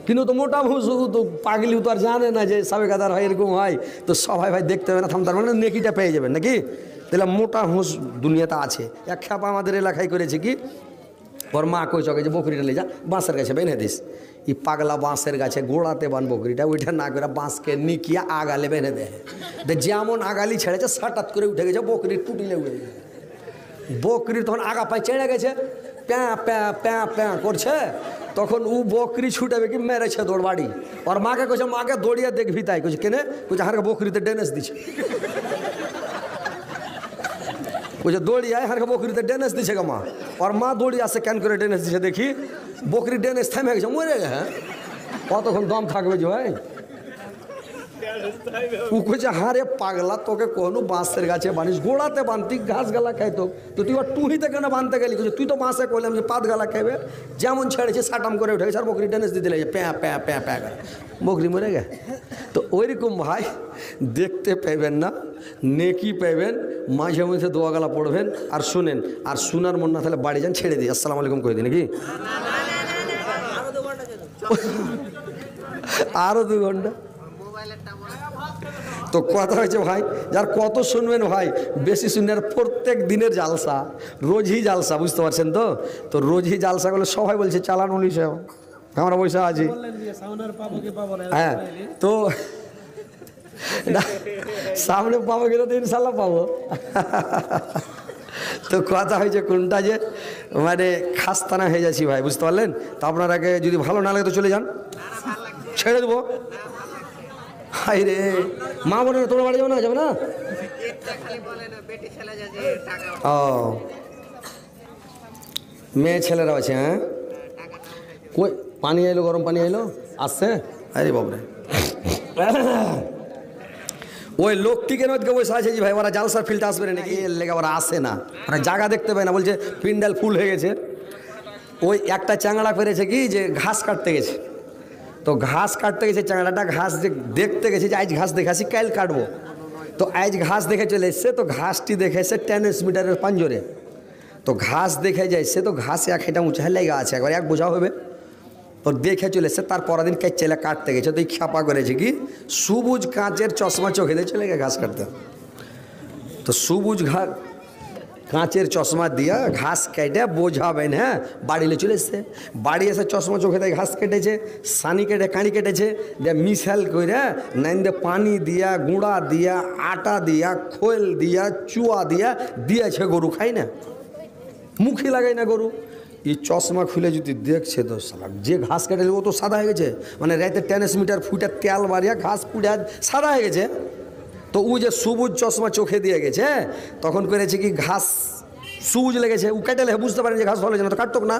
কিন্তু তো মোটা হুঁস তো পাগলি তো আর জানে না যে সাবে কাদার হয়, এরকম হয়। তো সবাই ভাই দেখতে হবে না, থামতার মানে নেকিটা পেয়ে যাবেন নাকি? তাহলে মোটা হুঁস দুনিয়াতে আছে। এক খ্যাপা আমাদের এলাকায় করেছে কি, ওর মা কই চকে যে বকরিটা লে যা বাঁশের গাছে বেঁধে দিস। ই পাগলা বাঁশের গাছে গোড়াতে বান বকরিটা, ওইটা না করে বাঁশকে নিকিয়া আগালে বেঁধে দেয়। যেমন আগালি ছেড়েছে, সাটাত করে উঠে গেছে, বকরির টুটিলে উঠে গেছে। বকরির তখন আগা পায়ে চেড়ে গেছে, প্যাঁ প্যাঁ প্যাঁ প্যাঁ করছে। তখন ও বকরি ছুটাবে কি মেরেছে দৌড় বাড়ি। ওর মাকে কইছে, মাকে দৌড়িয়ে দেখবি তাই। কইছে কেনে? কইছে হারকে বকরিতে ডেনেস দিছে। কইছে দৌড়িয়ে হারকে বকরিতে ডেনেস দিছে গা মা। ওর মা দৌড়িয়ে আসে, কেন করে ডেনেস দিছে দেখি। বকরি ডেনেস থেমে গেছে, মরে গে। হ্যাঁ, কতক্ষণ দম থাকবে যে ভাই? ও কইছে হারে পাগলা, তোকে কোনো বাঁশের গাছে বানিস, গোড়াতে বানতি, ঘাস গালা খাইতো, তো তুই আর টুহিতে কেন বানতে গেলি? কইছে তুই তো বাঁশে কইলাম যে পাত গালা খাইবে, যেমন ছেড়েছে সাটাম করে উঠে গেছে। আর বকরি ডেনেস দিয়ে দিলে প্যাঁ প্যাঁ প্যাঁ প্যাঁ করে, বকরি মরে গে। তো ওইরকম ভাই দেখতে পাইবেন না, নেকি পাইবেন, মাঝে মাঝে দোয়া গালা পড়বেন। আর শুনেন, আর শোনার মন না তাহলে বাড়ি যান, ছেড়ে দিই, আসসালামু আলাইকুম কই দিই নাকি? আরো 2 ঘন্টা। তো কথা হয়েছে ভাই, যার কত শুনবেন ভাই, বেশি শুনবেন। প্রত্যেক দিনের জালসা, রোজই জালসা, বুঝতে পারছেন তো? তো রোজই জালসা করলে সবাই বলছে চালান উনিশ, আমরা পয়সা আছি। হ্যাঁ, তো সামনে পাবো কিনা, তো ইনশাল্লাহ পাবো। তো কথা হয়েছে কোনটা, যে মানে খাস্তানা হয়ে যাচ্ছি ভাই, বুঝতে পারলেন? তো আপনারাকে যদি ভালো না লাগে তো চলে যান, ছেড়ে দেবো। হাই রে, মা বলে না তোমরা বাড়ি যাবে না, যাবে না? ও, মেয়ে ছেলেরা আছে। হ্যাঁ, কই পানি এলো, গরম পানি এলো, আসছে। আরে বাবরে, ওই লোকটিকে নদকে বসে আছে যে ভাই ওরা জালসার ফিল্ডটা আসবে না নাকি, এর লেগে ওরা আসে না, ওরা জায়গা দেখতে পায় না, বলছে পিন্ডাল ফুল হয়ে গেছে। ওই একটা চ্যাংড়া করেছে কি, যে ঘাস কাটতে গেছে। তো ঘাস কাটতে গেছে চ্যাংড়াটা, ঘাস দেখতে গেছে যে আজ ঘাস দেখে আসি, কাল কাটবো। তো আজ ঘাস দেখে চলে এসছে। তো ঘাসটি দেখে এসে 10 মিটারের পাঞ্জরে। তো ঘাস দেখে যাইছে, তো ঘাস এক হেঁটা উঁচা লেগে আছে, একবার এক বোঝা হবে। তো দেখে চলে এসছে, তার পরের দিন চেলে কাটতে গেছে। তো এই খ্যাপা করেছে কি, সবুজ কাঁচের চশমা চোখে দিয়ে চলে গেছে ঘাস কাটতে। তো সবুজ ঘাস, কাঁচের চশমা দিয়া ঘাস কেটে বোঝাবেন, হ্যাঁ বাড়িলে চলে এসছে। বাড়ি এসে চশমা চোখে দিয়ে ঘাস কেটেছে, সানি কেটে কাঁড়ি কেটেছে, দিয়ে মিশাল করে নাইন দিয়ে পানি দিয়া, গুঁড়া দিয়া, আটা দিয়া, খোল দিয়া, চুয়া দিয়া দিয়েছে। গরু খাই না, মুখে লাগাই না গরু। এই চশমা খুলে যদি দেখছে তো সালা যে ঘাস কেটে ও তো সাদা হয়ে গেছে, মানে রাতে ট্রান্সমিটার ফুটে তেল মারিয়া ঘাস ফুটে সাদা হয়ে গেছে। তো ও যে সবুজ চশমা চোখে দিয়ে গেছে, তখন করেছে কি ঘাস সবুজ লেগেছে, ও কেটে লেগে বুঝতে পারেন যে ঘাস ভালো হয়েছে না, তো কাটতো না।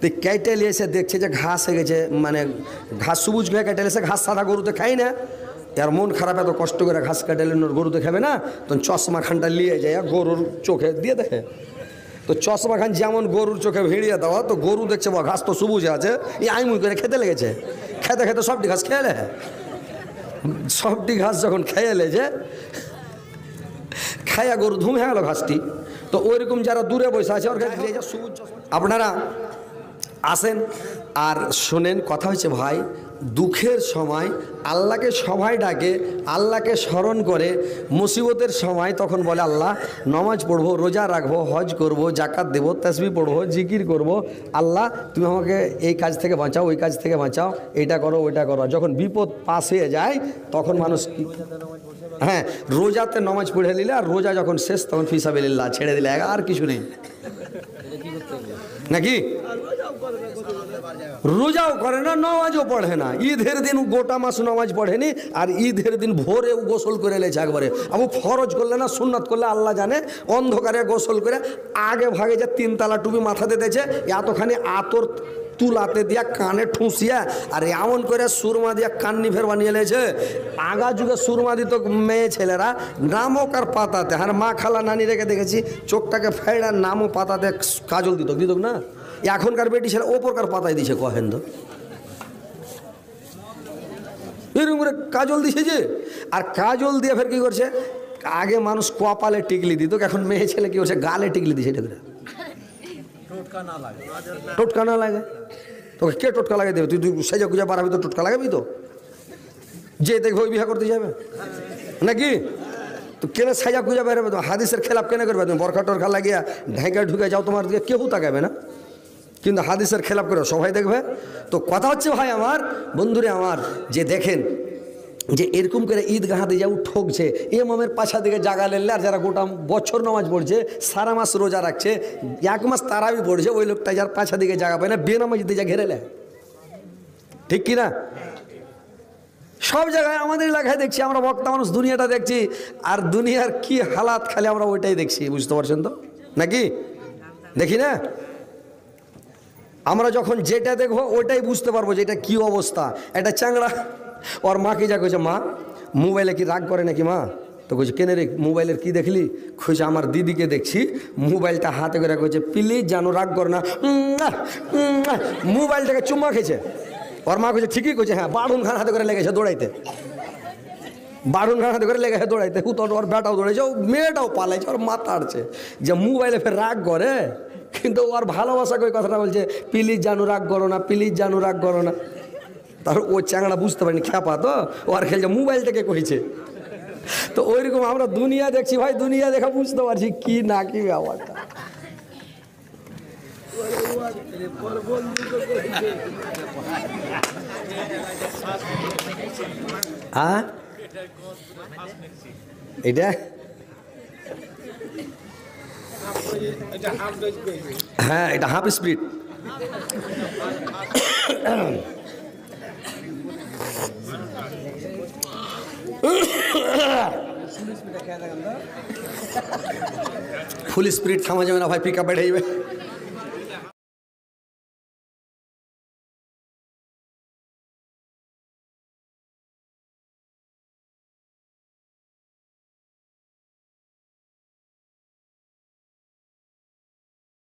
তো কেটে এসে দেখছে যে ঘাস হয়ে গেছে, মানে ঘাস সবুজ হয়ে কেটে এসে ঘাস সাদা গরুতে খাই না। আর মন খারাপ, এত কষ্ট করে ঘাস কেটে গরুতে খাবে না, তখন চশমা খানটা নিয়ে যায় গরুর চোখে দিয়ে দেখে। তো চশমা খান যেমন গরুর চোখে ভিড়িয়ে দেওয়া, তো গরু দেখছে বা ঘাস তো সবুজ আছে, এই আইমুই করে খেতে লেগেছে। খেতে খেতে সবটি ঘাস খেয়ে লে, সবটি ঘাস যখন খেয়ে লেছে, খাইয়া গরু ধুম হয়ে গেল ঘাসটি। তো ওইরকম যারা দূরে বসে আছে ওর কাছে সবুজ আপনারা আসেন আর শোনেন। কথা হচ্ছে ভাই, দুঃখের সময় আল্লাহকে সবাই ডাকে, আল্লাহকে স্মরণ করে। মুসিবতের সময় তখন বলে আল্লাহ নামাজ পড়বো, রোজা রাখবো, হজ করব, জাকাত দেবো, তাসবিহ পড়বো, জিকির করব। আল্লাহ তুমি আমাকে এই কাজ থেকে বাঁচাও, ওই কাজ থেকে বাঁচাও, এটা করো ওইটা করো। যখন বিপদ পাশ হয়ে যায় তখন মানুষ হ্যাঁ রোজাতে নামাজ পড়ে নিলে, আর রোজা যখন শেষ তখন ফিসাবিল্লাহ ছেড়ে দিলে, আর কিছু নেই নাকি। রোজাও করে না, নামাজও পড়ে না। ঈদের দিন গোটা মাস নামাজ পড়েনি, আর ঈদের দিন ভোরে গোসল করে লেছে একবারে। আবু ফরজ করলে না সুন্নাত করলে আল্লাহ জানে, অন্ধকারে গোসল করে আগে ভাগে যে 3 তালা টুপি মাথাতে দিয়েছে, এতখানি আতর তুলাতে দিয়া কানে ঠুসিয়া আর এমন করে সুরমা দিয়া কান্নি ফের বানিয়ে লেছে। আগা যুগে সুরমা দিত মেয়ে ছেলেরা নামক আর পাতাতে, আর মা খালা নানি রেখে দেখেছি চোখটাকে ফেড়া নামও পাতাতে কাজল দিত না। এখনকার বেটি ছেলে ওপরকার পাতায় দিছে কহেন তো, এরকম করে কাজল দিছে যে। আর কাজল দিয়ে ফের কি করছে, আগে মানুষ কপালে টিকলি দিত, এখন মেয়ে ছেলে কি করছে গালে টিকলি দিছে। এটা করে টোটকা না লাগে, তোকে কে টোটকা লাগিয়ে দেবে? তুই সেজা গুজা বাড়াবি তো টোটকা লাগাবি তো, যে দেখবে ওই বিয়ে করতে যাবে নাকি? তো কেন সাজা গুজা বেরোবে? তো হাদিসের খেলাপ কেন করবে? তুমি বরখা টরখা লাগিয়া ঢেকে ঢুকে যাও, তোমার দিকে কেউ তাকাবে না, কিন্তু হাদিসের খেলাপ করে সবাই দেখবে। তো কথা হচ্ছে ভাই আমার, বন্ধুরে আমার, যে দেখেন যে এরকম করে ঈদগাহাতে যাও ঠকছে, ইমামের পাশা দিকে জাগা লেলে, আর যারা গোটা বছর নামাজ পড়ছে, সারা মাস রোজা রাখছে, 1 মাস তারাবি পড়ছে, ওই লোকটা যার পাশা দিকে জাগা পায় না, বেনামাজি দিয়ে যা ঘেরে নেয়, ঠিক কিনা? সব জায়গায় আমাদের এলাকায় দেখছি আমরা, বক্তা মানুষ দুনিয়াটা দেখছি, আর দুনিয়ার কি হালাত খালি আমরা ওইটাই দেখছি, বুঝতে পারছেন তো নাকি? দেখি না আমরা, যখন যেটা দেখবো ওইটাই বুঝতে পারবো যে এটা কী অবস্থা। একটা চ্যাংড়া ওর মাকে যা কইছে, মা মোবাইলে কি রাগ করে নাকি মা? তো কইছে কেন রে, মোবাইলের কি দেখলি? কইছে আমার দিদিকে দেখছি মোবাইলটা হাতে করে, কইছে প্লিজ জানো রাগ করে না, মোবাইলটাকে চুম্মা খেয়েছে। ওর মা কইছে ঠিকই কইছে, হ্যাঁ বাড়ুন খান হাতে করে লেগেছে দৌড়াইতে, বাড়ুন খান হাতে করে লেগেছে দৌড়াইতে। ওর বেটাও দৌড়েছে, ও মেয়েটাও পালাইছে, ওর মাথা আড়ছে যে মোবাইলে ফের রাগ করে, কিন্তু ওর ভালোবাসা কই কথাটা বলছে প্লিজ জানো রাগ করো না, প্লিজ জানো রাগ করো না। তার ও চ্যাংড়া বুঝতে পারেনি, খ্যাপা তো, ও আর খেলছে মোবাইল থেকে কইছে। তো ওইরকম আমরা দুনিয়া দেখছি ভাই, দুনিয়া দেখা বুঝতে পারছি কি না কি ব্যাপারটা। হ্যাঁ এটা হ্যাঁ এটা হাফ স্পিড। ফুল স্পিড থামা যাবে না ভাই, পিক আপ বেড়ে যাবে।